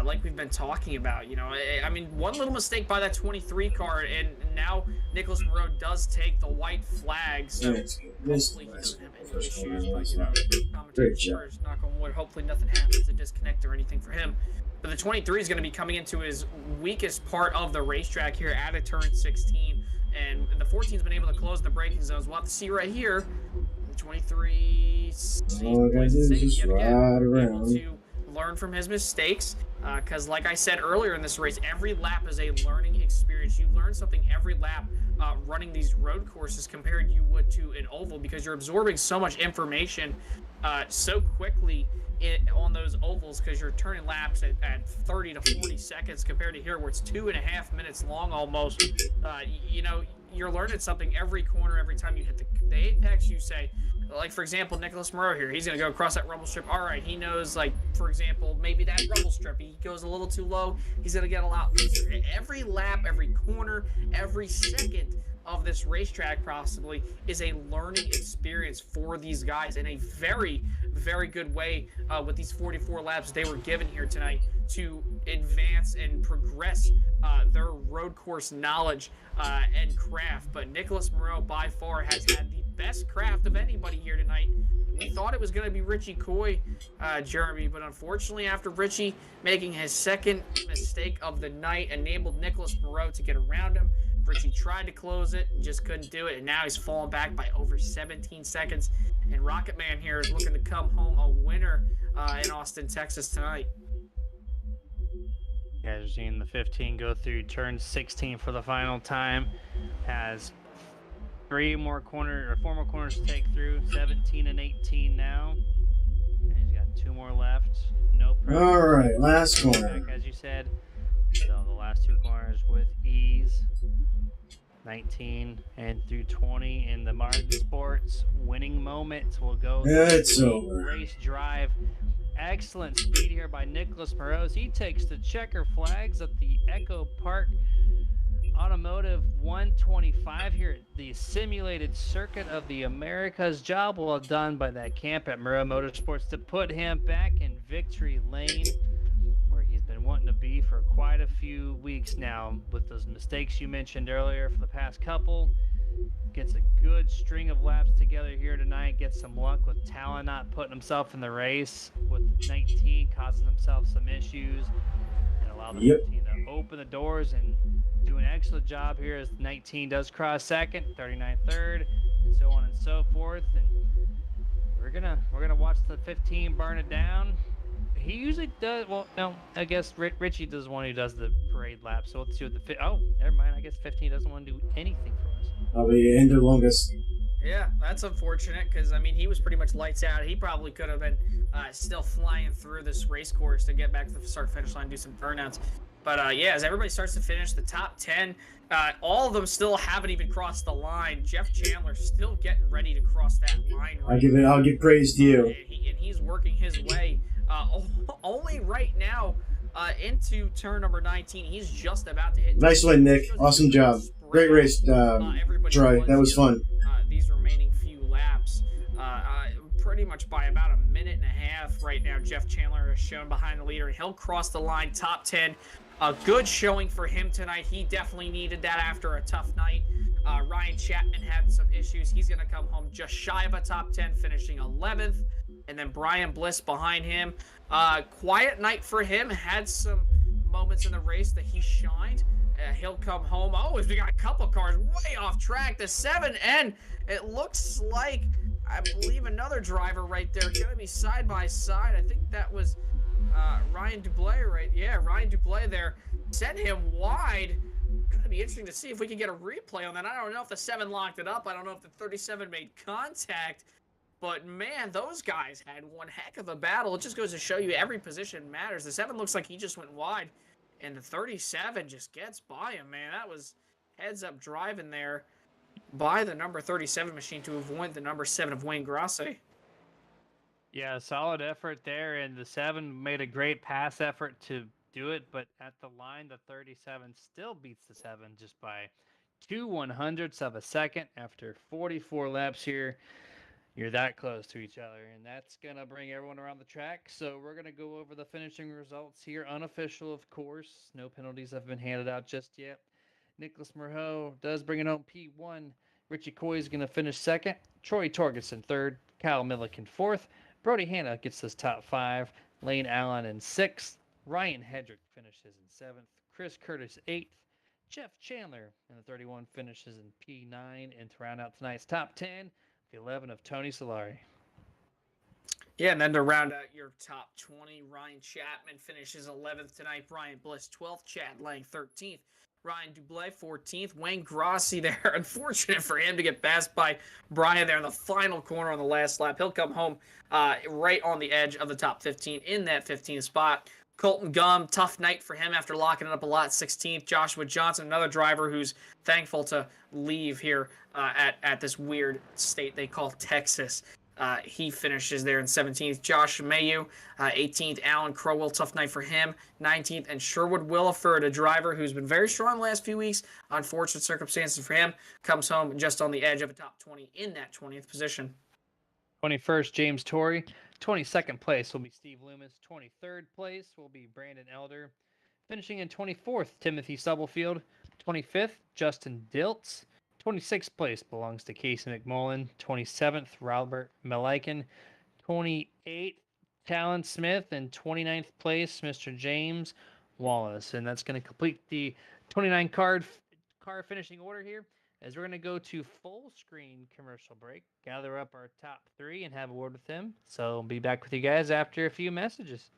like we've been talking about. You know, I mean, one little mistake by that 23 car, and now Nicholas Moreau does take the white flag. So hopefully he doesn't have any issues. But you know, Great commentators job. first, knock on wood. Hopefully nothing happens, a disconnect or anything for him. But the 23 is going to be coming into his weakest part of the racetrack here at a turn 16, and the 14's been able to close the braking zones. We'll have to see right here. The 23 All I gotta do is just ride around. able to learn from his mistakes, because like I said earlier in this race, every lap is a learning experience. You learn something every lap running these road courses compared you would to an oval, because you're absorbing so much information so quickly on those ovals, because you're turning laps at 30 to 40 seconds compared to here where it's 2.5 minutes long almost. You know, you're learning something every corner, every time you hit the apex. You say, like, for example, Nicholas Moreau here, he's going to go across that rumble strip. All right, he knows, like, for example, maybe that rumble strip, he goes a little too low, he's going to get a lot looser. Every lap, every corner, every second of this racetrack possibly is a learning experience for these guys in a very, very good way with these 44 laps they were given here tonight to advance and progress their road course knowledge and craft. But Nicholas Moreau by far has had the best craft of anybody here tonight. We thought it was going to be Richie Coy, Jeremy, but unfortunately after Richie making his second mistake of the night enabled Nicholas Moreau to get around him, Richie tried to close it and just couldn't do it, and now he's fallen back by over 17 seconds. And Rocket Man here is looking to come home a winner in Austin, Texas tonight. You guys are seeing the 15 go through turn 16 for the final time. Has 4 more corners to take through. 17 and 18 now. And he's got 2 more left. No pressure. All right, last corner. Back, as you said. So the last 2 corners with ease. 19 and through 20 in the Martin Sports winning moments will go. It's over. Race drive. Excellent speed here by Nicholas Moreau. He takes the checker flags at the Echo Park Automotive 125 here at the simulated circuit of the Americas. Job well done by that camp at Moreau Motorsports to put him back in victory lane, where he's been wanting to be for quite a few weeks now with those mistakes you mentioned earlier for the past couple. Gets a good string of laps together here tonight. Gets some luck with Talon not putting himself in the race, with the 19 causing himself some issues, and allow the 15 to open the doors and do an excellent job here as 19 does cross second, 39 third, and so on and so forth. And we're gonna watch the 15 burn it down. He usually does. Well, no, I guess Richie does one who does the parade lap. So let's see what the oh, never mind. I guess 15 doesn't want to do anything for us. I'll be in the longest. Yeah, that's unfortunate, because I mean he was pretty much lights out. He probably could have been still flying through this race course to get back to the start finish line and do some burnouts. But yeah, as everybody starts to finish, the top 10, all of them still haven't even crossed the line. Jeff Chandler still getting ready to cross that line. Right, I'll give praise to you. And he's working his way only right now into turn number 19. He's just about to hit. Nice win, Nick. Awesome job. Great race, Troy. That was fun. These remaining few laps, pretty much by about a minute and a half right now, Jeff Chandler is shown behind the leader, and he'll cross the line, top 10. A good showing for him tonight. He definitely needed that after a tough night. Ryan Chapman had some issues. He's going to come home just shy of a top 10, finishing 11th. And then Brian Bliss behind him. Quiet night for him. Had some moments in the race that he shined. He'll come home. Oh, we got a couple cars way off track. The 7N, it looks like, I believe, another driver right there. Going to be side by side. I think that was Ryan Dublé, right? Yeah, Ryan Dublé there. Sent him wide. Going to be interesting to see if we can get a replay on that. I don't know if the 7 locked it up. I don't know if the 37 made contact. But, man, those guys had one heck of a battle. It just goes to show you every position matters. The 7 looks like he just went wide. And the 37 just gets by him, man. That was heads-up driving there by the number 37 machine to avoid the number 7 of Wayne Grassi. Yeah, solid effort there. And the 7 made a great pass effort to do it. But at the line, the 37 still beats the 7 just by 2/100ths of a second after 44 laps here. You're that close to each other, and that's going to bring everyone around the track. So we're going to go over the finishing results here. Unofficial, of course. No penalties have been handed out just yet. Nicholas Merho does bring it home P1. Richie Coy is going to finish second. Troy Torgerson third. Kyle Milliken fourth. Brody Hanna gets his top 5. Lane Allen in 6th. Ryan Hedrick finishes in 7th. Chris Curtis 8th. Jeff Chandler in the 31 finishes in P9. And to round out tonight's top 10, the 11 of Tony Solari. Yeah, and then to round out your top 20, Ryan Chapman finishes 11th tonight. Brian Bliss 12th. Chad Lang 13th. Ryan Dublé 14th. Wayne Grossi there. Unfortunate for him to get passed by Brian there in the final corner on the last lap. He'll come home right on the edge of the top 15 in that 15th spot. Colton Gum, tough night for him after locking it up a lot, 16th. Joshua Johnson, another driver who's thankful to leave here at this weird state they call Texas. He finishes there in 17th. Josh Mayu, 18th. Alan Crowell, tough night for him, 19th. And Sherwood Williford, a driver who's been very strong the last few weeks. Unfortunate circumstances for him. Comes home just on the edge of a top 20 in that 20th position. 21st, James Torrey. 22nd place will be Steve Loomis. 23rd place will be Brandon Elder. Finishing in 24th, Timothy Stubblefield. 25th, Justin Diltz. 26th place belongs to Casey McMullen. 27th, Robert Melican. 28th, Talon Smith. And 29th place, Mr. James Wallace. And that's going to complete the 29 car finishing order here, as we're going to go to full screen commercial break, gather up our top 3 and have a word with them. So I'll be back with you guys after a few messages.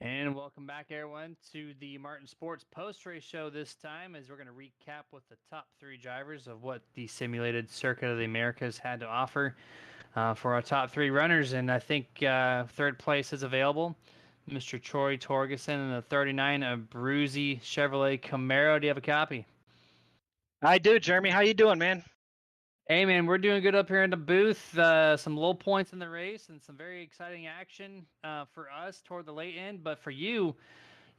And welcome back, everyone, to the Martin Sports post-race show this time, as we're going to recap with the top 3 drivers of what the simulated Circuit of the Americas had to offer for our top 3 runners. And I think 3rd place is available. Mr. Troy Torgerson in the 39 of Bruzy Chevrolet Camaro. Do you have a copy? I do, Jeremy. How you doing, man? Hey, man, we're doing good up here in the booth. Some low points in the race and some very exciting action for us toward the late end. But for you,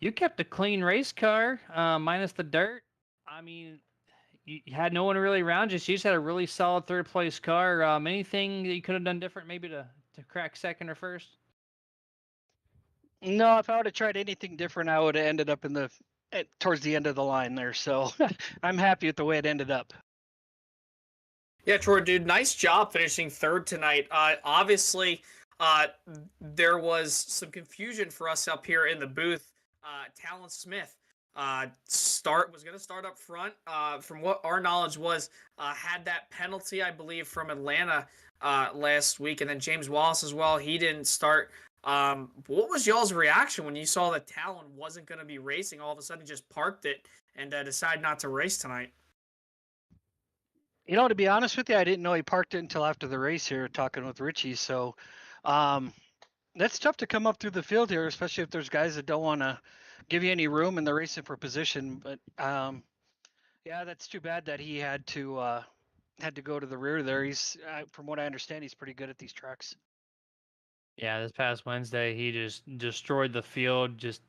you kept a clean race car, minus the dirt. I mean, you had no one really around you. So you just had a really solid 3rd place car. Anything that you could have done different, maybe to crack 2nd or 1st? No, if I would have tried anything different, I would have ended up towards the end of the line there. So I'm happy with the way it ended up. Yeah, Troy, dude, nice job finishing 3rd tonight. Obviously, there was some confusion for us up here in the booth. Talon Smith was going to start up front. From what our knowledge was, had that penalty, I believe, from Atlanta last week, and then James Wallace as well. He didn't start. What was y'all's reaction when you saw that Talon wasn't going to be racing? All of a sudden, just parked it and decided not to race tonight. You know, to be honest with you, I didn't know he parked it until after the race here, talking with Richie. So, um, that's tough to come up through the field here, especially if there's guys that don't want to give you any room in the racing for position. But yeah, that's too bad that he had to go to the rear there. He's, from what I understand, he's pretty good at these tracks. Yeah, this past Wednesday he just destroyed the field, just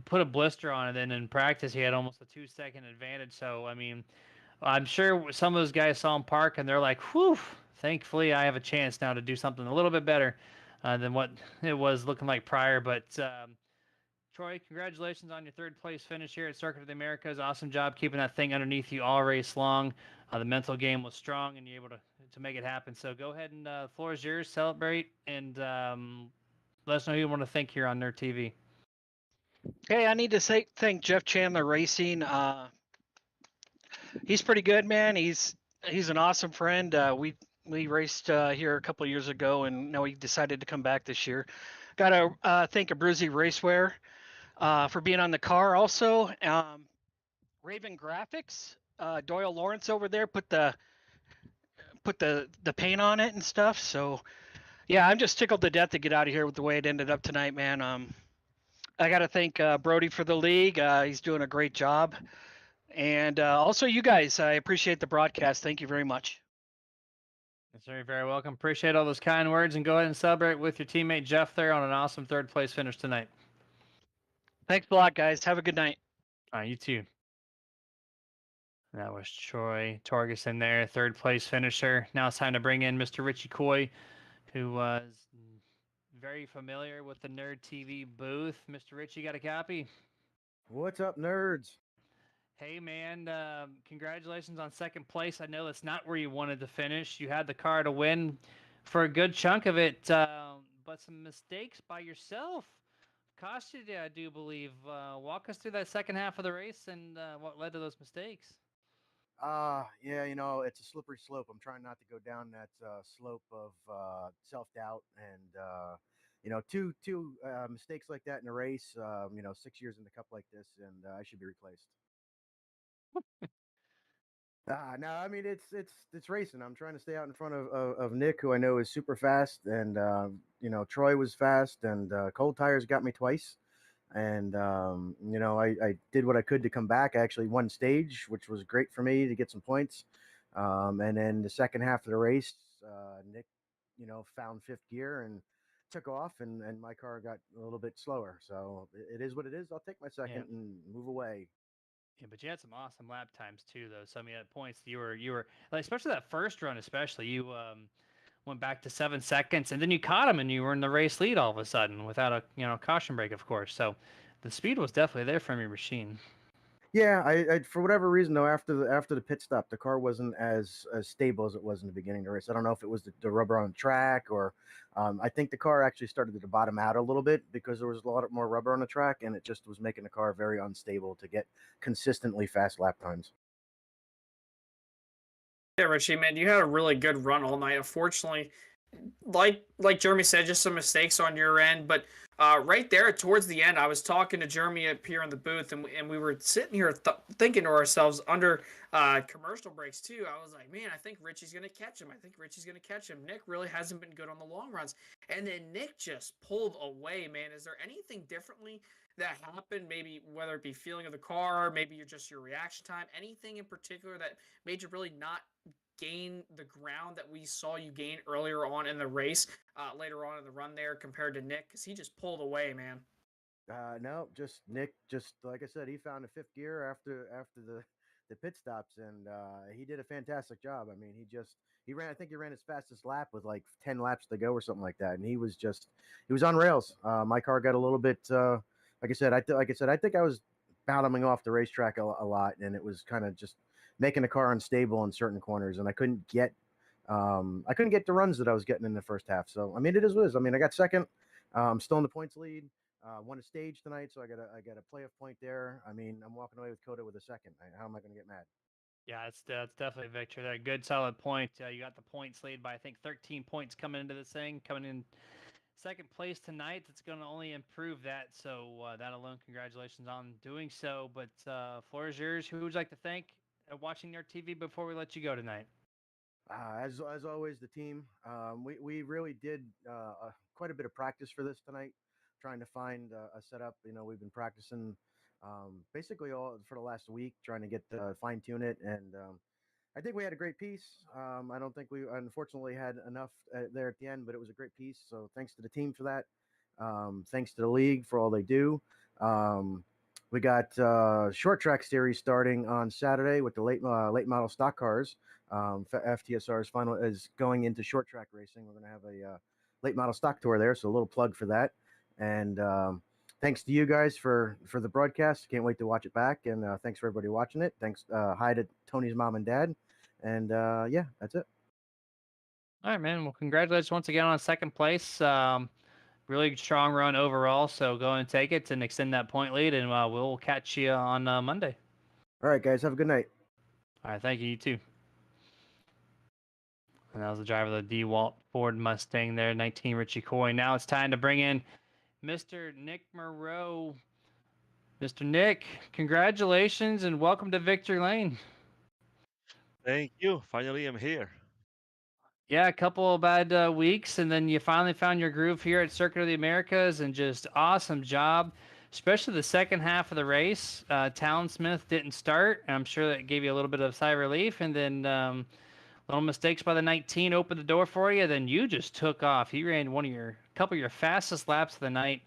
put a blister on it. Then in practice he had almost a 2-second advantage. So I mean, I'm sure some of those guys saw him park and they're like, "Whew! Thankfully I have a chance now to do something a little bit better than what it was looking like prior." But Troy, congratulations on your third place finish here at Circuit of the Americas. Awesome job keeping that thing underneath you all race long. The mental game was strong, and you're able to make it happen. So go ahead and the floor is yours. Celebrate and let us know who you want to thank here on Nerd TV. Hey, I need to thank Jeff Chandler Racing. He's pretty good, man. He's an awesome friend. We raced here a couple of years ago, and now he decided to come back this year. Got to thank Abruzzi Racewear for being on the car. Also, Raven Graphics, Doyle Lawrence over there put the paint on it and stuff. So yeah, I'm just tickled to death to get out of here with the way it ended up tonight, man. I got to thank Brody for the league. He's doing a great job. And also you guys, I appreciate the broadcast. Thank you very much. Yes, sir. You're very welcome. Appreciate all those kind words, and go ahead and celebrate with your teammate Jeff there on an awesome third place finish tonight. Thanks a lot, guys. Have a good night. All right, you too. That was Troy Torgerson there, third place finisher. Now it's time to bring in Mr. Richie Coy, who was very familiar with the Nerd TV booth. Mr. Richie, got a copy? What's up, nerds? Hey, man, congratulations on second place. I know that's not where you wanted to finish. You had the car to win for a good chunk of it, but some mistakes by yourself cost you, I do believe. Walk us through that second half of the race and what led to those mistakes. Yeah, it's a slippery slope. I'm trying not to go down that slope of self-doubt and two mistakes like that in a race. 6 years in the cup like this, and I should be replaced. No, I mean it's racing. I'm trying to stay out in front of Nick, who I know is super fast, and Troy was fast, and cold tires got me twice. And I did what I could to come back. I actually won stage, which was great for me to get some points. And then the second half of the race, Nick, found fifth gear and took off, and my car got a little bit slower. So it is what it is. I'll take my second and move away. Yeah, but you had some awesome lap times too, though. So I mean, at points you were like, especially that first run, especially you went back to 7 seconds, and then you caught him, and you were in the race lead all of a sudden without a caution break, of course. So the speed was definitely there from your machine. Yeah, I for whatever reason though, after the pit stop, the car wasn't as stable as it was in the beginning of the race. I don't know if it was the rubber on the track or I think the car actually started to bottom out a little bit because there was a lot more rubber on the track, and it just was making the car very unstable to get consistently fast lap times. Yeah, Richie, man, you had a really good run all night. Unfortunately, like Jeremy said, just some mistakes on your end. But right there towards the end, I was talking to Jeremy up here in the booth, and we were sitting here thinking to ourselves under commercial breaks too. I was like, man, I think Richie's gonna catch him. I think Richie's gonna catch him. Nick really hasn't been good on the long runs, and then Nick just pulled away. Man, is there anything differently that happened? Maybe whether it be feeling of the car, maybe your reaction time, anything in particular that made you really not gain the ground that we saw you gain earlier on in the race, later on in the run there compared to Nick, because he just pulled away, man. No, just Nick. Just like I said, he found a fifth gear after the pit stops, and he did a fantastic job. I mean, he ran. I think he ran his fastest lap with like 10 laps to go or something like that, and he was on rails. My car got a little bit. Like I said, I think I was bottoming off the racetrack a lot, and it was kind of just making the car unstable in certain corners, and I couldn't get the runs that I was getting in the first half. So I mean, it is what it is. I mean, I got second. I'm still in the points lead. Won a stage tonight, so I got a playoff point there. I mean, I'm walking away with COTA with a second. How am I going to get mad? Yeah, that's definitely a victory there. Good, solid point. You got the points lead by I think 13 points coming into this thing, coming in second place tonight. That's going to only improve that. So that alone, congratulations on doing so. But floor is yours. Who would you like to thank watching your TV before we let you go tonight? As always, the team. We really did quite a bit of practice for this tonight, trying to find a setup. You know, we've been practicing basically all for the last week, trying to get fine tune it, and I think we had a great piece. I don't think we unfortunately had enough there at the end, but it was a great piece. So thanks to the team for that. Thanks to the league for all they do. We got short track series starting on Saturday with the late model stock cars. FTSR's final is going into short track racing. We're going to have a late model stock tour there, so a little plug for that. And thanks to you guys for the broadcast. Can't wait to watch it back. And thanks for everybody watching it. Thanks. Hi to Tony's mom and dad. And yeah, that's it. All right, man. Well, congratulations once again on second place. Really strong run overall. So go and take it and extend that point lead, and we'll catch you on Monday. All right, guys. Have a good night. All right. Thank you. You too. And that was the driver of the DeWalt Ford Mustang there, 19 Richie Coy. Now it's time to bring in Mr. Nick Moreau. Mr. Nick, congratulations and welcome to Victory Lane. Thank you. Finally, I'm here. Yeah, a couple of bad weeks, and then you finally found your groove here at Circuit of the Americas, and just awesome job, especially the second half of the race. Talon Smith didn't start. I'm sure that gave you a little bit of sigh of relief, and then little mistakes by the 19 opened the door for you. Then you just took off. He ran couple of your fastest laps of the night.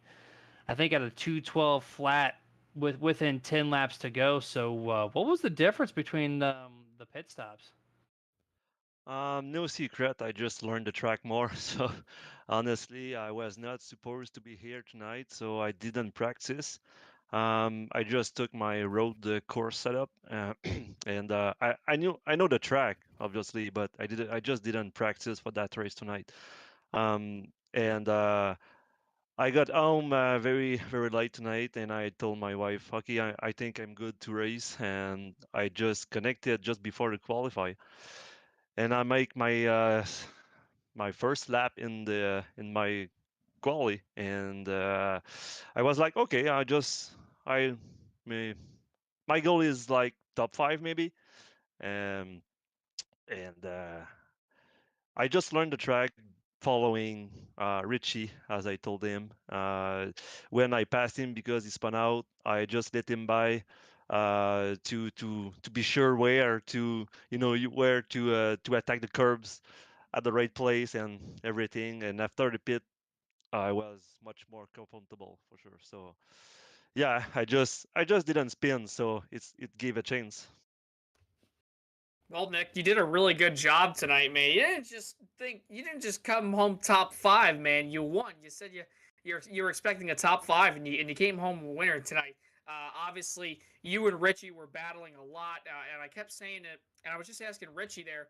I think at a 2:12 flat within 10 laps to go. So what was the difference between the pit stops? No secret. I just learned the track more. So honestly, I was not supposed to be here tonight, so I didn't practice. I just took my road course setup, and I know the track obviously, but I just didn't practice for that race tonight. And I got home very late tonight, and I told my wife, "Okay, I think I'm good to race," and I just connected just before the qualify, and I make my first lap in my quali, and I was like, okay, I may, my goal is like top 5 maybe, um, and I just learned the track following Richie, as I told him. When I passed him because he spun out, I just let him by to be sure where to where to attack the curbs at the right place and everything. And after the pit, I was much more comfortable for sure. So yeah, I just didn't spin, so it gave a chance. Well, Nick, you did a really good job tonight, man. You didn't just come home top 5, man. You won. You said you were expecting a top 5, and you came home a winner tonight. Obviously, you and Richie were battling a lot, and I kept saying it, and I was just asking Richie there.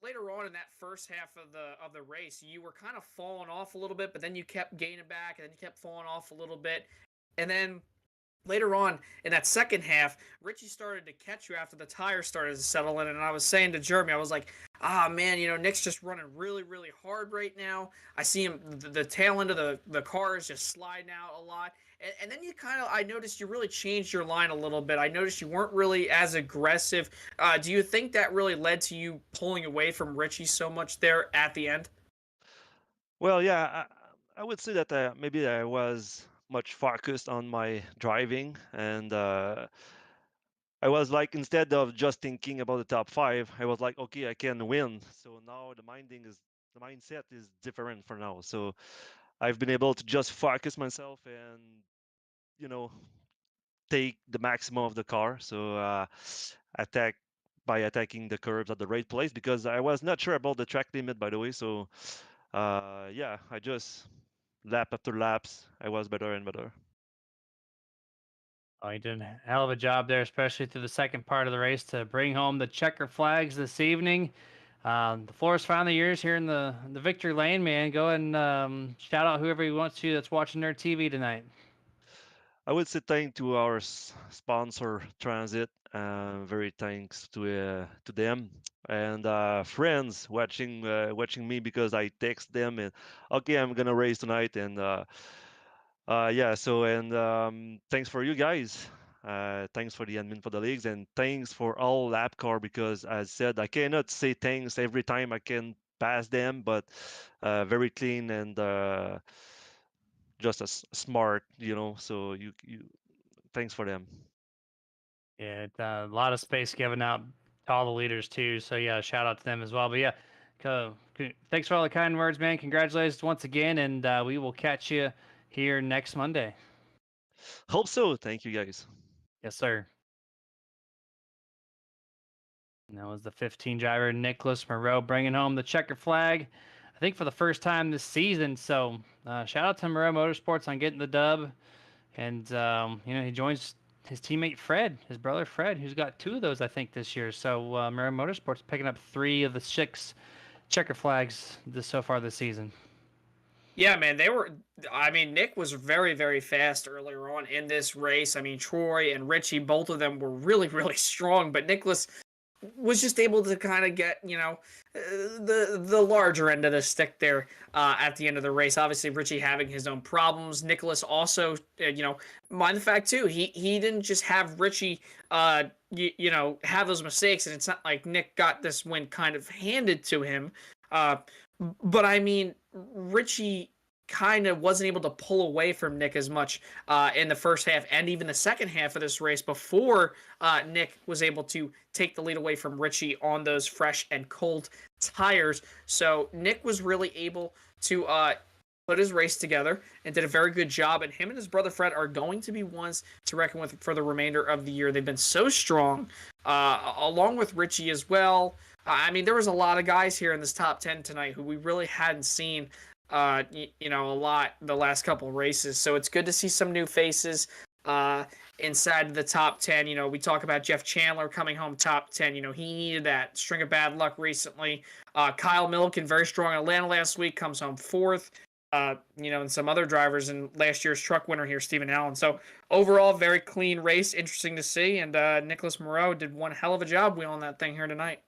Later on in that first half of the race, you were kind of falling off a little bit, but then you kept gaining back, and then you kept falling off a little bit, and then later on in that second half, Richie started to catch you after the tires started to settle in. And I was saying to Jeremy, I was like, man, Nick's just running really, really hard right now. I see him, the tail end of the car is just sliding out a lot. And then I noticed you really changed your line a little bit. I noticed you weren't really as aggressive. Do you think that really led to you pulling away from Richie so much there at the end? Well, yeah, I would say that maybe I was much focused on my driving, and I was like, instead of just thinking about the top 5, I was like, okay, I can win. So now the mindset is different for now. So I've been able to just focus myself and you know take the maximum of the car. So attack by attacking the curves at the right place, because I was not sure about the track limit, by the way. So yeah, I just lap after laps, I was better and better. Oh, you did a hell of a job there, especially through the second part of the race to bring home the checker flags this evening. The floor is finally yours here in the victory lane, man. Go ahead and shout out whoever you want to that's watching their TV tonight. I would say thank to our sponsor Transit. Very thanks to them, and friends watching me, because I text them and okay, I'm gonna race tonight, and yeah. So and thanks for you guys. Thanks for the admin for the leagues, and thanks for all lap car, because as said, I cannot say thanks every time I can pass them, but very clean and just as smart, so you thanks for them. Yeah, a lot of space given out to all the leaders too. So yeah, shout out to them as well. But yeah, thanks for all the kind words, man. Congratulations once again, and we will catch you here next Monday. Hope so. Thank you, guys. Yes, sir. And that was the 15 driver Nicholas Moreau bringing home the checker flag, I think for the first time this season. So shout out to Moreau Motorsports on getting the dub, and he joins his teammate Fred, his brother Fred, who's got 2 of those I think this year. So Moreau Motorsports picking up 3 of the 6 checker flags so far this season. Yeah, man, Nick was very, very fast earlier on in this race. I mean, Troy and Richie, both of them were really, really strong, but Nicholas was just able to kind of get, the larger end of the stick there at the end of the race. Obviously, Richie having his own problems. Nicholas also, mind the fact too, he didn't just have Richie, have those mistakes, and it's not like Nick got this win kind of handed to him. But I mean, Richie kind of wasn't able to pull away from Nick as much in the first half and even the second half of this race before Nick was able to take the lead away from Richie on those fresh and cold tires. So Nick was really able to put his race together and did a very good job. And him and his brother Fred are going to be ones to reckon with for the remainder of the year. They've been so strong, along with Richie as well. I mean, there was a lot of guys here in this top 10 tonight who we really hadn't seen, a lot the last couple of races. So it's good to see some new faces inside the top 10. We talk about Jeff Chandler coming home top 10. He needed that string of bad luck recently. Kyle Milliken, very strong in Atlanta last week, comes home 4th. And some other drivers in last year's truck winner here, Stephen Allen. So overall, very clean race, interesting to see. And Nicholas Moreau did one hell of a job wheeling that thing here tonight.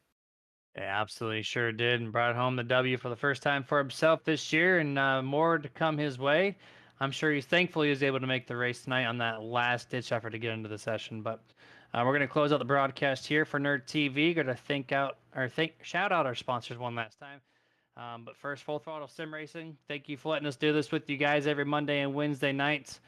Yeah, absolutely sure did, and brought home the W for the first time for himself this year, and more to come his way. I'm sure he's thankful he was able to make the race tonight on that last-ditch effort to get into the session. But we're going to close out the broadcast here for Nerd TV. Going to shout out our sponsors one last time. But first, Full Throttle Sim Racing. Thank you for letting us do this with you guys every Monday and Wednesday nights.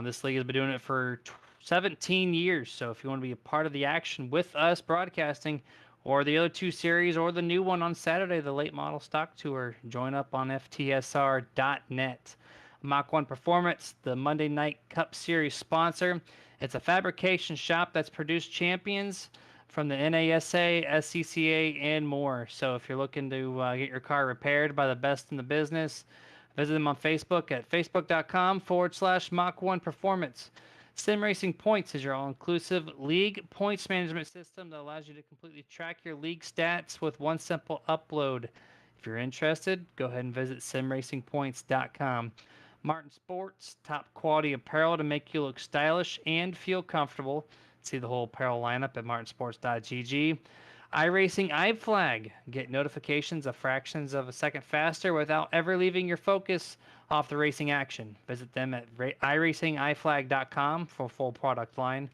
This league has been doing it for 17 years. So if you want to be a part of the action with us broadcasting, or the other 2 series, or the new one on Saturday, the Late Model Stock Tour, join up on FTSR.net. Mach 1 Performance, the Monday Night Cup Series sponsor. It's a fabrication shop that's produced champions from the NASA, SCCA, and more. So if you're looking to get your car repaired by the best in the business, visit them on Facebook at facebook.com/Mach 1 Performance. Sim Racing Points is your all-inclusive league points management system that allows you to completely track your league stats with one simple upload. If you're interested, go ahead and visit simracingpoints.com. Martin Sports, top quality apparel to make you look stylish and feel comfortable. See the whole apparel lineup at martinsports.gg. iRacing iFlag. Get notifications of fractions of a second faster without ever leaving your focus off the racing action. Visit them at iRacingIFlag.com for a full product line.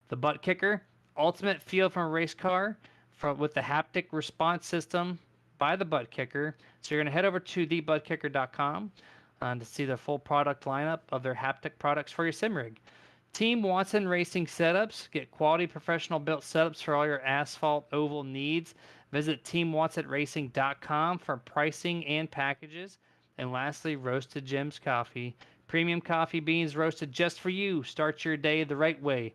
The Butt Kicker, ultimate feel from a race car with the haptic response system by the Butt Kicker. So you're going to head over to thebuttkicker.com to see the full product lineup of their haptic products for your sim rig. Team Watson Racing Setups. Get quality professional built setups for all your asphalt oval needs. Visit teamwatsonracing.com for pricing and packages. And lastly, Roasted Gems Coffee. Premium coffee beans roasted just for you. Start your day the right way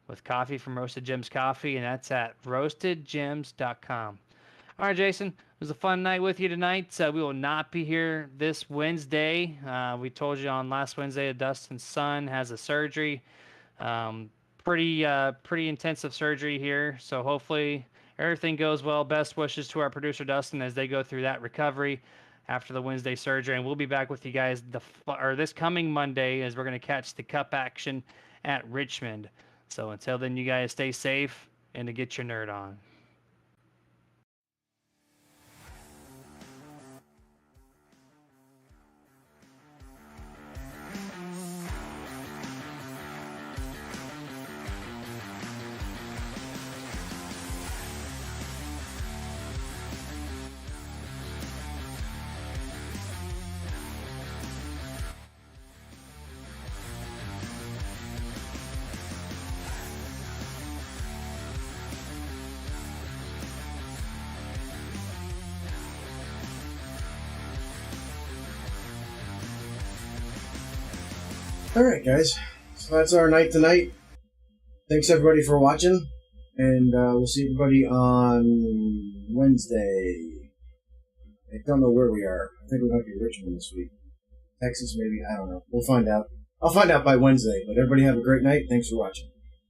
with coffee from Roasted Gems Coffee, and that's at roastedgems.com. All right, Jason, it was a fun night with you tonight. We will not be here this Wednesday. We told you on last Wednesday that Dustin's son has a surgery. Pretty intensive surgery here, so hopefully everything goes well. Best wishes to our producer Dustin as they go through that recovery after the Wednesday surgery, and we'll be back with you guys this coming Monday as we're going to catch the Cup action at Richmond. So until then, you guys stay safe and to get your nerd on. All right, guys. So that's our night tonight. Thanks everybody for watching, and we'll see everybody on Wednesday. I don't know where we are. I think we might be Richmond this week. Texas, maybe. I don't know. We'll find out. I'll find out by Wednesday. But everybody have a great night. Thanks for watching.